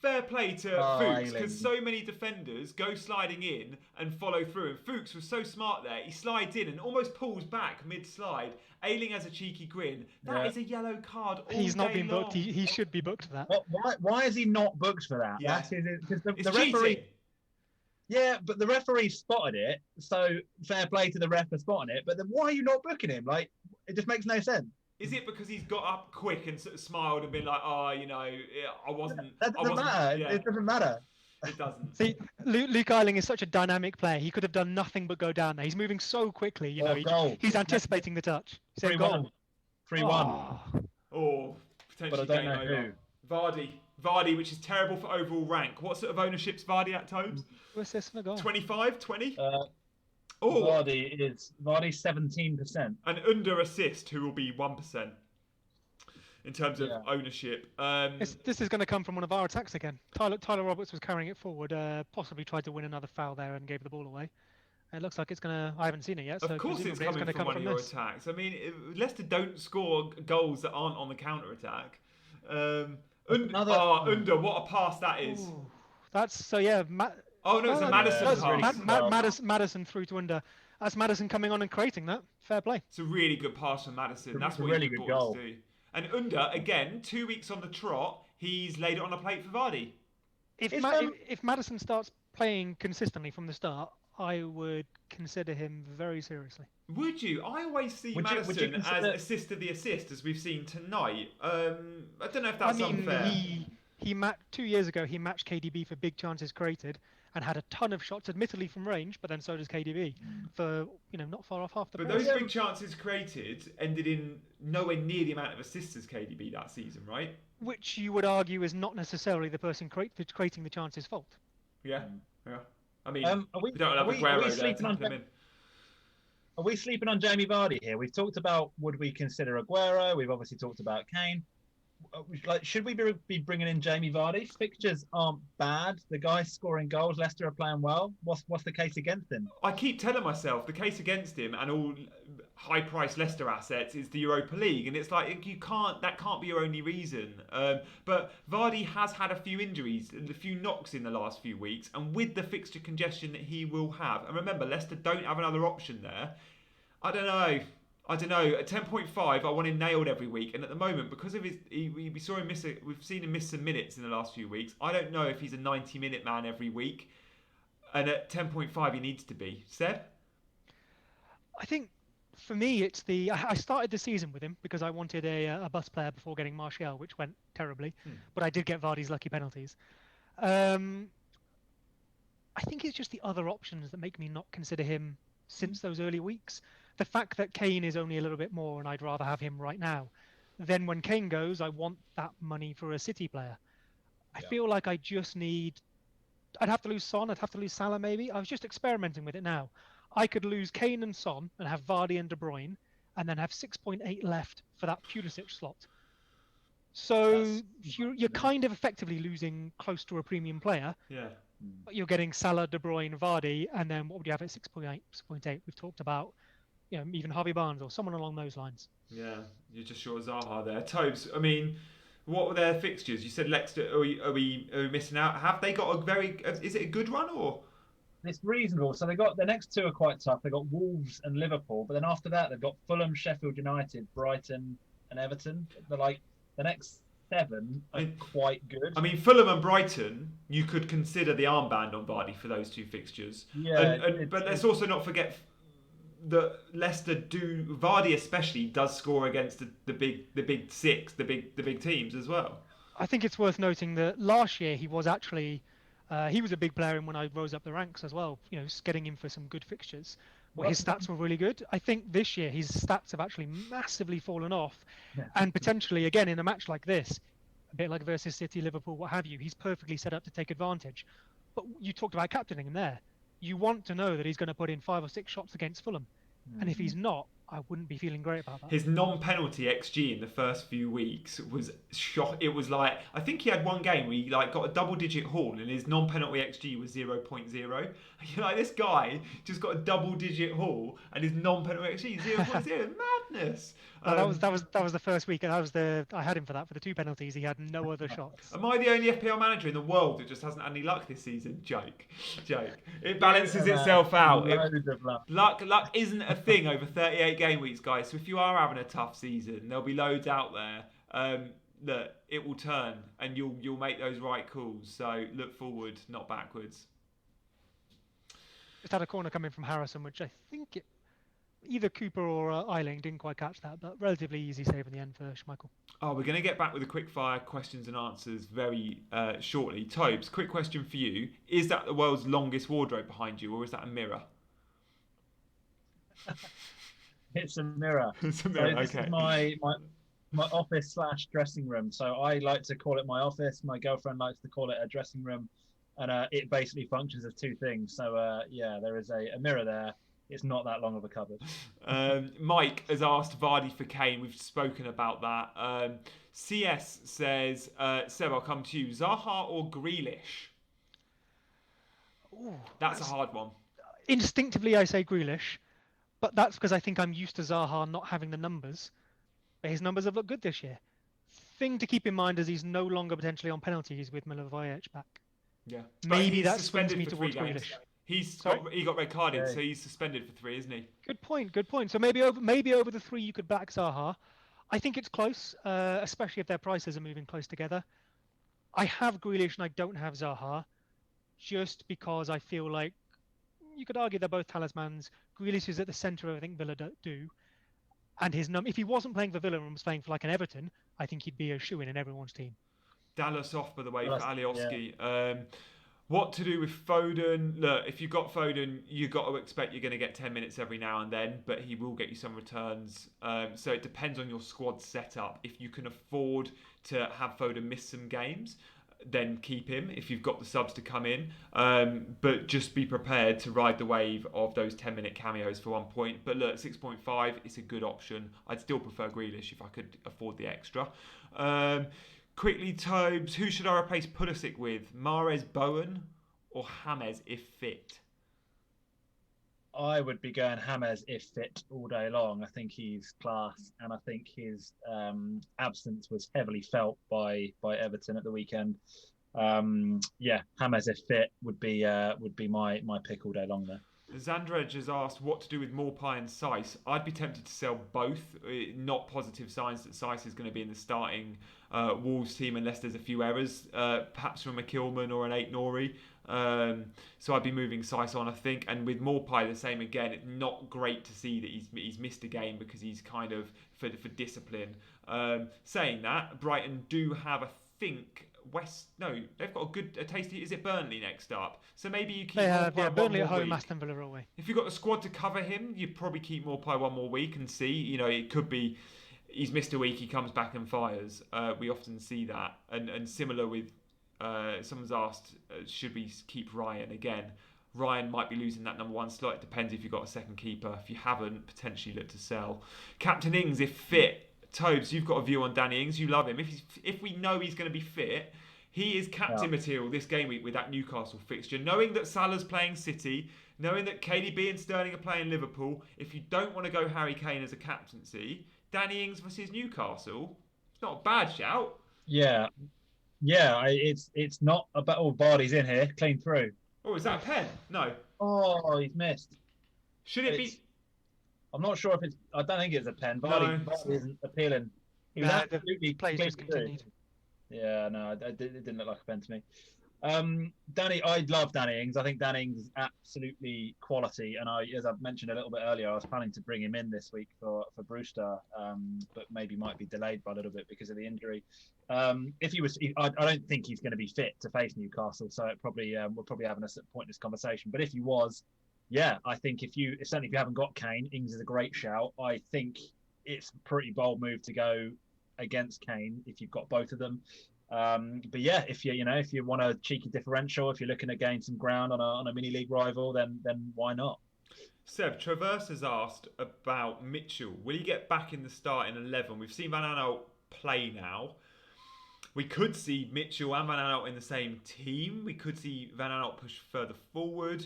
Fair play to Fuchs, because so many defenders go sliding in and follow through. And Fuchs was so smart there. He slides in and almost pulls back mid-slide. Ayling has a cheeky grin. That is a yellow card. He's not been booked. He should be booked for that. Why is he not booked for that? Yeah. Because the referee. Cheating. Yeah, but the referee spotted it. So fair play to the ref for spotting it. But then why are you not booking him? Like, it just makes no sense. Is it because he's got up quick and sort of smiled and been like, oh, you know, I wasn't... That doesn't matter. Yeah. It doesn't matter. It doesn't. See, Luke Ayling is such a dynamic player. He could have done nothing but go down there. He's moving so quickly. You know, he's anticipating the touch. 3-1. 3-1. Oh, potentially game over. Vardy, which is terrible for overall rank. What sort of ownership's Vardy at, Tobes? What's this for goal? 25, 20? Vardy 17%. And under assist, who will be 1% in terms of ownership. This is going to come from one of our attacks again. Tyler Roberts was carrying it forward, possibly tried to win another foul there and gave the ball away. It looks like it's going to... I haven't seen it yet. Of course it's coming from one of your attacks. I mean, Leicester don't score goals that aren't on the counter-attack. Under, what a pass that is. Ooh, that's... So, yeah... it's a Maddison pass. Madison through to Under. That's Maddison coming on and creating that. Fair play. It's a really good pass from Maddison. That's what really he's good brought to do. And Under, again, 2 weeks on the trot, he's laid it on a plate for Vardy. If Maddison starts playing consistently from the start, I would consider him very seriously. Would you? I always see Maddison as assist to the assist, as we've seen tonight. I don't know if that's unfair. 2 years ago, he matched KDB for big chances created and had a ton of shots, admittedly from range, but then so does KDB for, not far off half the But price. those big chances created ended in nowhere near the amount of assists as KDB that season, right? Which you would argue is not necessarily the person creating the chance's fault. Yeah. I mean, we don't have Aguero there to him in. Are we sleeping on Jamie Vardy here? We've talked about would we consider Aguero. We've obviously talked about Kane. Should we be bringing in Jamie Vardy? Fixtures aren't bad. The guy's scoring goals. Leicester are playing well. What's the case against him? I keep telling myself the case against him and all high-priced Leicester assets is the Europa League, and it's like that can't be your only reason. But Vardy has had a few injuries and a few knocks in the last few weeks, and with the fixture congestion that he will have, and remember Leicester don't have another option there. I don't know. At 10.5, I want him nailed every week, and at the moment, because of we've seen him miss some minutes in the last few weeks. I don't know if he's a 90-minute man every week, and at 10.5, he needs to be. Seb? I think for me, it's I started the season with him because I wanted a bus player before getting Martial, which went terribly, but I did get Vardy's lucky penalties. I think it's just the other options that make me not consider him since those early weeks. The fact that Kane is only a little bit more and I'd rather have him right now. Then when Kane goes, I want that money for a City player. I feel like I just need... I'd have to lose Son, I'd have to lose Salah maybe. I was just experimenting with it now. I could lose Kane and Son and have Vardy and De Bruyne and then have 6.8 left for that Pulisic slot. So you're kind of effectively losing close to a premium player. Yeah. But you're getting Salah, De Bruyne, Vardy, and then what would you have at 6.8? 6.8. We've talked about, even Harvey Barnes or someone along those lines. Yeah, you're just short of Zaha there. Tobes, I mean, what were their fixtures? You said Leicester. Are we missing out? Have they got a very? Is it a good run or? It's reasonable. So the next two are quite tough. They got Wolves and Liverpool, but then after that they've got Fulham, Sheffield United, Brighton, and Everton. They're like the next 7 are quite good. I mean, Fulham and Brighton, you could consider the armband on Vardy for those two fixtures. Yeah, but let's also not forget that Leicester Vardy especially does score against the big six, the big teams as well. I think it's worth noting that last year he was actually he was a big player in when I rose up the ranks as well. Getting him for some good fixtures. His stats were really good. I think this year his stats have actually massively fallen off, and potentially again in a match like this, a bit like versus City, Liverpool, what have you, he's perfectly set up to take advantage. But you talked about captaining him there. You want to know that he's going to put in 5 or 6 shots against Fulham, and if he's not, I wouldn't be feeling great about that. His non-penalty XG in the first few weeks was shock. It was like, I think he had one game where he like got a double-digit haul and his non-penalty XG was 0.0. You're like, this guy just got a double-digit haul and his non-penalty XG 0.0. Madness. That was the first week, and I had him for that for the 2 penalties. He had no other shots. Am I the only FPL manager in the world that just hasn't had any luck this season? Joke. It balances itself out. Luck isn't a thing over 38 game weeks, guys. So if you are having a tough season, there'll be loads out there that it will turn, and you'll make those right calls. So look forward, not backwards. Just had a corner coming from Harrison, which I think either Cooper or Ayling didn't quite catch that, but relatively easy save in the end for Schmeichel. Oh, we're going to get back with the quick fire questions and answers very shortly. Tobes, quick question for you. Is that the world's longest wardrobe behind you, or is that a mirror? It's a mirror. It's a mirror, so this okay. is my office / dressing room. So I like to call it my office. My girlfriend likes to call it a dressing room. And it basically functions as 2 things. So, there is a mirror there. It's not that long of a cupboard. Mike has asked Vardy for Kane. We've spoken about that. CS says, Seb, I'll come to you. Zaha or Grealish? Ooh, that's a hard one. Instinctively, I say Grealish, but that's because I think I'm used to Zaha not having the numbers. But his numbers have looked good this year. Thing to keep in mind is he's no longer potentially on penalties with Milivojevic back. Yeah. Maybe that swings me towards Grealish. He got red carded, so he's suspended for 3, isn't he? Good point. So maybe over the 3 you could back Zaha. I think it's close, especially if their prices are moving close together. I have Grealish and I don't have Zaha, just because I feel like you could argue they're both talismans. Grealish is at the centre of, I think, Villa do. And if he wasn't playing for Villa and was playing for like an Everton, I think he'd be a shoo-in everyone's team. Dallas off, by the way, for Alioski. Yeah. What to do with Foden? Look, if you've got Foden, you've got to expect you're going to get 10 minutes every now and then, but he will get you some returns. So it depends on your squad setup. If you can afford to have Foden miss some games, then keep him if you've got the subs to come in. But just be prepared to ride the wave of those 10-minute cameos for 1 point. But look, 6.5, it's a good option. I'd still prefer Grealish if I could afford the extra. Quickly, Tobes, who should I replace Pulisic with? Mahrez Bowen or James if fit? I would be going James if fit all day long. I think he's class, and I think his absence was heavily felt by Everton at the weekend. James if fit would be my pick all day long there. Zandrej has asked what to do with Morpie and Seiss. I'd be tempted to sell both. Not positive signs that Seiss is going to be in the starting Wolves team unless there's a few errors, perhaps from a Kilman or an 8 Nori. So I'd be moving Seiss on, I think. And with Morpie, the same again. It's not great to see that he's missed a game because he's kind of for discipline. Saying that, Brighton do have, I think, they've got a tasty. Is it Burnley next up? So maybe you keep. They have, Burnley at home, week. Aston Villa away. If you've got the squad to cover him, you'd probably keep Morpie 1 more week and see. It could be he's missed a week, he comes back and fires. We often see that, and similar with someone's asked, should we keep Ryan again? Ryan might be losing that number 1 slot. It depends if you've got a second keeper. If you haven't, potentially look to sell. Captain Ings, if fit. Tobes, you've got a view on Danny Ings. You love him. If we know he's going to be fit, he is captain material this game week with that Newcastle fixture. Knowing that Salah's playing City, knowing that KDB and Sterling are playing Liverpool, if you don't want to go Harry Kane as a captaincy, Danny Ings versus Newcastle, it's not a bad shout. Yeah, it's not about all Vardy's in here, clean through. Oh, is that a pen? No. Oh, he's missed. Should it be? I'm not sure if it's. I don't think it's a pen. Vardy isn't appealing. He was absolutely play just continued. Yeah, no, it didn't look like a pen to me. Danny, I love Danny Ings. I think Danny Ings is absolutely quality, and as I've mentioned a little bit earlier, I was planning to bring him in this week for Brewster, but maybe might be delayed by a little bit because of the injury. If he was, I don't think he's going to be fit to face Newcastle, so it probably we're probably having a pointless conversation. But if he was, I think certainly if you haven't got Kane, Ings is a great shout. I think it's a pretty bold move to go against Kane if you've got both of them. But yeah, if you want a cheeky differential, if you're looking to gain some ground on a mini league rival, then why not? Seb, Traverse has asked about Mitchell. Will he get back in the starting 11? We've seen Van Aanholt play now. We could see Mitchell and Van Aanholt in the same team. We could see Van Aanholt push further forward.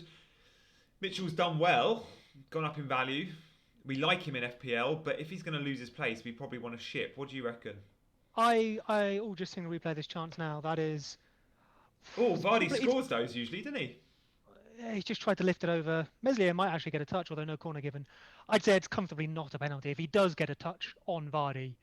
Mitchell's done well, gone up in value. We like him in FPL, but if he's going to lose his place, we probably want to ship. What do you reckon? Just seeing the replay this chance now. That is. Oh, Vardy scores those usually, doesn't he? He's just tried to lift it over. Meslier might actually get a touch, although no corner given. I'd say it's comfortably not a penalty. If he does get a touch on Vardy,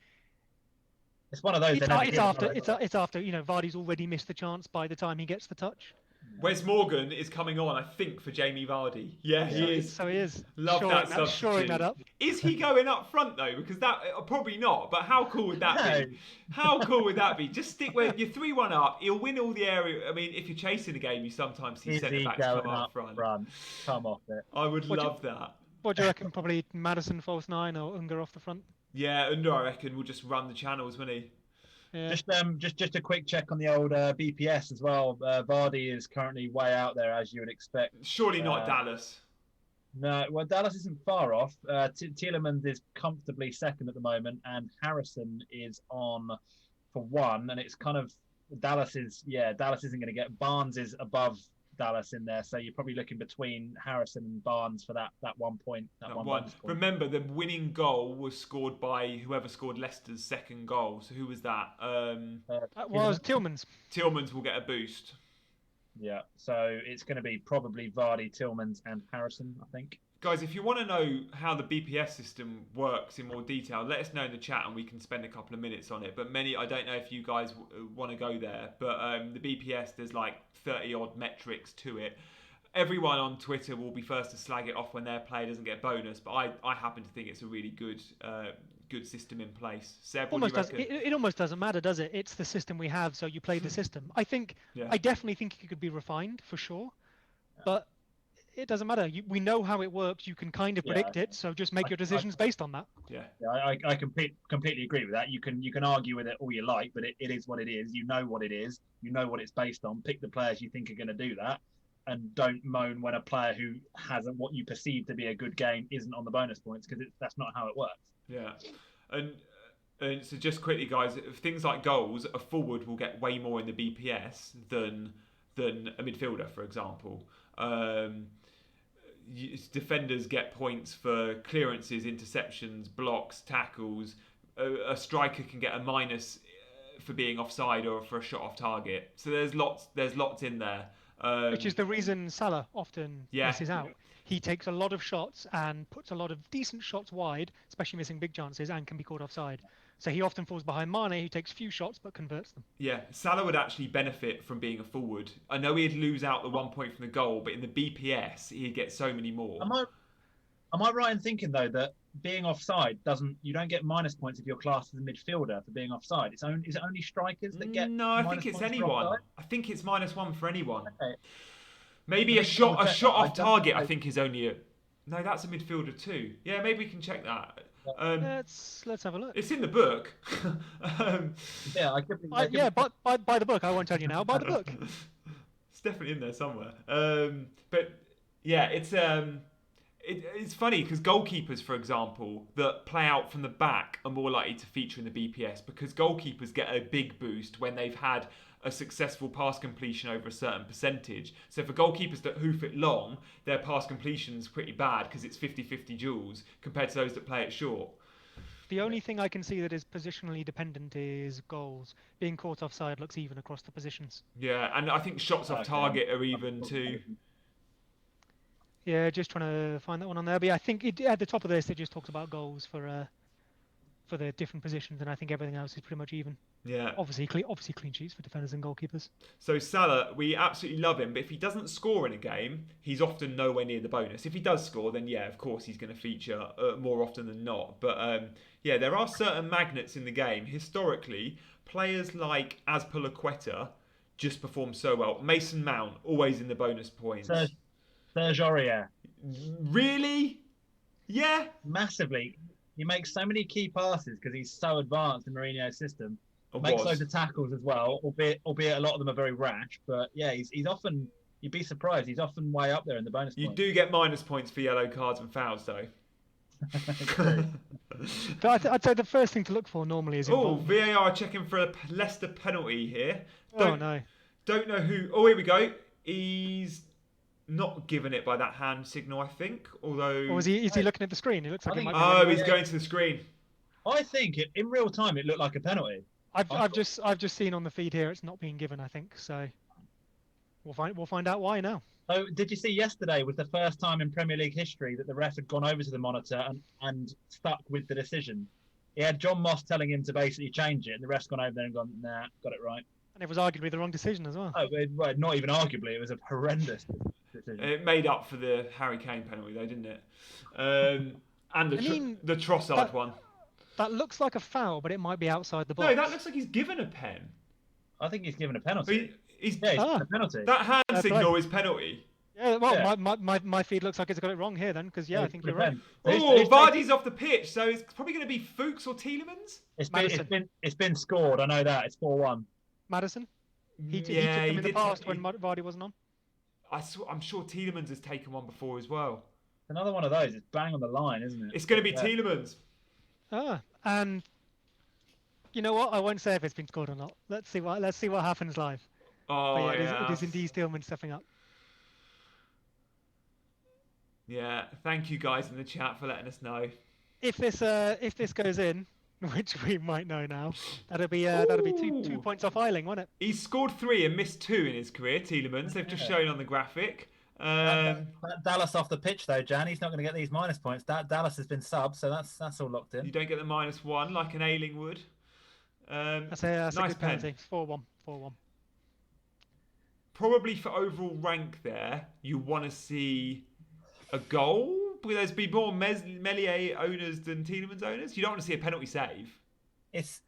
it's one of those. It's after Vardy's already missed the chance by the time he gets the touch. Wes Morgan is coming on, I think, for Jamie Vardy. Yeah, he is. So he is. Love that substitute. Shoring that up. Is he going up front though? Because that probably not. But how cool would that be? How cool would that be? Just stick where you're 3-1 up. He'll win all the area. I mean, if you're chasing a game, you sometimes see centre backs come up front. Come off it. I would love that. What do you reckon? Probably Maddison false 9 or Unger off the front. Yeah, Unger I reckon will just run the channels, won't he? Yeah. Just a quick check on the old BPS as well. Vardy is currently way out there, as you would expect. Surely not Dallas. No, well, Dallas isn't far off. Tielemans is comfortably second at the moment, and Harrison is on for 1. And it's kind of Dallas isn't going to get. Barnes is above Dallas in there, so you're probably looking between Harrison and Barnes for that 1 point. That one bonus point. Remember, the winning goal was scored by whoever scored Leicester's second goal. So who was that? That was Tielemans. Tielemans will get a boost. Yeah, so it's going to be probably Vardy, Tielemans, and Harrison, I think. Guys, if you want to know how the BPS system works in more detail, let us know in the chat and we can spend a couple of minutes on it. But I don't know if you guys want to go there, but the BPS, there's like 30 odd metrics to it. Everyone on Twitter will be first to slag it off when their player doesn't get bonus, but I happen to think it's a really good system in place. Seb, what do you reckon? It almost doesn't matter, does it? It's the system we have, so you play the system. I definitely think it could be refined for sure, but it doesn't matter. We know how it works. You can kind of predict it, so just make your decisions based on that. Yeah, I completely agree with that. You can argue with it all you like, but it is what it is. You know what it is. You know what it's based on. Pick the players you think are going to do that, and don't moan when a player who hasn't what you perceive to be a good game isn't on the bonus points, because that's not how it works. Yeah, and so just quickly, guys, things like goals, a forward will get way more in the BPS than a midfielder, for example. Defenders get points for clearances, interceptions, blocks, tackles. A striker can get a minus for being offside or for a shot off target. So there's lots in there. Which is the reason Salah often misses out. He takes a lot of shots and puts a lot of decent shots wide, especially missing big chances, and can be caught offside. So he often falls behind Mane, who takes few shots but converts them. Yeah, Salah would actually benefit from being a forward. I know he'd lose out the 1 point from the goal, but in the BPS, he'd get so many more. Am I right in thinking, though, that being offside you don't get minus points if you're classed as a midfielder for being offside? Is it only strikers that get? No, I think it's anyone. I think it's -1 for anyone. Okay. Maybe a shot off target. I think is only a. No, that's a midfielder too. Yeah, maybe we can check that. Let's have a look. It's in the book. But by the book. I won't tell you now. By the book. It's definitely in there somewhere. But yeah, it's funny because goalkeepers, for example, that play out from the back are more likely to feature in the BPS because goalkeepers get a big boost when they've had a successful pass completion over a certain percentage. So for goalkeepers that hoof it long, their pass completion is pretty bad because it's 50-50 duels compared to those that play it short. The only thing I can see that is positionally dependent is goals. Being caught offside looks even across the positions. Yeah, and I think shots off target are even too. Yeah, just trying to find that one on there. But yeah, I think at the top of this, it just talks about goals for the different positions, and I think everything else is pretty much even. Yeah. Obviously clean sheets for defenders and goalkeepers. So Salah, we absolutely love him, but if he doesn't score in a game, he's often nowhere near the bonus. If he does score, then yeah, of course he's going to feature more often than not. But yeah, there are certain magnets in the game. Historically, players like Azpilicueta just perform so well. Mason Mount, always in the bonus points. Serge Aurier. Really? Yeah. Massively. He makes so many key passes because he's so advanced in Mourinho's system. Makes loads of tackles as well, albeit a lot of them are very rash. But yeah, he's often You'd be surprised. He's often way up there in the bonus You points. do get minus points for yellow cards and fouls, though. But I'd say the first thing to look for normally is Oh, involvement. VAR checking for a Leicester penalty here. No. Don't know who. Oh, here we go. He's not given it by that hand signal, I think. Although. Or is he looking at the screen? It looks like he might be. Oh, he's going to the screen. I think in real time it looked like a penalty. I've just seen on the feed here it's not being given. I think so. We'll find out why now. So did you see yesterday was the first time in Premier League history that the ref had gone over to the monitor and stuck with the decision? He had John Moss telling him to basically change it, and the ref's gone over there and gone, nah, got it right. And it was arguably the wrong decision as well. Oh, well, not even arguably, it was a horrendous decision. It made up for the Harry Kane penalty, though, didn't it? And the Trossard one. That looks like a foul, but it might be outside the box. No, that looks like he's given a pen. I think he's given a penalty. He's given a penalty. That hand signal is penalty. Yeah, well, my feed looks like it's got it wrong here then, because I think you're right. Oh, Vardy's off the pitch, so it's probably going to be Fuchs or Tielemans. It's been scored. I know that. It's 4-1. Madison. He took them in the past when Vardy wasn't on. I'm sure Tielemans has taken one before as well. Another one of those. It's bang on the line, isn't it? It's going to be Tielemans. And you know what? I won't say if it's been scored or not. Let's see what happens live. Oh, it is indeed Tielemans stepping up. Yeah, thank you guys in the chat for letting us know. If this goes in, which we might know now, that'll be 2 points off Ayling, won't it? He's scored 3 and missed 2 in his career, Tielemans. They've just shown on the graphic. That Dallas off the pitch though, Gianni. He's not going to get these minus points. Dallas has been subbed, so that's all locked in. You don't get the -1 like an Ayling would. That's a nice good penalty. 4-1. Probably for overall rank there, you want to see a goal. Will there be more Meslier owners than Tielemans owners? You don't want to see a penalty save. It's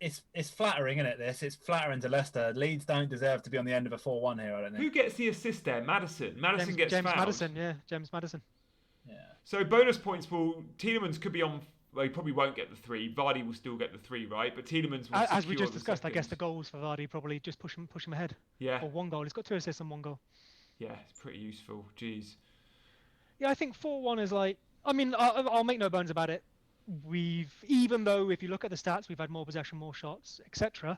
flattering, isn't it? It's flattering to Leicester. Leeds don't deserve to be on the end of a 4-1 here, I don't think. Who gets the assist there? Madison. Madison gets James fouled. Madison, yeah. James Madison. Yeah. So bonus points Tielemans could be on. Well, he probably won't get the 3. Vardy will still get the 3, right? But Tielemans will as we secure just discussed, I guess the goals for Vardy probably just push him ahead. Yeah. Or 1 goal. He's got 2 assists and 1 goal. Yeah, it's pretty useful. Jeez. Yeah, I think 4-1 is like. I mean, I'll make no bones about it. Even though if you look at the stats, we've had more possession, more shots, etc.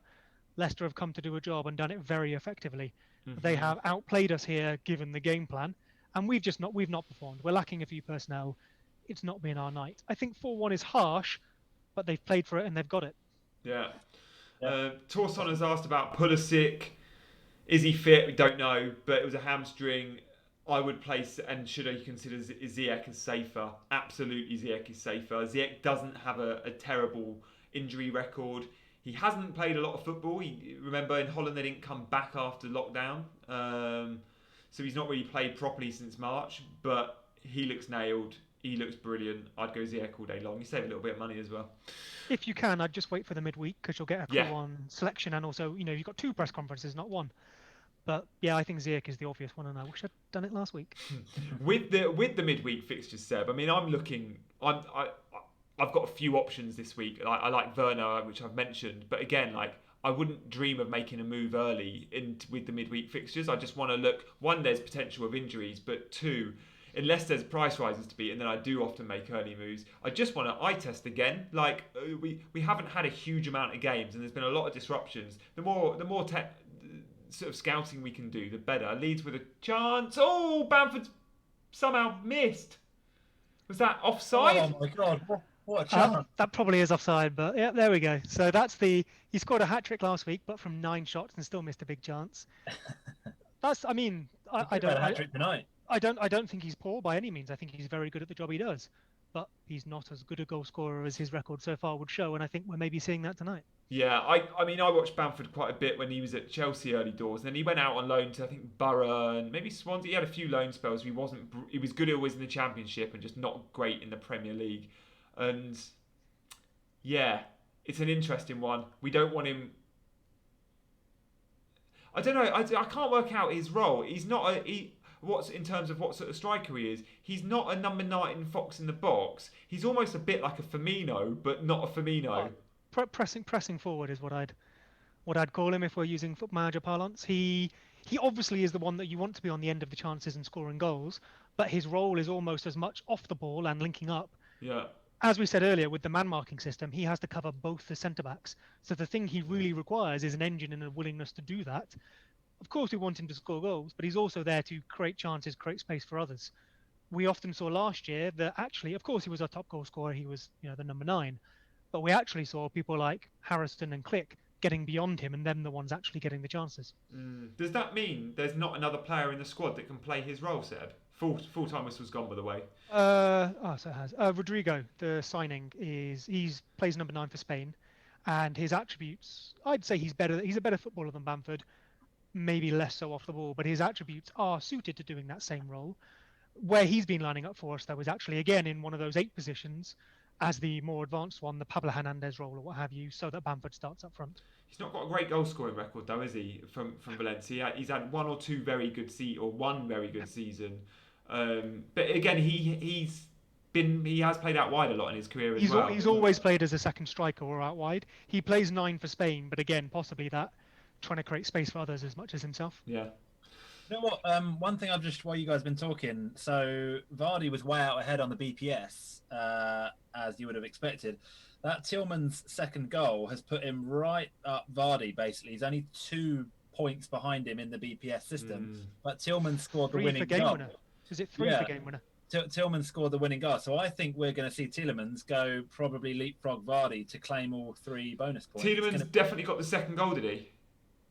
Leicester have come to do a job and done it very effectively. Mm-hmm. They have outplayed us here, given the game plan, and we've not performed. We're lacking a few personnel. It's not been our night. I think 4-1 is harsh, but they've played for it and they've got it. Yeah. Torson has asked about Pulisic. Is he fit? We don't know, but it was a hamstring. I would place, and should I consider Ziyech as safer? Absolutely, Ziyech is safer. Ziyech doesn't have a terrible injury record. He hasn't played a lot of football. Remember, in Holland, they didn't come back after lockdown. So he's not really played properly since March, but he looks nailed. He looks brilliant. I'd go Ziyech all day long. You save a little bit of money as well. If you can, I'd just wait for the midweek because you'll get a cool on selection, and also, you've got 2 press conferences, not 1. But yeah, I think Ziyech is the obvious one, and I wish I'd done it last week. With the midweek fixtures, Seb. I mean, I'm looking. I've got a few options this week. I like Werner, which I've mentioned, but again, I wouldn't dream of making a move early with the midweek fixtures. I just want to look. 1, there's potential of injuries, but 2, unless there's price rises to beat, and then I do often make early moves. I just want to eye test again. We haven't had a huge amount of games, and there's been a lot of disruptions. The more sort of scouting we can do, the better. Leeds with a chance. Oh, Bamford somehow missed. Was that offside? Oh my God! What a chance! That probably is offside, but yeah, there we go. So he scored a hat-trick last week, but from 9 shots and still missed a big chance. I don't. Hat-trick tonight. I don't think he's poor by any means. I think he's very good at the job he does, but he's not as good a goal scorer as his record so far would show, and I think we're maybe seeing that tonight. Yeah, I mean, I watched Bamford quite a bit when he was at Chelsea early doors, and then he went out on loan to, I think, Borough and maybe Swansea. He had a few loan spells. He was good always in the Championship and just not great in the Premier League. And yeah, it's an interesting one. We don't want him. I don't know. I can't work out his role. He's not in terms of what sort of striker he is. He's not a number 9 fox in the box. He's almost a bit like a Firmino, but not a Firmino. Pressing forward is what I'd call him if we're using Foot Manager parlance. He he obviously is the one that you want to be on the end of the chances and scoring goals, but his role is almost as much off the ball and linking up. Yeah. As we said earlier, with the man marking system, he has to cover both the centre backs. So the thing he really requires is an engine and a willingness to do that. Of course, we want him to score goals, but he's also there to create chances, create space for others. We often saw last year that actually, of course, he was our top goal scorer. He was, the number 9, but we actually saw people like Harrison and Click getting beyond him, and them the ones actually getting the chances. Does that mean there's not another player in the squad that can play his role, Seb? Full-time whistle's gone, by the way. So it has. Rodrigo, the signing, he's plays number 9 for Spain, and his attributes, I'd say he's better. He's a better footballer than Bamford, maybe less so off the ball, but his attributes are suited to doing that same role. Where he's been lining up for us, though, is actually again in one of those 8 positions, as the more advanced one, the Pablo Hernandez role or what have you, so that Bamford starts up front. He's not got a great goal scoring record, though, is he? From Valencia, he's had one very good season. But again, he has played out wide a lot in his career as well. He's always played as a second striker or out wide. He plays 9 for Spain, but again, possibly that trying to create space for others as much as himself. Yeah. You know what? One thing while you guys have been talking, so Vardy was way out ahead on the BPS, as you would have expected. That Tillman's second goal has put him right up Vardy, basically. He's only 2 points behind him in the BPS system, but Tillman scored the winning goal. Winner. Is it 3 for game winner? Tillman scored the winning goal. So I think we're going to see Tielemans go probably leapfrog Vardy to claim all 3 bonus points. Tielemans definitely got the second goal, did he?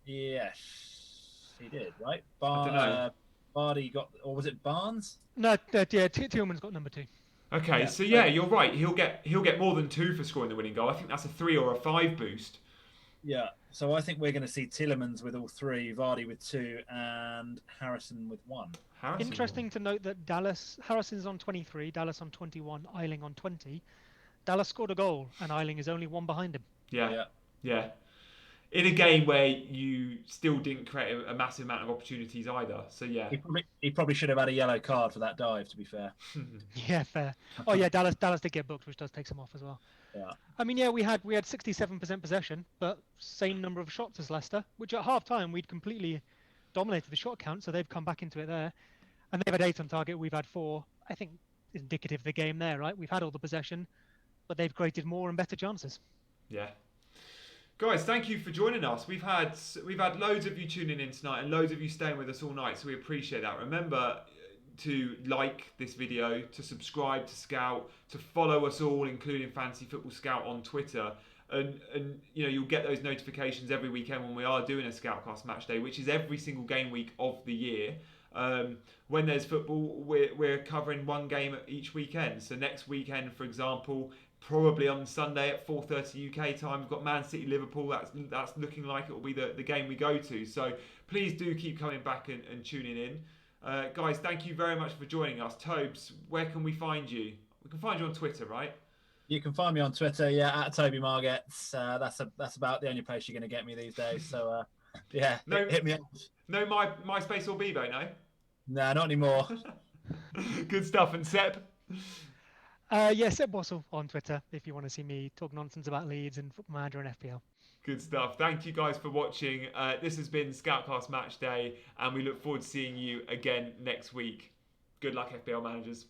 Yes, he did, right? I don't know. Vardy got, or was it Barnes? No, Tillman's got number 2. Okay, so you're right. He'll get more than 2 for scoring the winning goal. I think that's a 3 or a 5 boost. Yeah, so I think we're going to see Tielemans with all 3, Vardy with 2, and Harrison with 1. Interesting to note that Harrison's on 23, Dallas on 21, Ayling on 20. Dallas scored a goal, and Ayling is only 1 behind him. Yeah. In a game where you still didn't create a massive amount of opportunities either. So yeah. He probably should have had a yellow card for that dive, to be fair. Yeah, fair. Oh yeah, Dallas did get booked, which does take some off as well. Yeah. I mean, yeah, we had 67% possession, but same number of shots as Leicester, which at half time we'd completely dominated the shot count, so they've come back into it there. And they've had 8 on target, we've had 4. I think indicative of the game there, right? We've had all the possession, but they've created more and better chances. Yeah. Guys, thank you for joining us. We've had loads of you tuning in tonight and loads of you staying with us all night, so we appreciate that. Remember to like this video, to subscribe to Scout, to follow us all, including Fantasy Football Scout on Twitter. And you'll get those notifications every weekend when we are doing a Scoutcast match day, which is every single game week of the year. When there's football, we're covering 1 game each weekend. So next weekend, for example, probably on Sunday at 4:30 UK time, we've got Man City Liverpool. That's looking like it will be the game we go to. So please do keep coming back and tuning in. Guys, thank you very much for joining us. Tobes, where can we find you? We can find you on Twitter, right? You can find me on Twitter, at Toby Margets. That's about the only place you're going to get me these days. So hit me up. No MySpace or Bebo, no? No, not anymore. Good stuff. And Seb? Seb Wassel on Twitter if you want to see me talk nonsense about Leeds and Football Manager and FPL. Good stuff. Thank you guys for watching. This has been Scoutcast Match Day, and we look forward to seeing you again next week. Good luck, FPL managers.